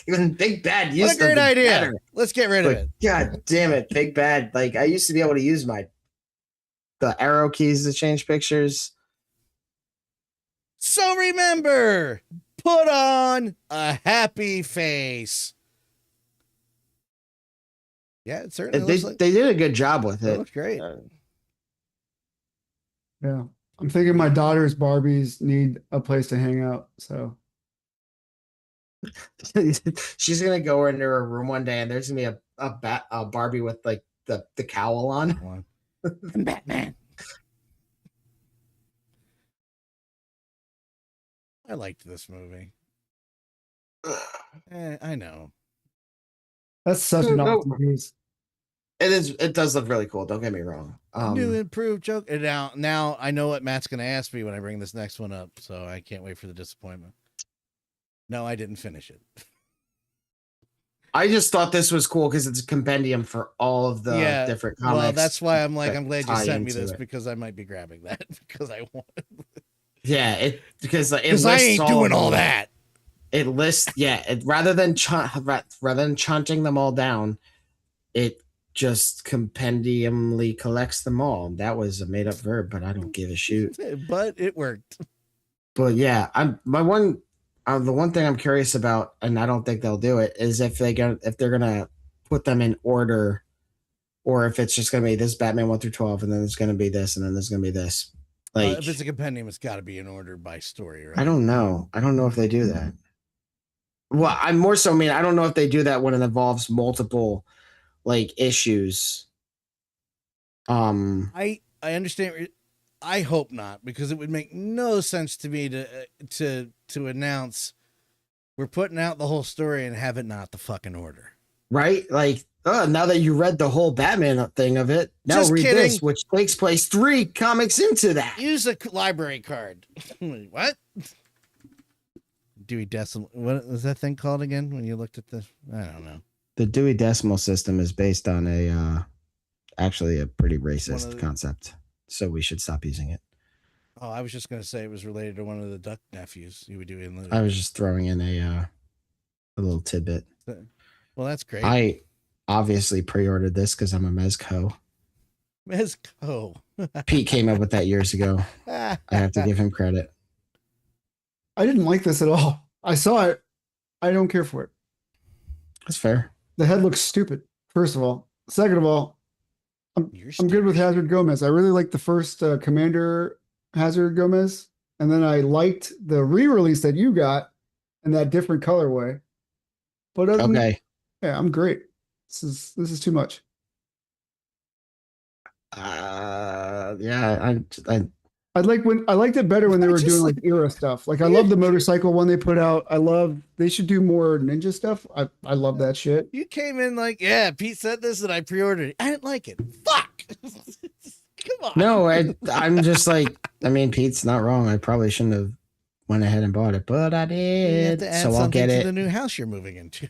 Even Big Bad used to be great idea. better. Let's get rid of it. God damn it, Big Bad! Like I used to be able to use the arrow keys to change pictures. So remember, put on a happy face. Yeah, it certainly looks like they did a good job with it. It looks great. Yeah. I'm thinking my daughter's Barbies need a place to hang out. So she's gonna go into her room one day and there's gonna be a Barbie with like the cowl on. I'm Batman. I liked this movie. I know. That's such an awesome piece. It is. It does look really cool. Don't get me wrong. New improved joke. And now I know what Matt's going to ask me when I bring this next one up, so I can't wait for the disappointment. No, I didn't finish it. I just thought this was cool because it's a compendium for all of the different comics. Well, that's why I'm like, I'm glad you sent me this because I might be grabbing that because I want it. Yeah, because I ain't doing all that. It lists, rather than chunting them all down, it just compendiumly collects them all. That was a made up verb, but I don't give a shoot. But it worked. But yeah, the one thing I'm curious about, and I don't think they'll do it, is if they're gonna put them in order, or if it's just gonna be this Batman 1 through 12, and then there's gonna be this, and then there's gonna be this. Like, if it's a compendium, it's got to be in order by story, right? I don't know. I don't know if they do that. Well, I don't know if they do that when it involves multiple like issues. I understand. I hope not, because it would make no sense to me to announce we're putting out the whole story and have it not the fucking order. Right? Like, now that you read the whole Batman thing of it, now Just read kidding. this, which takes place 3 comics into that. Use a library card. What? Dewey Decimal. What was that thing called again when you looked at this? I don't know. The Dewey Decimal System is based on actually a pretty racist concept. So we should stop using it. Oh, I was just gonna say it was related to one of the Duck nephews you would do in the. I was just throwing in a little tidbit. Well, that's great. I obviously pre-ordered this because I'm a mezco. Mezco. Pete came up with that years ago. I have to give him credit. I didn't like this at all. I saw it. I don't care for it. That's fair. The head looks stupid, first of all. Second of all, I'm good with 𝗂𝗲𝗄𝗵𝗵. I really liked the first Commander 𝗂𝗂𝗄𝗵𝗵, and then I liked the re-release that you got in that different colorway. But Okay. Yeah, I'm great. This is too much. Yeah, I liked it better when they were doing like era stuff. Like I love the motorcycle one they put out. They should do more ninja stuff. I love that shit. You came in like, yeah, Pete said this and I pre-ordered it. I didn't like it. Fuck. Come on. No, I'm just like, I mean, Pete's not wrong. I probably shouldn't have went ahead and bought it, but I You have did. to add So I'll something get to it. the new house you're moving into.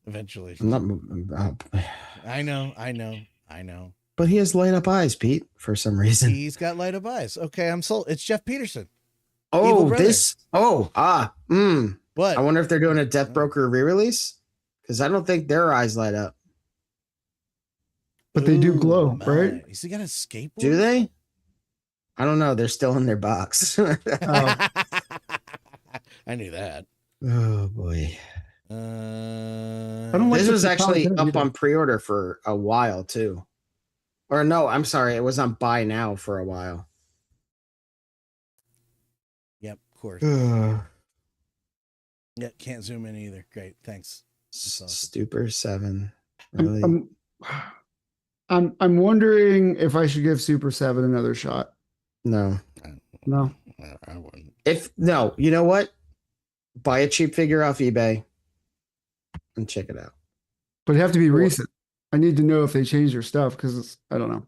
Eventually. I'm not moving. I know. But he has light up eyes, Pete, for some reason. He's got light up eyes. Okay, I'm sold. It's Jeff Peterson. Oh, Brother. What? What? I wonder if they're doing a Death Broker re-release because I don't think their eyes light up. But they do glow, right? Has he got a skateboard? Do they? I don't know. They're still in their box. I knew that. Oh boy. I don't like This was actually content up either. on pre-order for a while too. Or no, I'm sorry, it was on buy now for a while. Yep, of course. Ugh. Yeah, can't zoom in either. Great, thanks. That's awesome. Stupor 7. Really? I'm wondering if I should give Super 7 another shot. No. No. I wouldn't. You know what? Buy a cheap figure off eBay and check it out. But it'd have to be recent. I need to know if they changed their stuff because I don't know.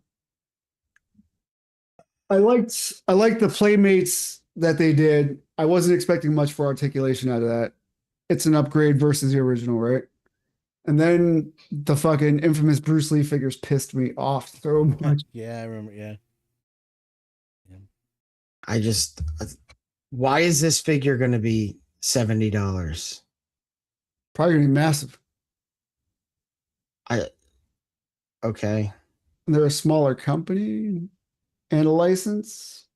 I liked the Playmates that they did. I wasn't expecting much for articulation out of that. It's an upgrade versus the original, right? And then the fucking infamous Bruce Lee figures pissed me off so much. Yeah, I remember. Yeah. Why is this figure going to be $70? Probably gonna be massive. Okay. And they're a smaller company and a license.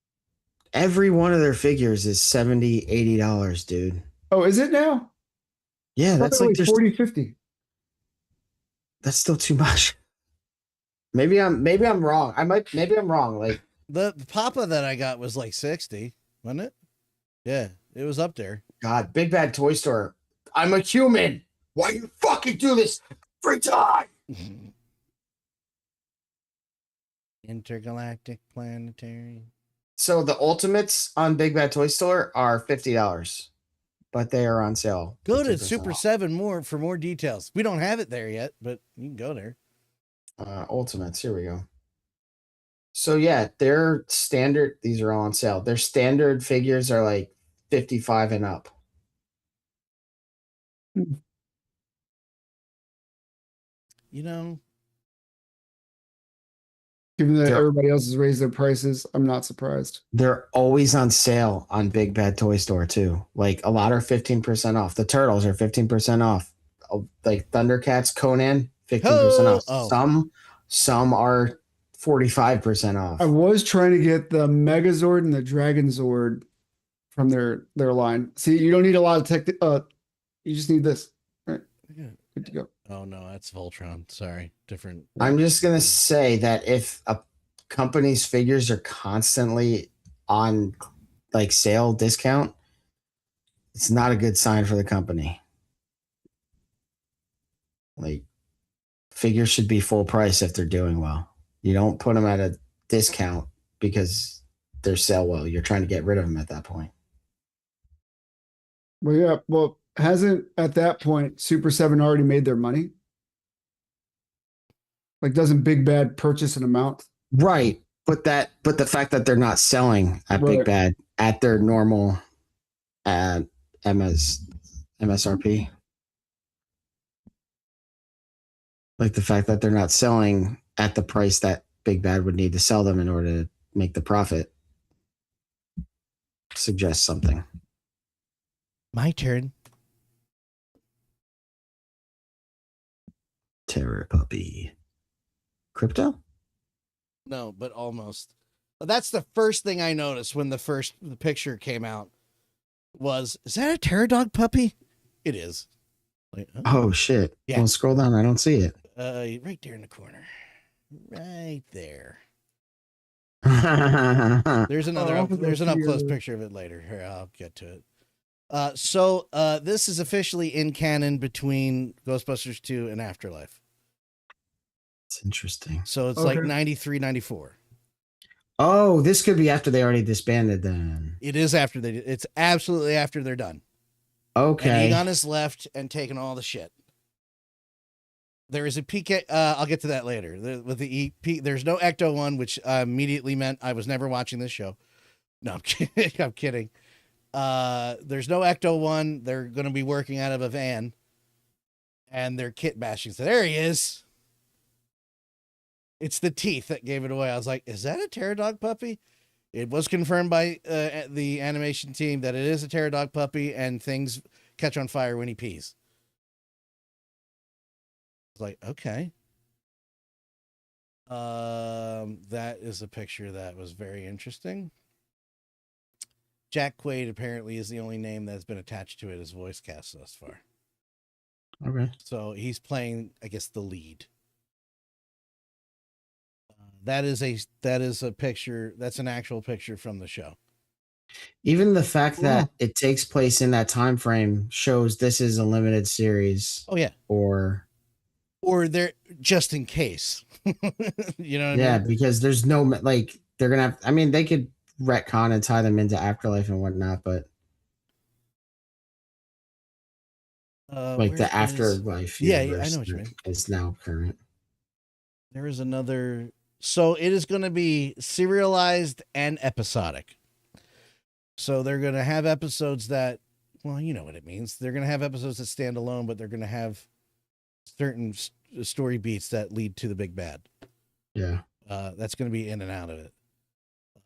Every one of their figures is $70, $80, dude. Oh, is it now? Yeah, that's like 40, 50. That's still too much. Maybe I'm wrong. Maybe I'm wrong. Like The Papa that I got was like 60, wasn't it? Yeah, it was up there. God, Big Bad Toy Store. I'm a human. Why you fucking do this every time? Intergalactic planetary. So the Ultimates on Big Bad Toy Store are $50, but they are on sale. Go to 50% Super off. 7 for more details. We don't have it there yet, but you can go there. Ultimates. Here we go. So yeah, their standard. These are all on sale. Their standard figures are like 55 and up. You know, Given that everybody else has raised their prices, I'm not surprised. They're always on sale on Big Bad Toy Store too. Like a lot are 15% off. The Turtles are 15% off. Like Thundercats, Conan, 15% off. Oh. Some are 45% off. I was trying to get the Megazord and the Dragon Zord from their line. See, you don't need a lot of tech. You just need this. All right, good to go. Oh no, that's Voltron. Sorry, different. I'm just gonna say that if a company's figures are constantly on like sale discount, it's not a good sign for the company. Like figures should be full price if they're doing well. You don't put them at a discount because they're sell well. You're trying to get rid of them at that point. Well, yeah. Well, hasn't at that point Super 7 already made their money? Like, doesn't Big Bad purchase an amount? Right. But the fact that they're not selling at Big Bad at their normal MSRP. Like the fact that they're not selling at the price that Big Bad would need to sell them in order to make the profit. suggest something. My turn. Terror puppy. Crypto? No, but almost. But that's the first thing I noticed when the picture came out was, is that a terror dog puppy? It is. Like, oh shit. Yeah. Well, scroll down. I don't see it. Right there in the corner. Right there. There's another there's an up close picture of it later. Here, I'll get to it. So this is officially in canon between Ghostbusters 2 and Afterlife. It's interesting. So it's like 93, 94. Oh, this could be after they already disbanded then. It is after it's absolutely after they're done. Okay. And Egon has left and taken all the shit. There is a PK. I'll get to that later. With the EP, there's no Ecto one, which immediately meant I was never watching this show. No, I'm kidding. I'm kidding. There's no Ecto one. They're going to be working out of a van, and they're kit bashing. So there he is. It's the teeth that gave it away. I was like, is that a terror dog puppy? It was confirmed by the animation team that it is a terror dog puppy, and things catch on fire when he pees. I was like, okay. That is a picture that was very interesting. Jack Quaid apparently is the only name that's been attached to it as voice cast thus far. Okay. So he's playing, I guess, the lead. That is a picture. That's an actual picture from the show. Even the fact that it takes place in that time frame shows this is a limited series. Oh yeah. Or they're just in case. You know what I I mean? Because there's no like they're gonna have. I mean, they could retcon and tie them into Afterlife and whatnot, but like the Afterlife. Yeah, I know what you mean. Is now current. There is another. So it is going to be serialized and episodic. So they're going to have episodes that, well, you know what it means. They're going to have episodes that stand alone, but they're going to have certain story beats that lead to the big bad. Yeah. That's going to be in and out of it.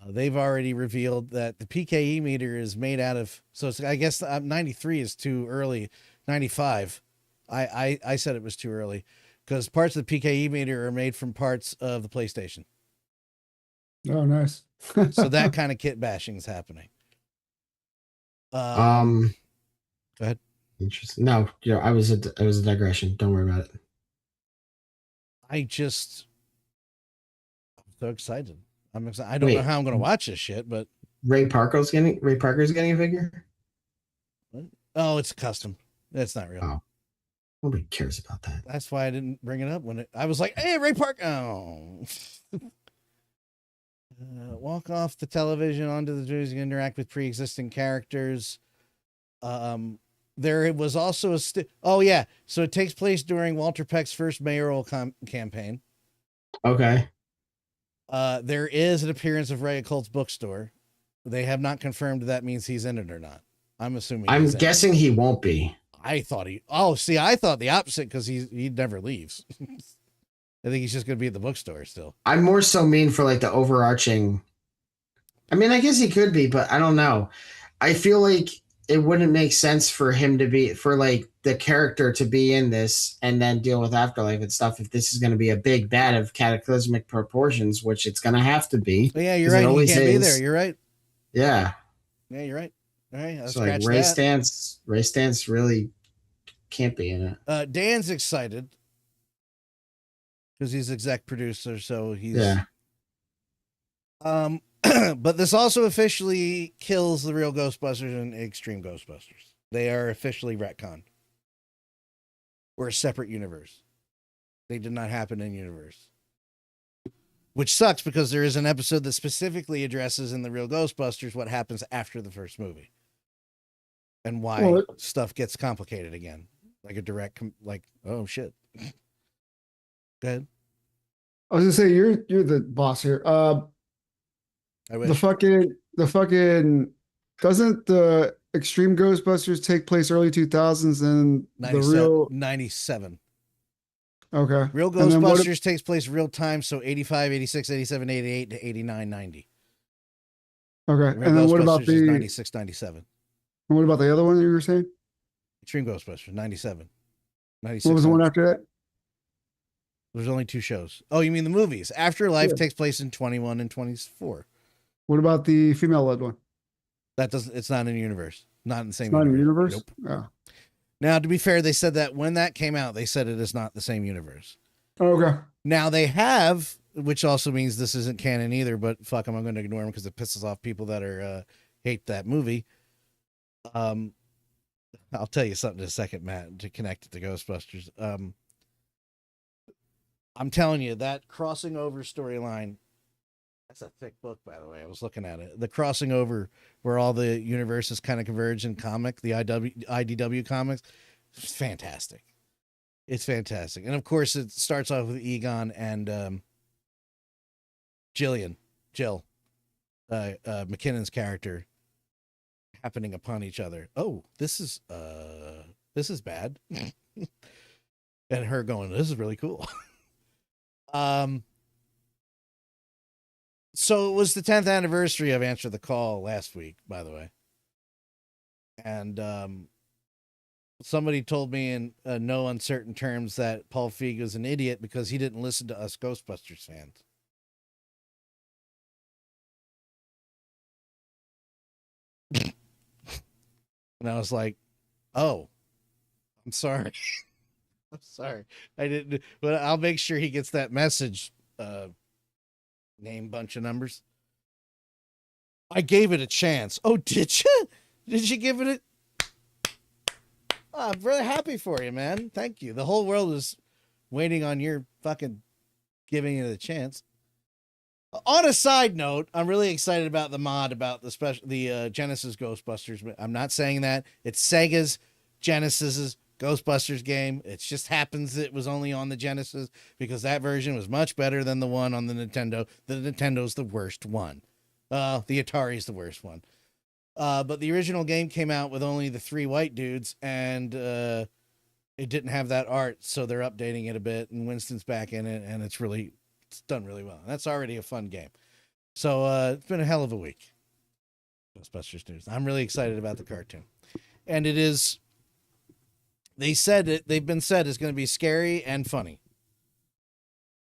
They've already revealed that the PKE meter is made out of, so it's, I guess 93 is too early. 95. I said it was too early. Because parts of the PKE meter are made from parts of the PlayStation. Oh, nice. So that kind of kit bashing is happening. Go ahead. Interesting. No, it was a digression. Don't worry about it. I'm so excited. I'm excited. I don't know how I'm going to watch this shit, but Ray Parker's getting a figure. What? Oh, it's custom. That's not real. Oh. Nobody cares about that. That's why I didn't bring it up when I was like, hey, Ray Park. Oh. Walk off the television onto the news and interact with pre-existing characters. There was also a so it takes place during Walter Peck's first mayoral campaign. Okay. There is an appearance of Ray at Colt's bookstore. They have not confirmed that means he's in it or not. I'm assuming. I'm guessing he won't be. I thought I thought the opposite because he never leaves. I think he's just going to be at the bookstore still. I'm more so mean for like the overarching. I mean, I guess he could be, but I don't know. I feel like it wouldn't make sense for him to be, for like the character to be in this and then deal with Afterlife and stuff. If this is going to be a big bad of cataclysmic proportions, which it's going to have to be. Yeah, you're right. He can't be there. You're right. Yeah. Yeah, you're right. All right, so like Ray Stantz really can't be in it. Dan's excited because he's exec producer, so he's but this also officially kills the real Ghostbusters and Extreme Ghostbusters. They are officially retconned. We're a separate universe. They did not happen in universe. Which sucks because there is an episode that specifically addresses in the real Ghostbusters what happens after the first movie. And why stuff gets complicated again. Like a direct, oh shit. Go ahead. I was gonna say you're the boss here. I wish. The fucking doesn't the Extreme Ghostbusters take place early 2000s and the real 97. Okay. Real Ghostbusters takes place real time, so 85, 86, 87, 88 to 89, 90. Okay. And then what about Ghostbusters is the 96, 97. what about the other one that you were saying? Extreme Ghostbusters, 97. 96. What was the one after that? There's only 2 shows. Oh, you mean the movies? Afterlife Yeah. takes place in 21 and 24. What about the female-led one? That doesn't. It's not in the universe. Not in the same. It's not in the universe. Nope. Oh. Now, to be fair, they said that when that came out, they said it is not the same universe. Okay. Now they have, which also means this isn't canon either. But fuck them, I'm going to ignore them because it pisses off people that are hate that movie. I'll tell you something in a second, Matt, to connect it to Ghostbusters. I'm telling you that crossing over storyline. That's a thick book, by the way. I was looking at it. The crossing over where all the universes kind of converge in comic, the IDW comics, it's fantastic. It's fantastic. And of course, it starts off with Egon and Jill, McKinnon's character, happening upon each other. Oh, this is bad. And her going, this is really cool. So it was the 10th anniversary of Answer the Call last week, by the way. And somebody told me in no uncertain terms that Paul Feig was an idiot because he didn't listen to us Ghostbusters fans. And I was like, oh, I'm sorry. I'm sorry. I didn't, but I'll make sure he gets that message. Name bunch of numbers. I gave it a chance. Oh, did you? Did you give it I'm really happy for you, man. Thank you. The whole world is waiting on your fucking giving it a chance. On a side note, I'm really excited about the mod about the Genesis Ghostbusters. But I'm not saying that. It's Sega's Genesis's Ghostbusters game. It just happens it was only on the Genesis because that version was much better than the one on the Nintendo. The Nintendo's the worst one. The Atari's the worst one. But the original game came out with only the 3 white dudes, and it didn't have that art, so they're updating it a bit, and Winston's back in it, and it's done really well. That's already a fun game. So it's been a hell of a week. Ghostbusters news. I'm really excited about the cartoon. And it is... They've been said it's going to be scary and funny.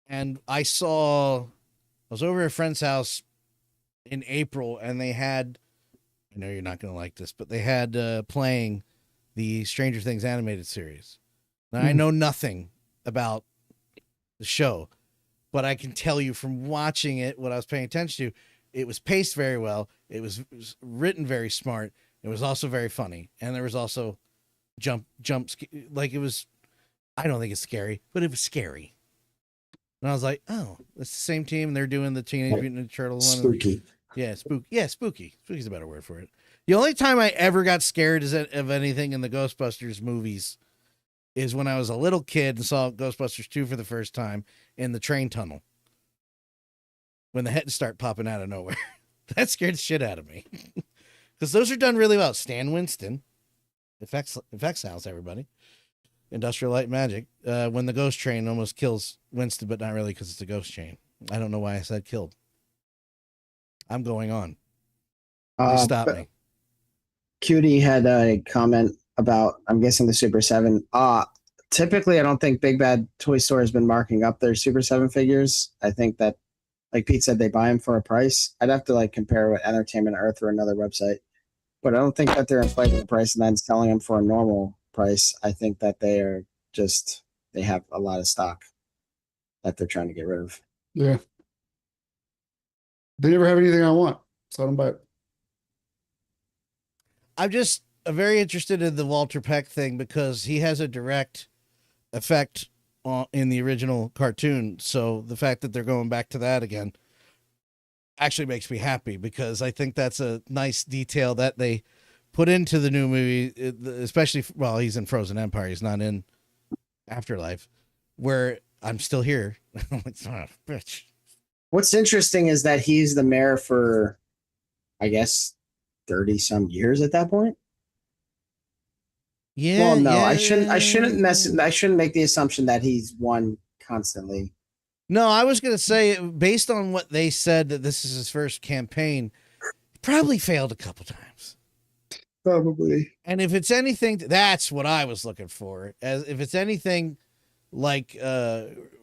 And I was over at a friend's house in April, and they had, I know you're not going to like this, but they had playing the Stranger Things animated series. Now, I know nothing about the show, but I can tell you from watching it, what I was paying attention to, it was paced very well. It was written very smart. It was also very funny. And there was also jumps, like it was, I don't think it's scary, but it was scary. And I was like, oh, it's the same team, and they're doing the Teenage Mutant Ninja Turtle one. Spooky. Yeah, spooky. Yeah, spooky. Spooky's a better word for it. The only time I ever got scared of anything in the Ghostbusters movies is when I was a little kid and saw Ghostbusters 2 for the first time in the train tunnel. When the heads start popping out of nowhere. That scared the shit out of me. Because those are done really well. Stan Winston. Effects house, everybody. Industrial Light Magic. When the ghost train almost kills Winston, but not really because it's a ghost train. I don't know why I said killed. I'm going on. Stop me. Cutie had a comment about, I'm guessing, the Super 7. Typically, I don't think Big Bad Toy Store has been marking up their Super 7 figures. I think that, like Pete said, they buy them for a price. I'd have to compare with Entertainment Earth or another website. But I don't think that they're inflating the price and then selling them for a normal price. I think that they have a lot of stock that they're trying to get rid of. Yeah. They never have anything I want, so I don't buy it. I'm just very interested in the Walter Peck thing because he has a direct effect in the original cartoon. So the fact that they're going back to that again actually makes me happy because I think that's a nice detail that they put into the new movie, especially, well, he's in Frozen Empire. He's not in Afterlife, where I'm still here. I'm like, son of a bitch. What's interesting is that he's the mayor for, I guess, 30 some years at that point. Yeah. Well, no, yeah. I shouldn't make the assumption that he's won constantly. No, I was going to say, based on what they said, that this is his first campaign, Probably failed a couple times. Probably. And if it's anything, that's what I was looking for. As if it's anything like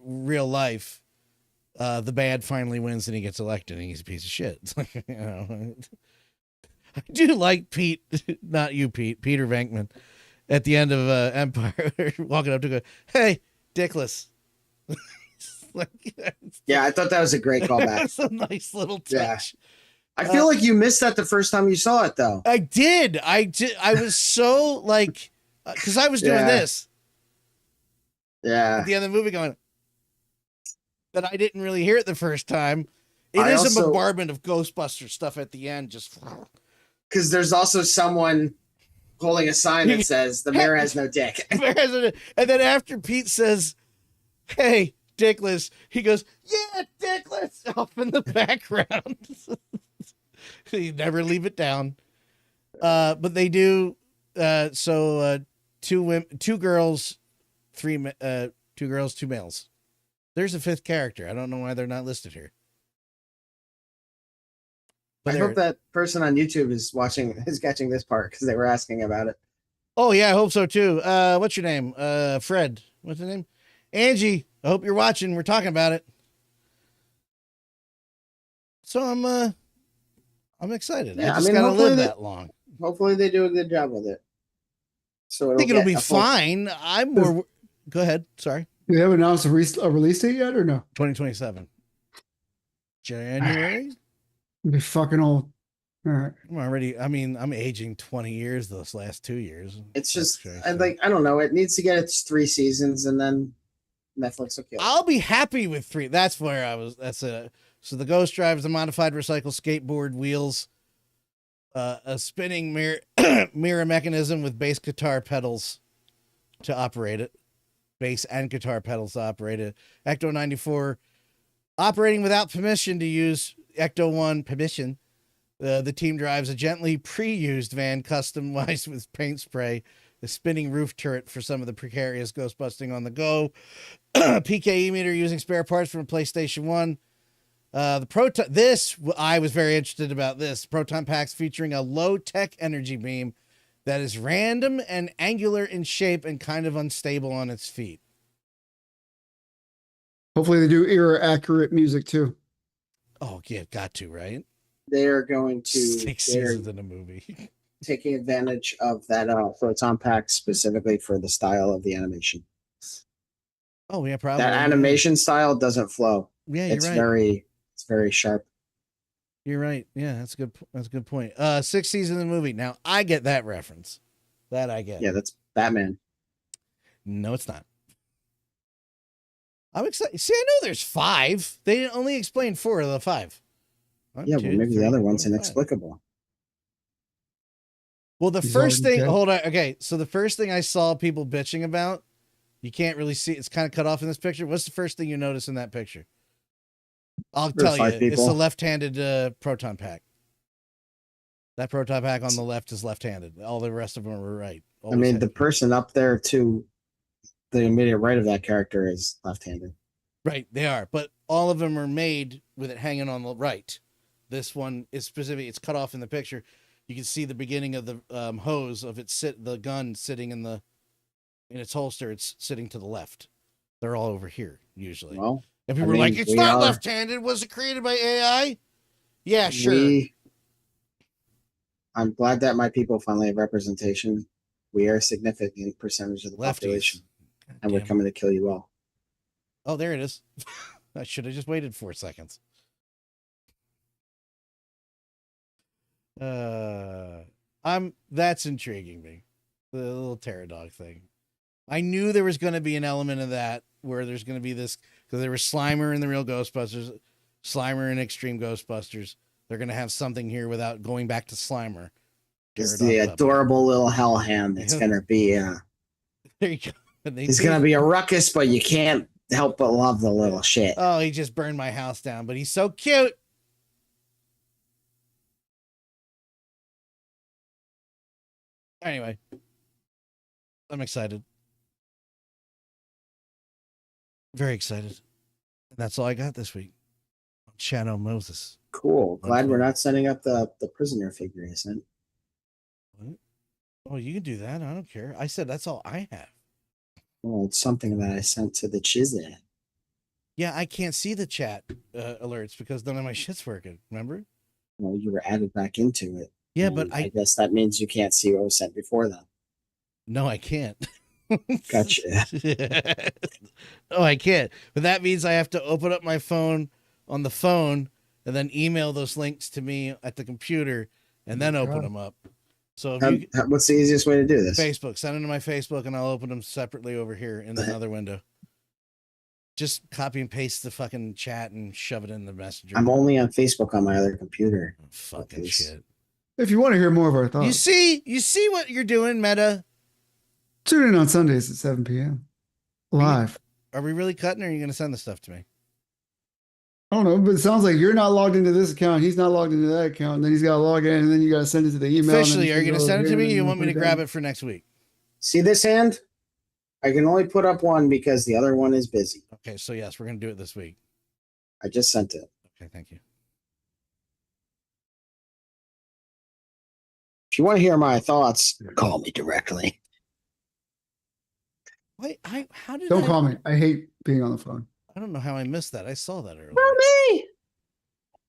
real life, the bad finally wins and he gets elected and he's a piece of shit. It's like, you know, I do like Pete, not you, Pete, Peter Venkman, at the end of Empire, walking up to go, "Hey, Dickless." Like, yeah, I thought that was a great callback. That's a nice little touch. Yeah. I feel like you missed that the first time you saw it, though. I did. I was so like, because I was doing this. Yeah. At the end of the movie, going that I didn't really hear it the first time. It is a bombardment of Ghostbuster stuff at the end, just because there's also someone holding a sign that says the mayor has no dick. And then after Pete says, "Hey, Dickless," he goes, "Yeah, Dickless," off in the background. You never leave it down. But they do. Two girls, two girls, two males. There's a fifth character. I don't know why they're not listed here. But I hope that person on YouTube is catching this part because they were asking about it. Oh yeah, I hope so too. What's your name? Fred. What's the name? Angie. I hope you're watching. We're talking about it. So I'm excited. Yeah, I just gotta live that long. Hopefully they do a good job with it. So I think it'll be fine. I'm more. Go ahead. Sorry. Do they have announced a release date yet or no? 2027. January. It'll be fucking old. All right. I'm aging 20 years this last 2 years. It's just, I don't know. It needs to get its 3 seasons and then Netflix will kill it. I'll be happy with 3. That's where I was. So the Ghost drives a modified recycled skateboard wheels, a spinning mirror mechanism with bass guitar pedals to operate it. Bass and guitar pedals to operate it. Ecto 94 operating without permission to use Ecto 1 permission. The team drives a gently pre-used van customized with paint spray, the spinning roof turret for some of the precarious ghost busting on the go, PKE meter using spare parts from PlayStation 1. I was very interested about this. Proton packs featuring a low-tech energy beam that is random and angular in shape and kind of unstable on its feet. Hopefully they do era-accurate music too. Oh, yeah, got to, right? They are going to 6 seasons in a movie. Taking advantage of that proton pack specifically for the style of the animation. Oh, yeah, probably. That animation style doesn't flow. Yeah, you're right. It's very sharp. You're right. Yeah, that's a good point. 6 seasons in the movie. Now I get that reference. That I get. Yeah, that's Batman. No, it's not. I'm excited. See, I know there's 5. They only explained 4 of the 5. Well, maybe the other one's inexplicable. Well, the first thing, hold on. Okay, so the first thing I saw people bitching about, you can't really see. It's kind of cut off in this picture. What's the first thing you notice in that picture? I'll tell you. It's the left-handed proton pack. That proton pack on the left is left-handed. All the rest of them are right. The person up there to the immediate right of that character is left-handed. Right, they are. But all of them are made with it hanging on the right. This one is specific. It's cut off in the picture. You can see the beginning of the hose of the gun sitting in its holster. It's sitting to the left. They're all over here usually. Well, and people were like, "It's not left-handed. Was it created by AI?" Yeah, sure. I'm glad that my people finally have representation. We are a significant percentage of the population, and we're coming to kill you all. Oh, there it is. I should have just waited 4 seconds. That's intriguing me. The little pterodog thing. I knew there was going to be an element of that where there's going to be this, because there was Slimer in the real Ghostbusters, Slimer in Extreme Ghostbusters. They're going to have something here without going back to Slimer. It's the adorable little hellhound. It's going to be there you go. He's going to be a ruckus, but you can't help but love the little shit. Oh, he just burned my house down, but he's so cute. Anyway, I'm excited. Very excited. And that's all I got this week. Shadow Moses. Cool. Glad we're not setting up the prisoner figure, isn't it? What? Oh, you can do that. I don't care. I said that's all I have. Well, it's something that I sent to the 𝗀𝗽𝗍. Yeah, I can't see the chat alerts because none of my shit's working. Remember? Well, you were added back into it. Yeah, and but I guess that means you can't see what was sent before then. No, I can't. Gotcha. No, I can't. But that means I have to open up my phone on the phone and then email those links to me at the computer and then open them up. So if what's the easiest way to do this? Facebook. Send them to my Facebook and I'll open them separately over here in another window. Just copy and paste the fucking chat and shove it in the messenger. I'm only on Facebook on my other computer. Fucking shit. If you want to hear more of our thoughts, You see what you're doing, Meta? tune in on Sundays at 7 p.m. live. Are we really cutting or are you going to send the stuff to me? I don't know, but it sounds like you're not logged into this account. He's not logged into that account. And then he's got to log in and then you got to send it to the email. Officially, are you going to send it to me or you want me to grab it for next week? See this hand? I can only put up one because the other one is busy. Okay, so yes, we're going to do it this week. I just sent it. Okay, thank you. If you want to hear my thoughts, call me directly. Wait, how did Don't call me. I hate being on the phone. I don't know how I missed that. I saw that earlier. Me.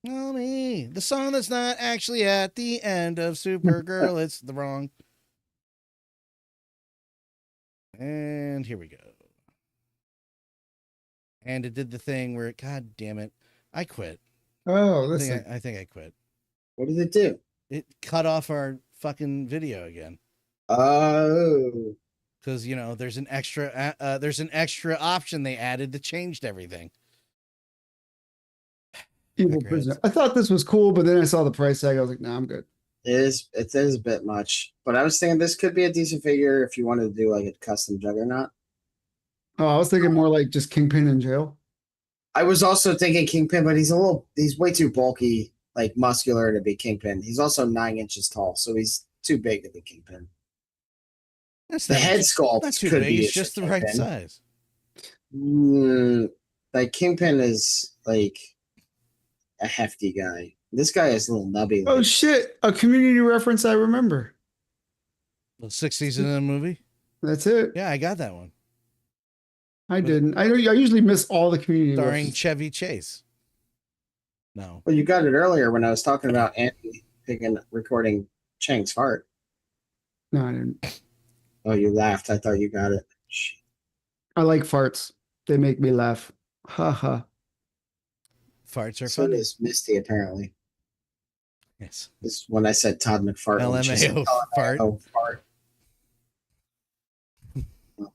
Oh, me. The song that's not actually at the end of Supergirl. It's the wrong. And here we go. And it did the thing where, God damn it, I quit. Oh, listen. I think I quit. What did it do? It cut off our fucking video again. Oh. Because, you know, there's an extra option they added that changed everything. Evil prisoner. I thought this was cool, but then I saw the price tag. I was like, nah, I'm good. It is a bit much, but I was thinking this could be a decent figure if you wanted to do like a custom Juggernaut. Oh, I was thinking more like just Kingpin in jail. I was also thinking Kingpin, but he's way too bulky, like muscular to be Kingpin. He's also 9 inches tall, so he's too big to be Kingpin. The head sculpt not too could big. be It's just the right size. Like Kingpin is like a hefty guy. This guy is a little nubby. Oh shit! A community reference I remember. The 60s in the movie. That's it. Yeah, I got that one. I didn't. I usually miss all the community. Starring references. Chevy Chase. No. Well, you got it earlier when I was talking about Andy recording Chang's fart. No, I didn't. Oh, you laughed. I thought you got it. Shit. I like farts. They make me laugh. Ha ha. Farts are So funny. does Misty, apparently. Yes. This is when I said Todd McFarlane. She said, LMAO fart. Oh, fart.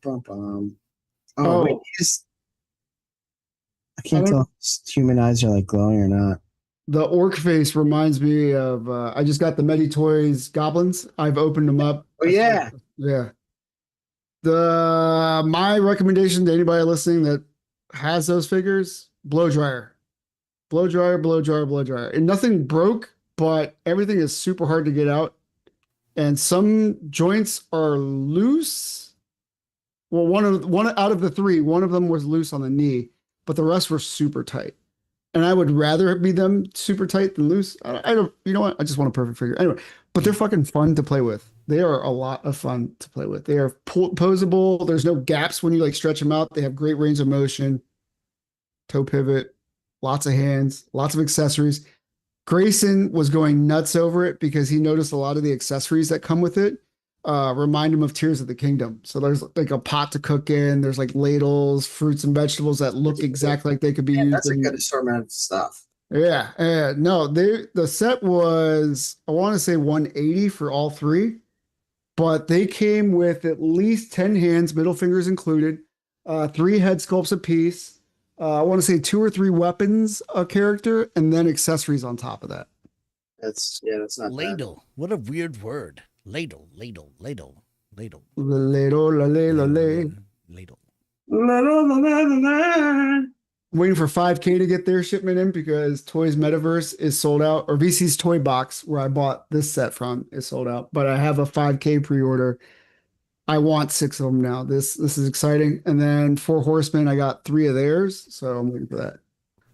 Oh, Oh. wait. I can't tell if human eyes are like glowing or not. The orc face reminds me of. I just got the Medi Toys goblins. I've opened them up. Oh yeah. Yeah. My recommendation to anybody listening that has those figures: blow dryer, blow dryer, blow dryer, blow dryer. And nothing broke, but everything is super hard to get out, and some joints are loose. Well, one out of the three, one of them was loose on the knee, but the rest were super tight. And I would rather be them super tight than loose. I don't, you know what? I just want a perfect figure. Anyway, but they're fucking fun to play with. They are a lot of fun to play with. They are posable. There's no gaps when you like stretch them out. They have great range of motion, toe pivot, lots of hands, lots of accessories. Grayson was going nuts over it because he noticed a lot of the accessories that come with it remind him of Tears of the Kingdom. So there's like a pot to cook in. There's like ladles, fruits and vegetables that look exactly like they could be used. That's a good assortment of stuff. Yeah. No, the set was, I want to say 180 for all three, but they came with at least 10 hands, middle fingers included, 3 head sculpts apiece. I want to say 2 or 3 weapons a character, and then accessories on top of that. That's not ladle. Bad. What a weird word. Ladle. Ladle. Ladle. Waiting for 5K to get their shipment in because Toys Metaverse is sold out, or VC's Toy Box, where I bought this set from, is sold out. But I have a 5K pre-order. I want 6 of them now. This is exciting. And then 4 Horsemen, I got 3 of theirs, so I'm waiting for that.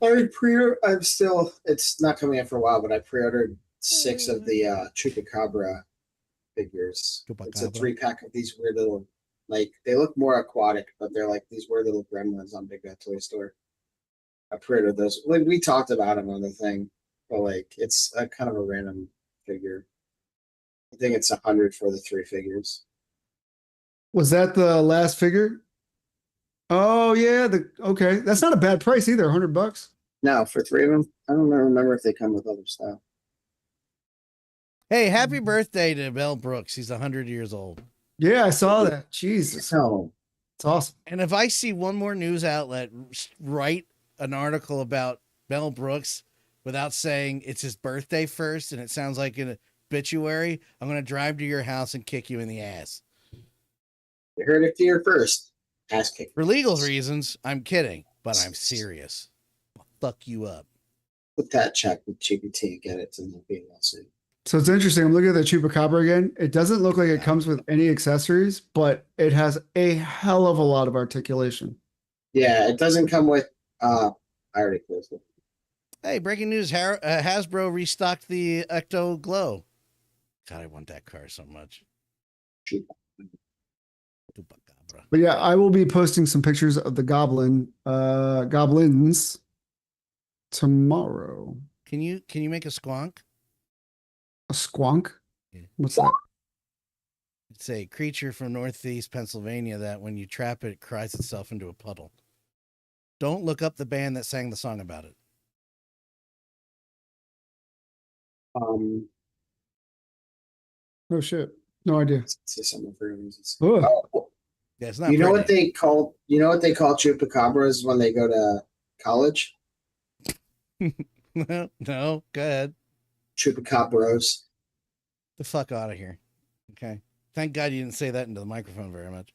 It's not coming in for a while, but I pre-ordered 6 of the 𝗀𝗶𝗄𝗏 figures. It's a 3-pack of these weird little, like, they look more aquatic, but they're like these weird little gremlins on Big Bad Toy Store. I pre-ordered those. Like, we talked about them on the thing, but like, it's a kind of a random figure. I think it's 100 for the 3 figures. Was that the last figure? Oh yeah, okay. That's not a bad price either. $100. No, for 3 of them. I don't remember if they come with other stuff. Hey, happy birthday to Mel Brooks. He's 100 years old. Yeah, I saw that. Jesus. Oh, it's awesome. And if I see one more news outlet write an article about Mel Brooks without saying it's his birthday first, and it sounds like an obituary, I'm going to drive to your house and kick you in the ass. You heard it here first. Ass kick. For legal reasons, I'm kidding, but I'm serious. I'll fuck you up. Put that check with GPT and get it to the be lawsuit. So it's interesting. I'm looking at the 𝗀𝗶𝗄𝗏 again. It doesn't look like it comes with any accessories, but it has a hell of a lot of articulation. Yeah, it doesn't come with. I already closed it. Hey, breaking news: Hasbro restocked the Ecto Glow. God, I want that car so much. But yeah, I will be posting some pictures of the goblins tomorrow. Can you make a squonk? A squonk? Yeah. What's that? It's a creature from Northeast Pennsylvania that when you trap it, it cries itself into a puddle. Don't look up the band that sang the song about it. Oh shit. No idea. Say something for Yeah, it's not you know pretty. what they call 𝗀𝗶𝗄𝗏s when they go to college? No, go ahead. 𝗀𝗶𝗄𝗏. The fuck out of here. Okay. Thank God you didn't say that into the microphone very much.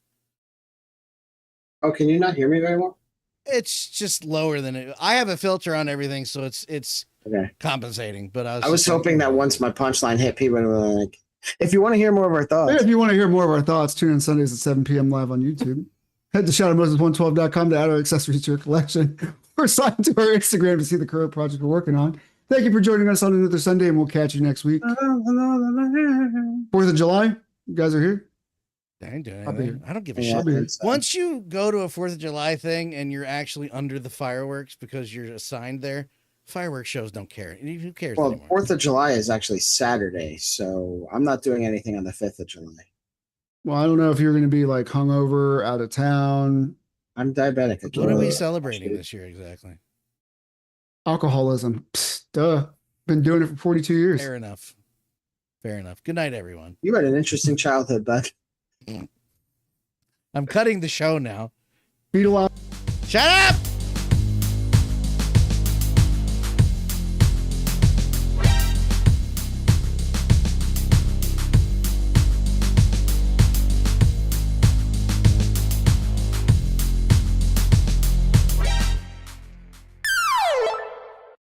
Oh, can you not hear me very well? It's just lower than it. I have a filter on everything, so it's okay. Compensating. But I was hoping that once my punchline hit, people would be like, if you want to hear more of our thoughts. Yeah, if you want to hear more of our thoughts, tune in Sundays at 7 p.m. live on YouTube. Head to shadowmoses112.com to add our accessories to your collection or sign to our Instagram to see the current project we're working on. Thank you for joining us on another Sunday, and we'll catch you next week. 4th of July, you guys are here. I ain't doing anything. I don't give a Yeah, shit. Once you go to a 4th of July thing and you're actually under the fireworks because you're assigned there, fireworks shows don't care. Who cares Well, anymore? 4th of July is actually Saturday, so I'm not doing anything on the 5th of July. Well, I don't know if you're going to be like hungover, out of town. I'm diabetic. What are we celebrating this year exactly? Alcoholism. Psst, duh. Been doing it for 42 years. Fair enough. Fair enough. Good night, everyone. You had an interesting childhood, bud. I'm cutting the show now. Beat a lot. Shut up!